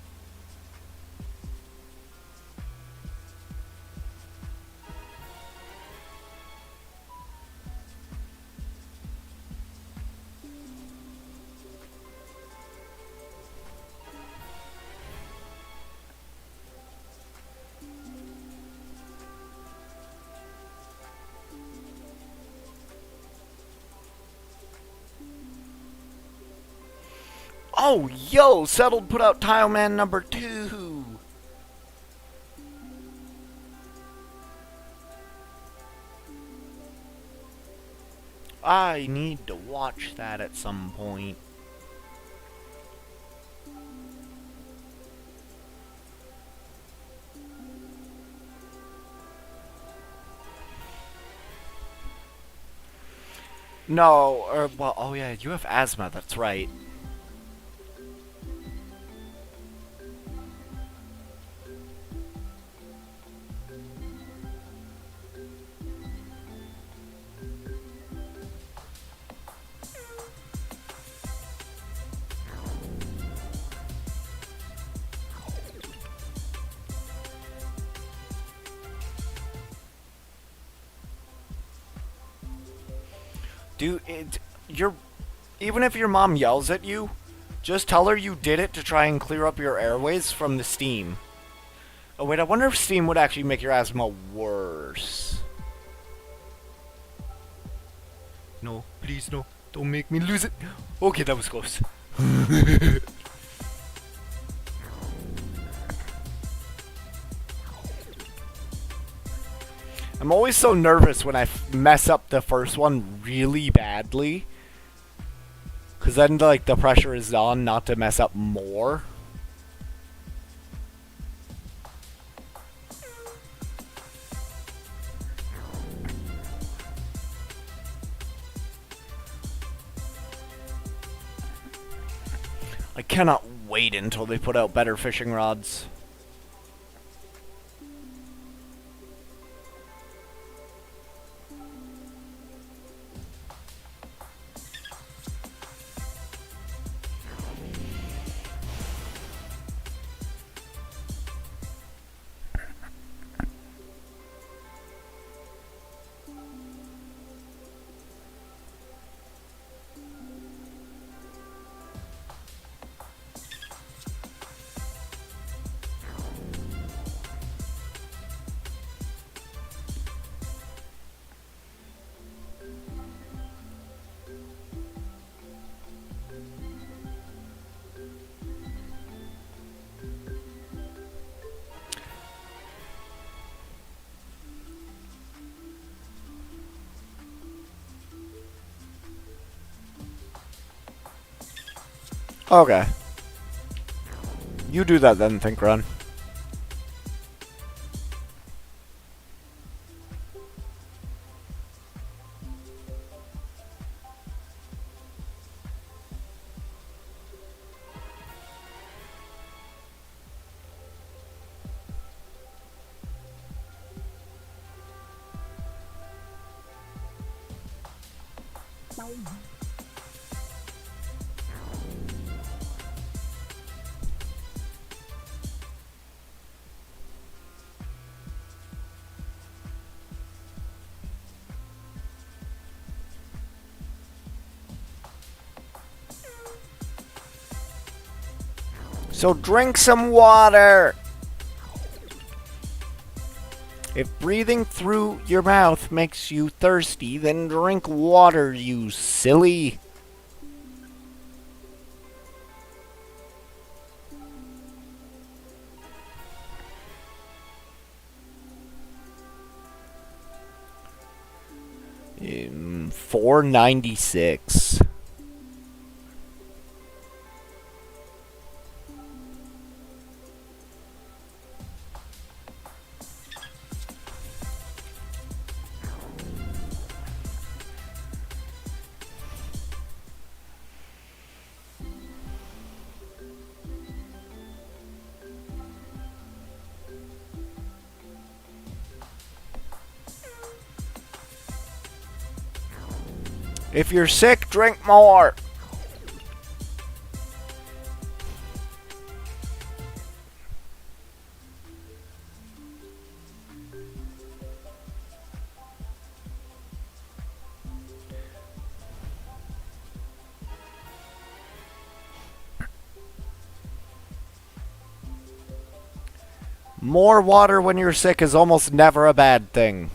Oh, yo, settled put out Tileman number 2. I need to watch that at some point. No, well, oh yeah, you have asthma, that's right. Dude, even if your mom yells at you, just tell her you did it to try and clear up your airways from the steam. Oh wait, I wonder if steam would actually make your asthma worse. No, please no. Don't make me lose it. Okay, that was close. I'm always so nervous when I mess up the first one really badly. Because then, like, the pressure is on not to mess up more. I cannot wait until they put out better fishing rods. Okay. You do that then, Think Run. So drink some water! If breathing through your mouth makes you thirsty, then drink water, you silly. $4.96. If you're sick, drink more. More water when you're sick is almost never a bad thing.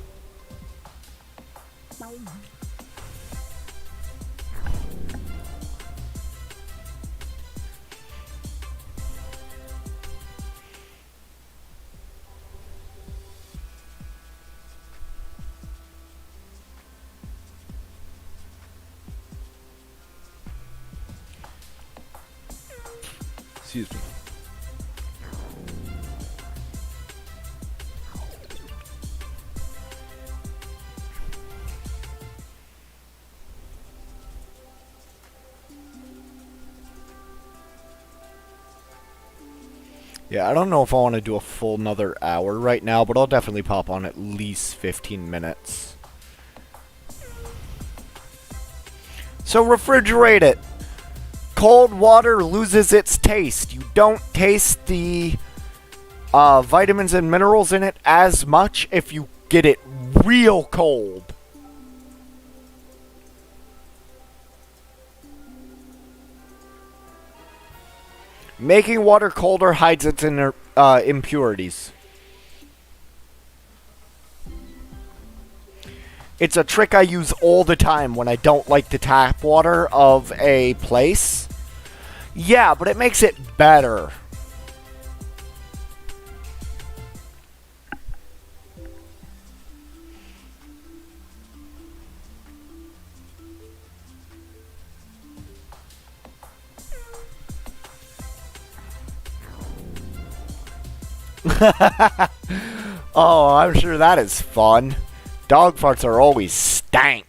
Excuse me. Yeah, I don't know if I want to do a full another hour right now, but I'll definitely pop on at least 15 minutes. So refrigerate it. Cold water loses its taste. You don't taste the vitamins and minerals in it as much if you get it real cold. Making water colder hides its impurities. It's a trick I use all the time when I don't like the tap water of a place. Yeah, but it makes it better. Oh, I'm sure that is fun. Dog farts are always stank.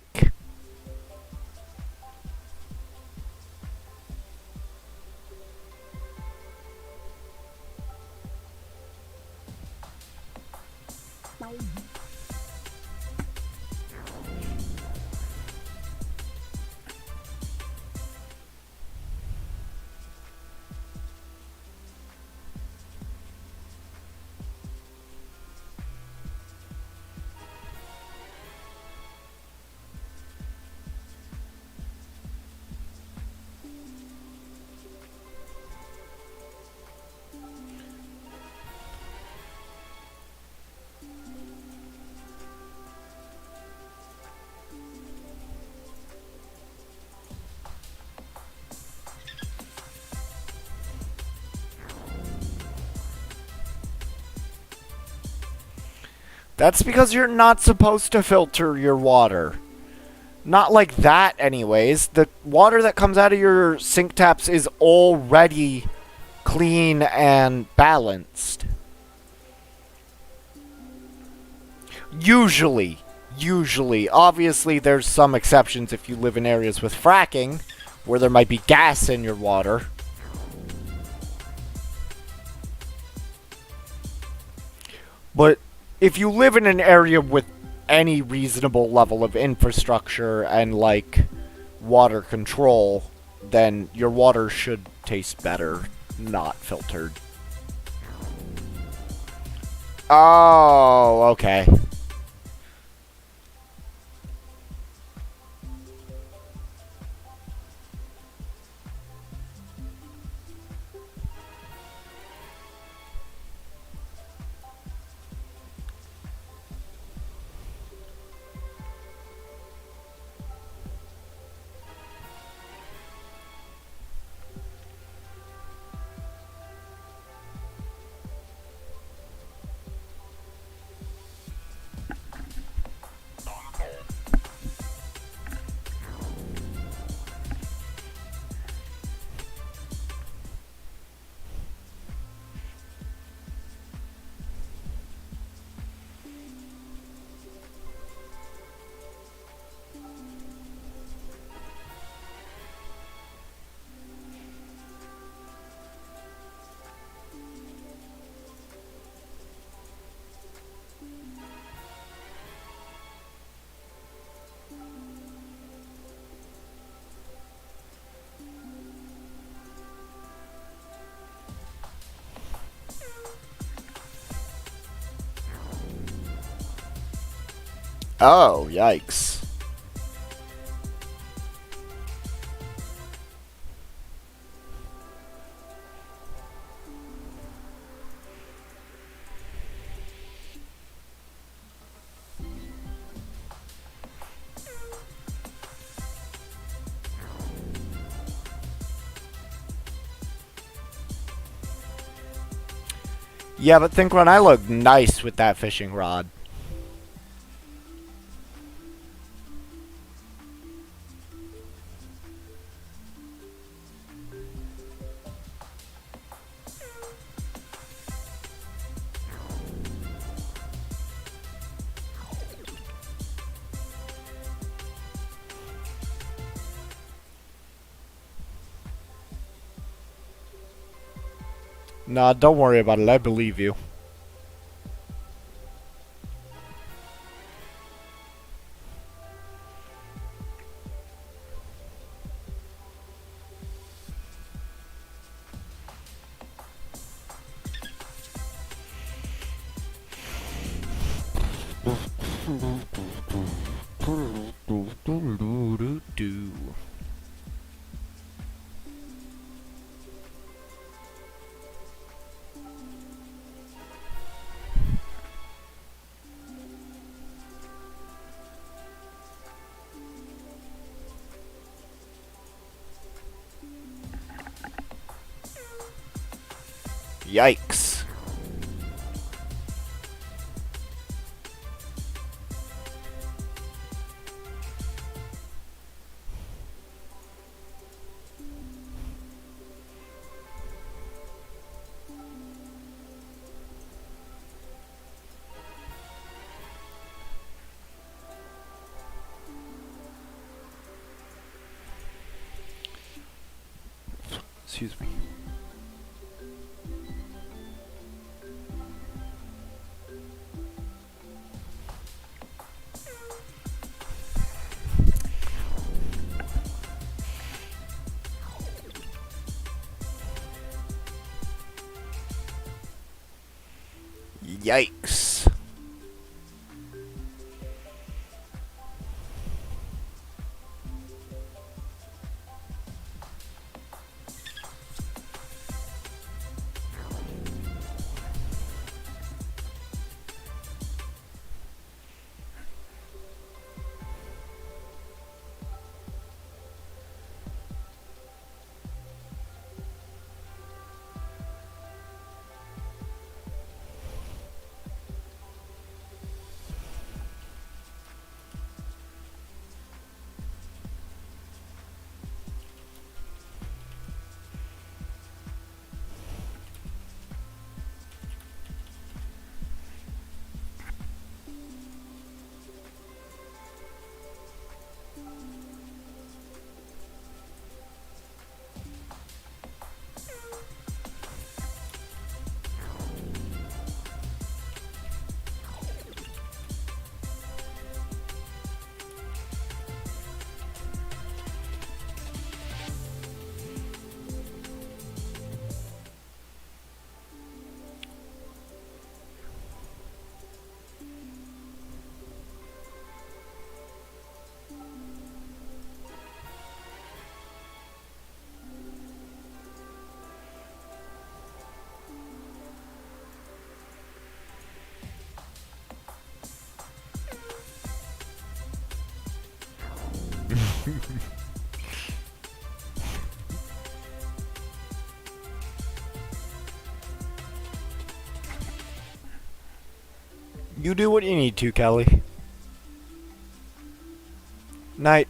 That's because you're not supposed to filter your water. Not like that, anyways. The water that comes out of your sink taps is already clean and balanced. Usually. Obviously, there's some exceptions if you live in areas with fracking, where there might be gas in your water. But if you live in an area with any reasonable level of infrastructure and, like, water control, then your water should taste better, not filtered. Oh, okay. Oh, yikes. Yeah, but think when I look nice with that fishing rod. Nah, don't worry about it. I believe you. Yikes. Excuse me. Yikes. You do what you need to, Kelly. Night.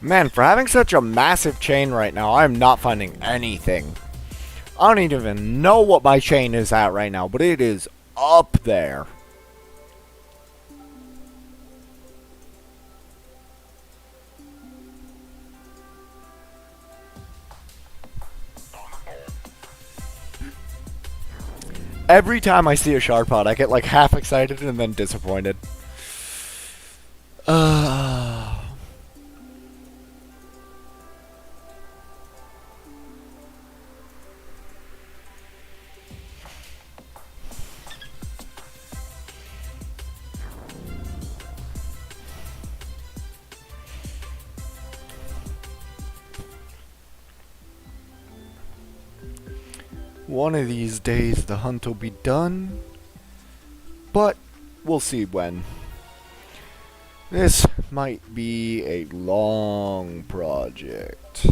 Man, for having such a massive chain right now, I'm not finding anything. I don't even know what my chain is at right now, but it is up there. Every time I see a shark pod, I get like half excited and then disappointed. One of these days the hunt will be done, but we'll see when. This might be a long project.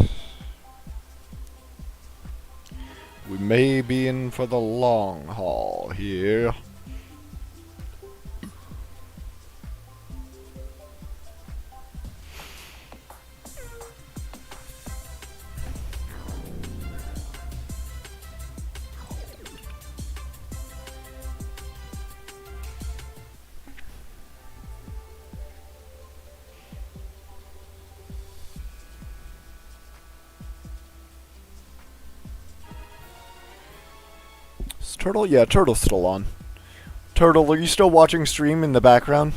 We may be in for the long haul here. Is Turtle? Yeah, Turtle's still on. Turtle, are you still watching stream in the background?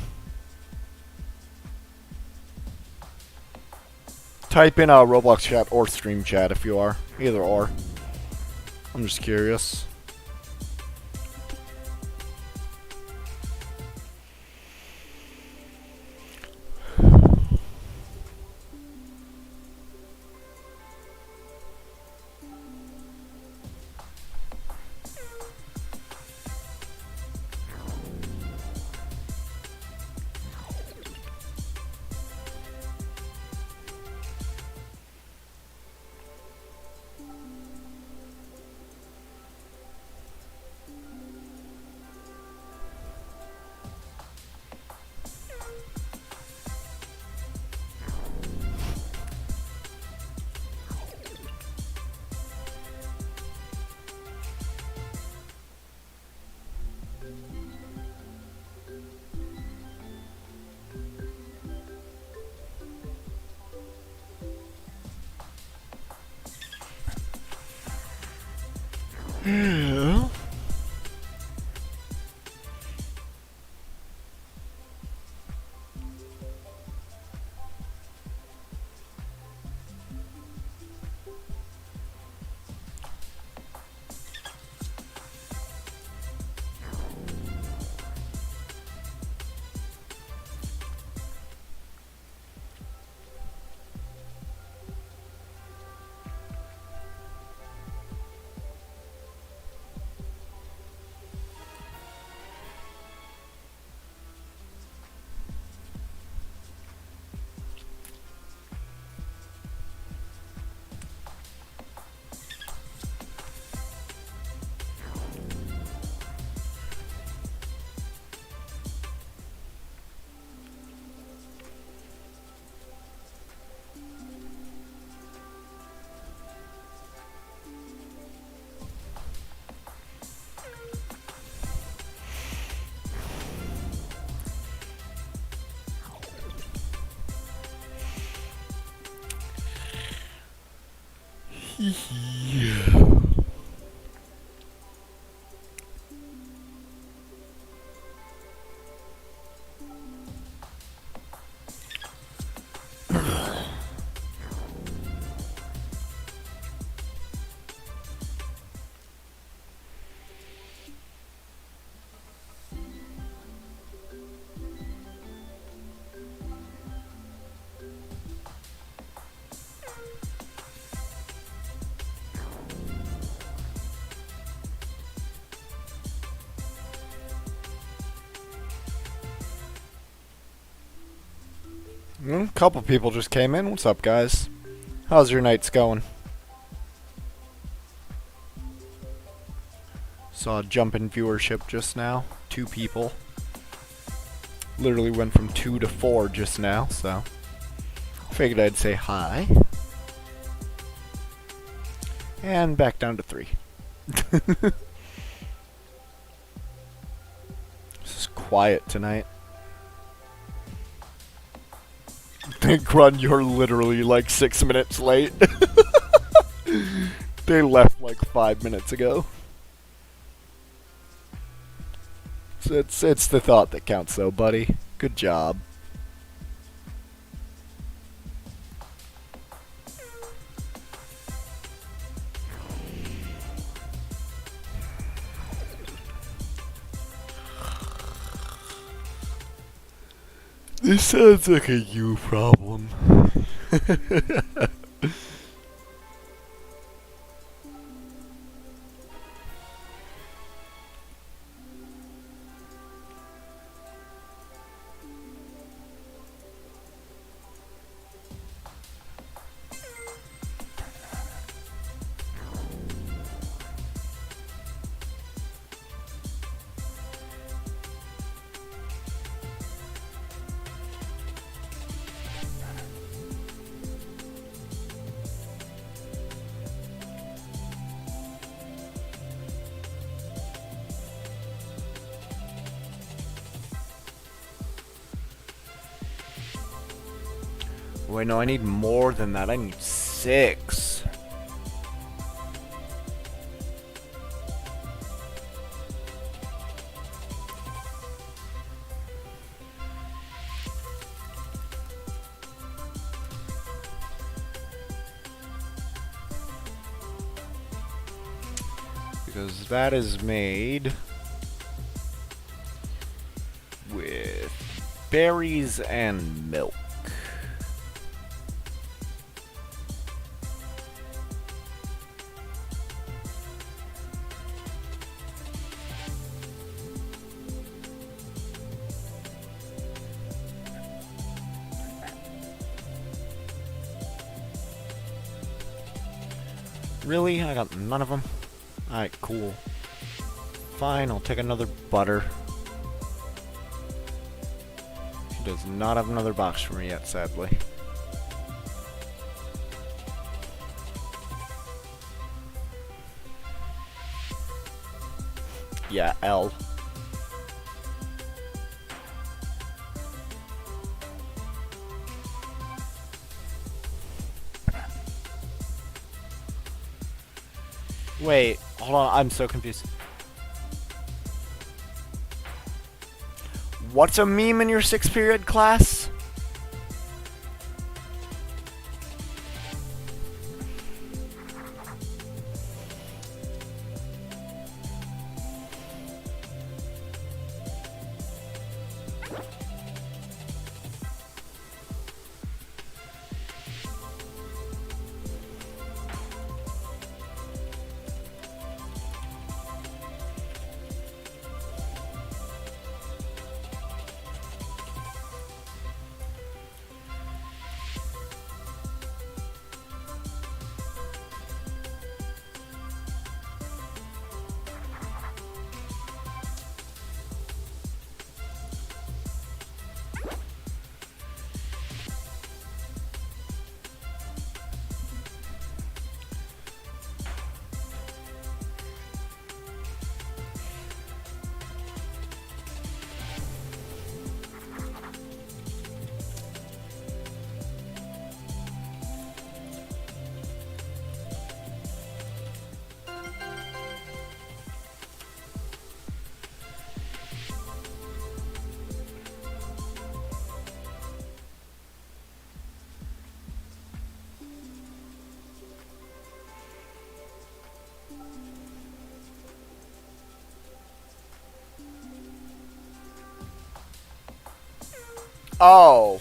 Type in a Roblox chat or stream chat if you are. Either or. I'm just curious. Yeah. A couple people just came in. What's up, guys? How's your nights going? Saw a jump in viewership just now. 2 people. Literally went from 2 to 4 just now, so figured I'd say hi. And back down to 3. This is quiet tonight. Think, Run, you're literally like 6 minutes late. They left like 5 minutes ago. So it's the thought that counts though, buddy. Good job. This sounds like a you problem. Wait, no, I need more than that. I need 6. Because that is made with berries and milk. Really? I got none of them? Alright, cool. Fine, I'll take another butter. She does not have another box for me yet, sadly. Yeah, L. Wait, hold on, I'm so confused. What's a meme in your 6th period class? Oh.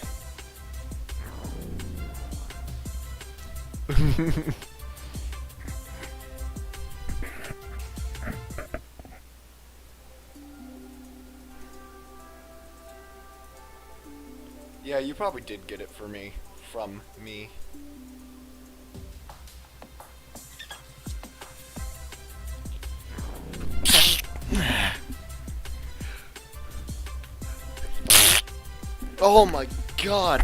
Yeah, you probably did get it for me. From me. Oh my god.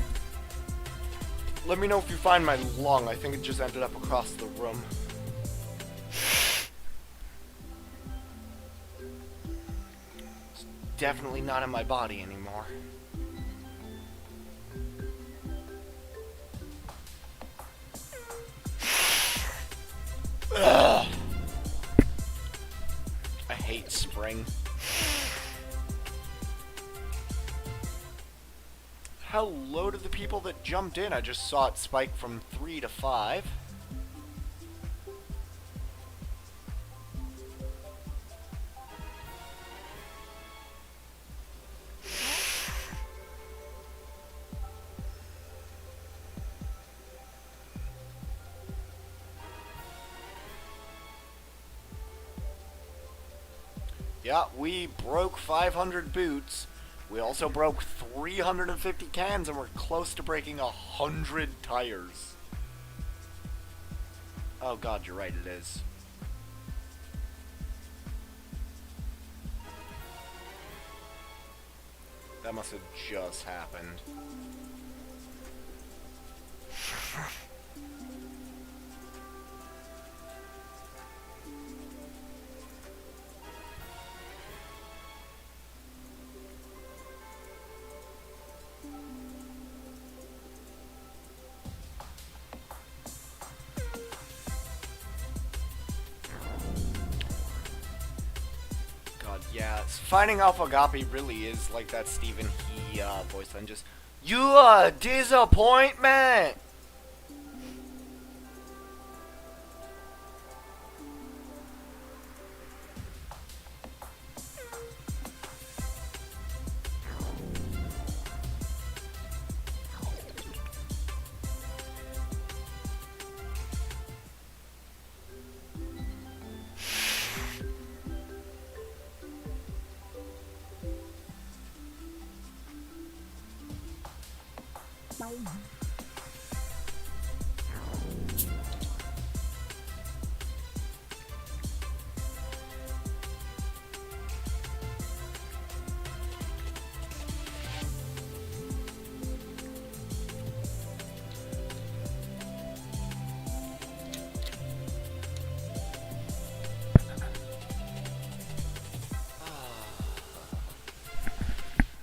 Let me know if you find my lung. I think it just ended up across the room. It's definitely not in my body anymore. Ugh. I hate spring. Hello to the people that jumped in. I just saw it spike from 3 to 5. Yeah, we broke 500 boots. We also broke 350 cans and we're close to breaking 100 tires. Oh god, you're right, it is. That must have just happened. Yeah, finding Alpha Agape really is like that Stephen He voice line. Just, you are disappointment!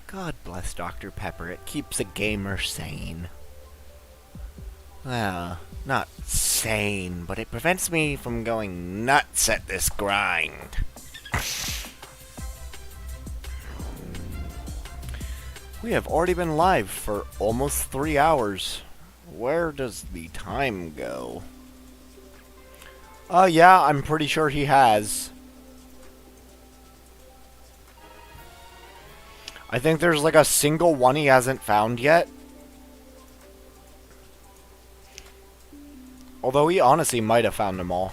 God bless Dr. Pepper. It keeps a gamer sane. Well, not sane, but it prevents me from going nuts at this grind. We have already been live for almost 3 hours. Where does the time go? Yeah, I'm pretty sure he has. I think there's like a single one he hasn't found yet. Although he honestly might have found them all.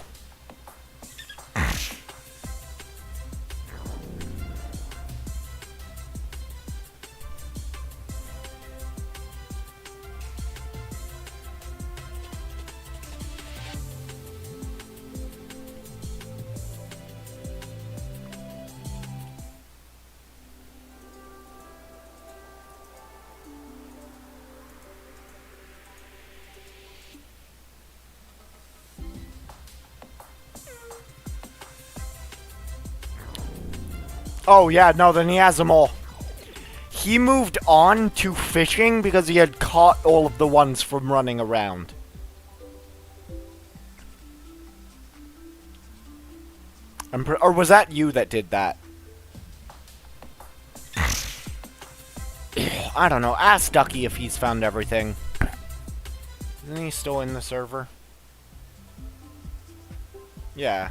Oh, yeah, no, then he has them all. He moved on to fishing because he had caught all of the ones from running around. Or was that you that did that? I don't know. Ask Ducky if he's found everything. Isn't he still in the server? Yeah.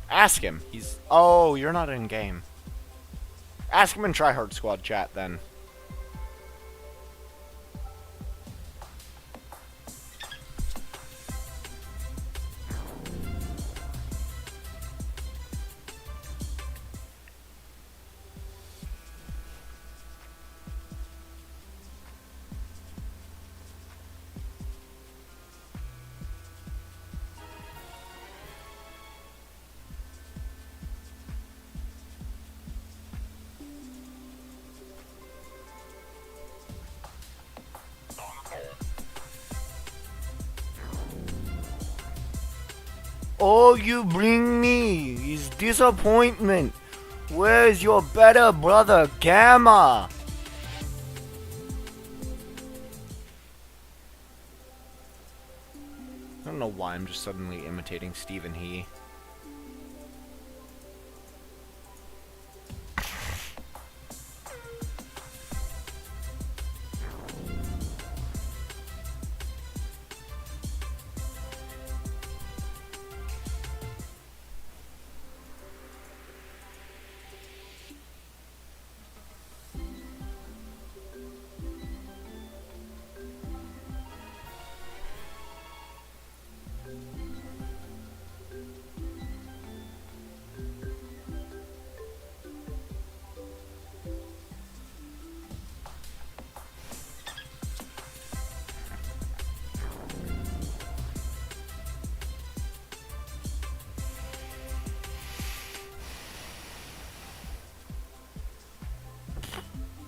Ask him. He's... Oh, you're not in game. Ask him in Tryhard Squad chat, then. All you bring me is disappointment. Where's your better brother, Gamma? I don't know why I'm just suddenly imitating Stephen He.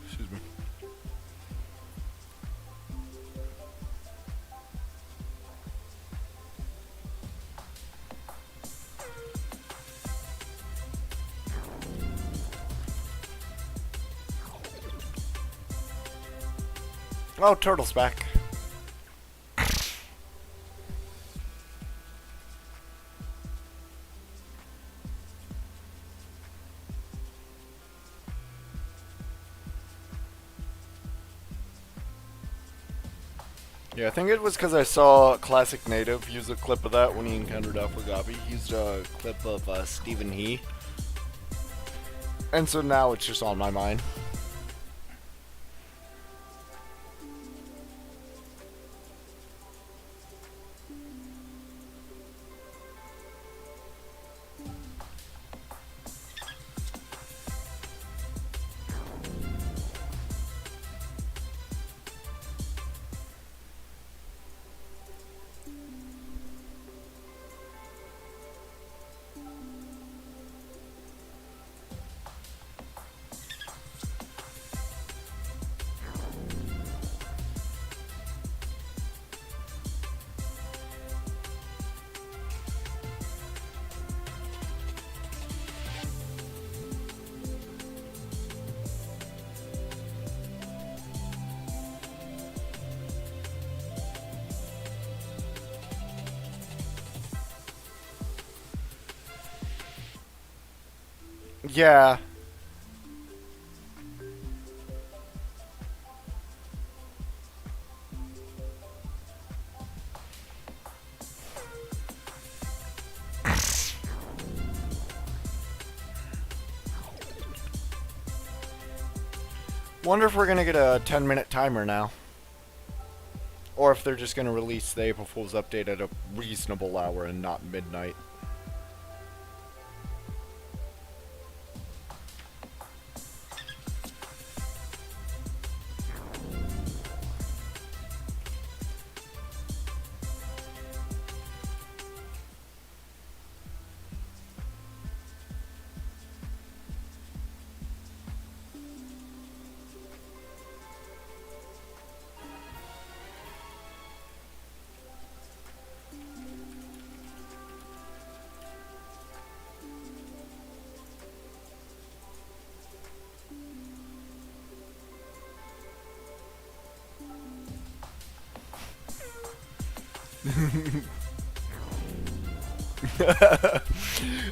Excuse me. Oh, Turtle's back. Yeah, I think it was because I saw Classic Native use a clip of that when he encountered Alphagabi. He used a clip of Stephen He. And so now it's just on my mind. Yeah. Wonder if we're gonna get a 10-minute timer now. Or if they're just gonna release the April Fool's update at a reasonable hour and not midnight.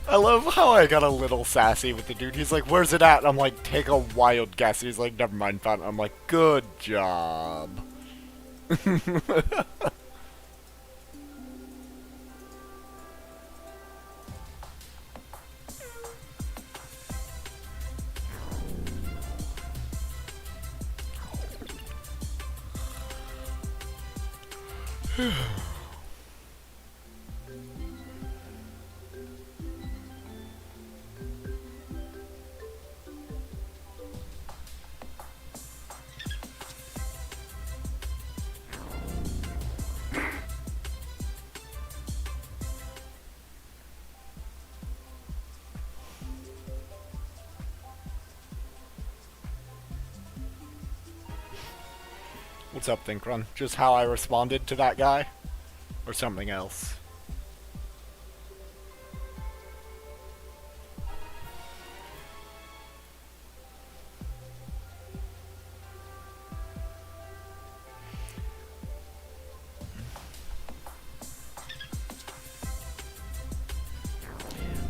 I love how I got a little sassy with the dude. He's like, "Where's it at?" And I'm like, "Take a wild guess." He's like, "Never mind, found it." I'm like, "Good job." What's up, Thinkrun? Just how I responded to that guy? Or something else?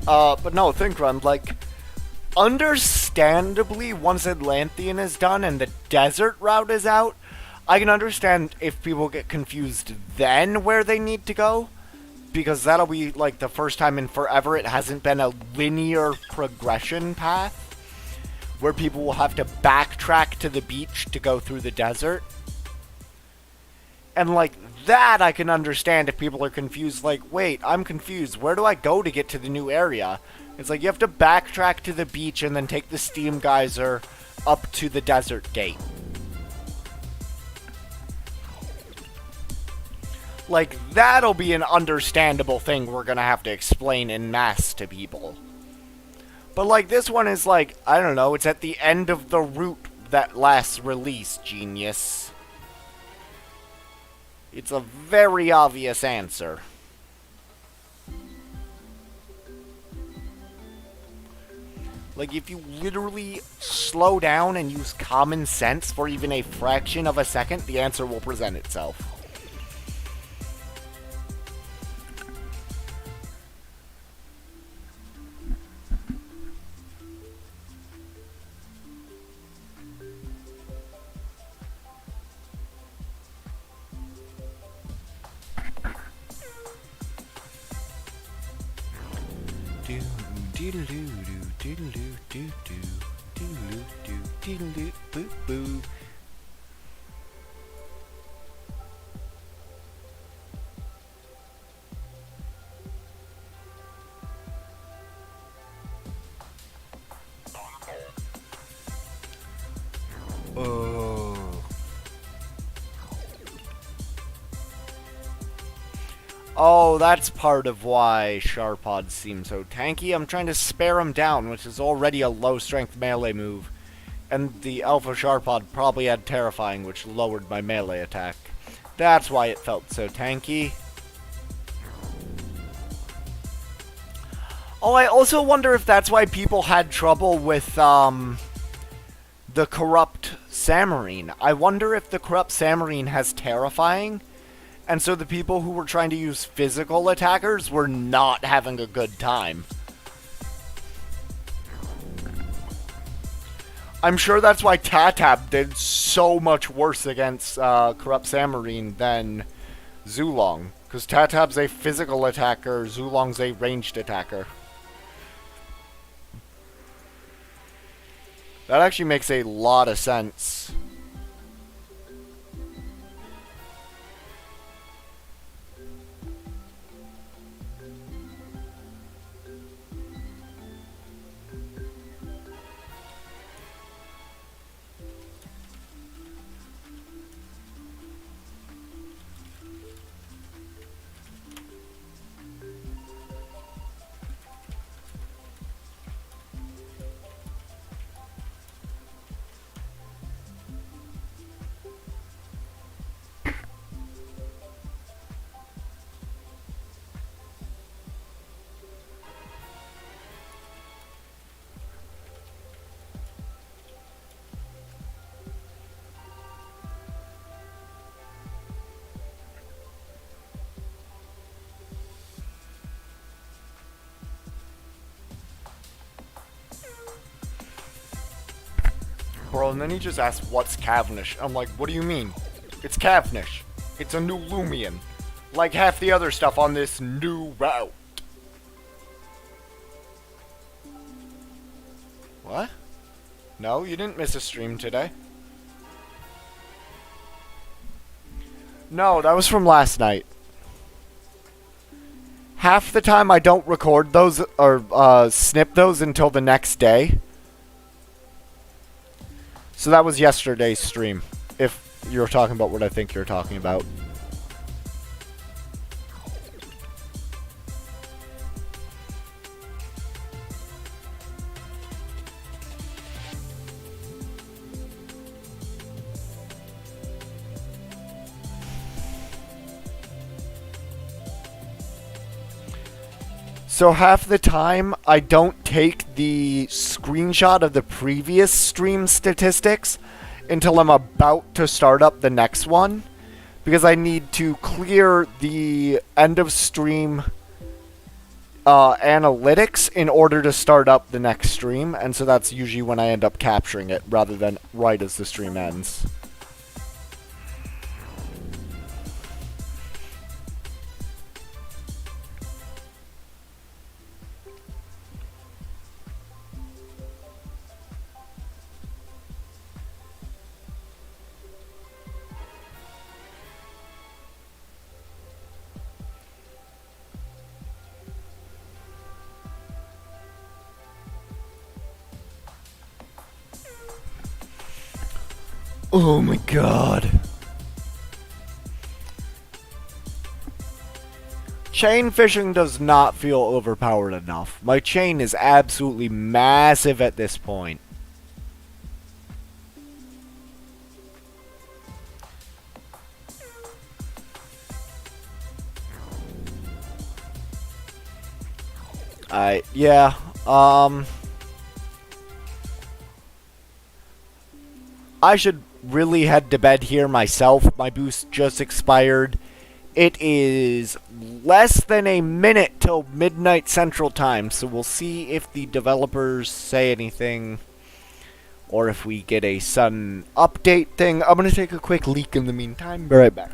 But no, think, Run, like, understandably, once Atlantean is done and the desert route is out, I can understand if people get confused then where they need to go, because that'll be, like, the first time in forever it hasn't been a linear progression path, where people will have to backtrack to the beach to go through the desert. And, like, that I can understand if people are confused, like, wait, I'm confused, where do I go to get to the new area? It's like, you have to backtrack to the beach and then take the steam geyser up to the desert gate. Like, that'll be an understandable thing we're gonna have to explain en masse to people. But, like, this one is like, I don't know, it's at the end of the route that last release, genius. It's a very obvious answer. Like, if you literally slow down and use common sense for even a fraction of a second, the answer will present itself. Oh, that's part of why Sharpods seem so tanky. I'm trying to spare him down, which is already a low-strength melee move. And the Alpha Sharpod probably had Terrifying, which lowered my melee attack. That's why it felt so tanky. Oh, I also wonder if that's why people had trouble with, the Corrupt Samarine. I wonder if the Corrupt Samarine has Terrifying, and so the people who were trying to use physical attackers were not having a good time. I'm sure that's why Tatab did so much worse against Corrupt Samarine than Zulong. Because Tatab's a physical attacker, Zulong's a ranged attacker. That actually makes a lot of sense. Bro, and then he just asked, what's Cavnish? I'm like, what do you mean? It's Cavnish. It's a new Loomian. Like half the other stuff on this new route. What? No, you didn't miss a stream today. No, that was from last night. Half the time I don't record those or snip those until the next day. So that was yesterday's stream, if you're talking about what I think you're talking about. So half the time, I don't take the screenshot of the previous stream statistics until I'm about to start up the next one, because I need to clear the end of stream analytics in order to start up the next stream, and so that's usually when I end up capturing it rather than right as the stream ends. Oh my god. Chain fishing does not feel overpowered enough. My chain is absolutely massive at this point. Yeah, I should really head to bed here myself. My boost just expired. It is less than a minute till midnight Central Time, so we'll see if the developers say anything or if we get a sudden update thing. I'm gonna take a quick leak in the meantime. Be right back.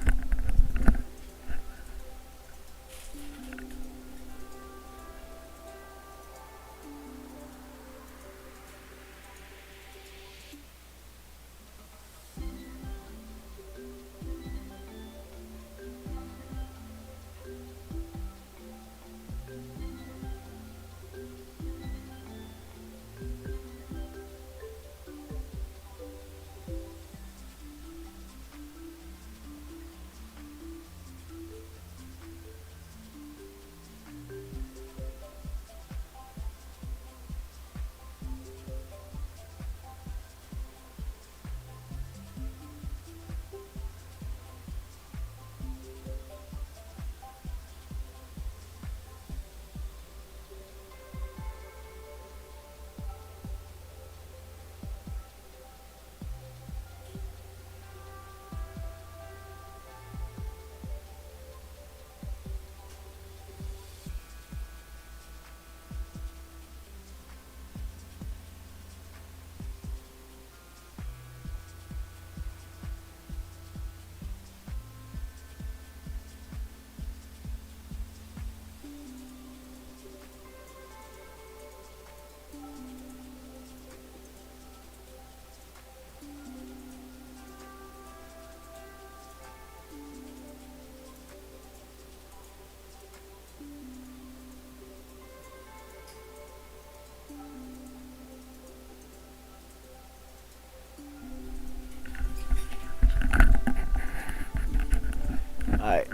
Alright.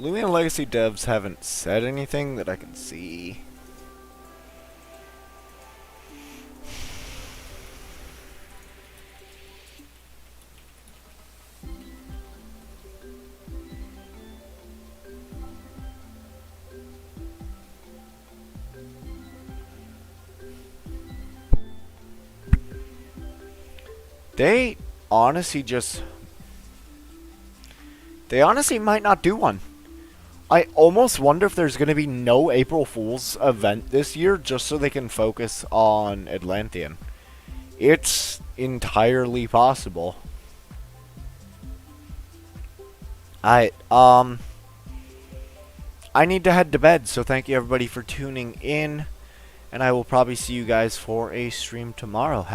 Loomian Legacy devs haven't said anything that I can see. They honestly might not do one. I almost wonder if there's going to be no April Fool's event this year just so they can focus on Atlantean. It's entirely possible. I need to head to bed, so thank you everybody for tuning in, and I will probably see you guys for a stream tomorrow.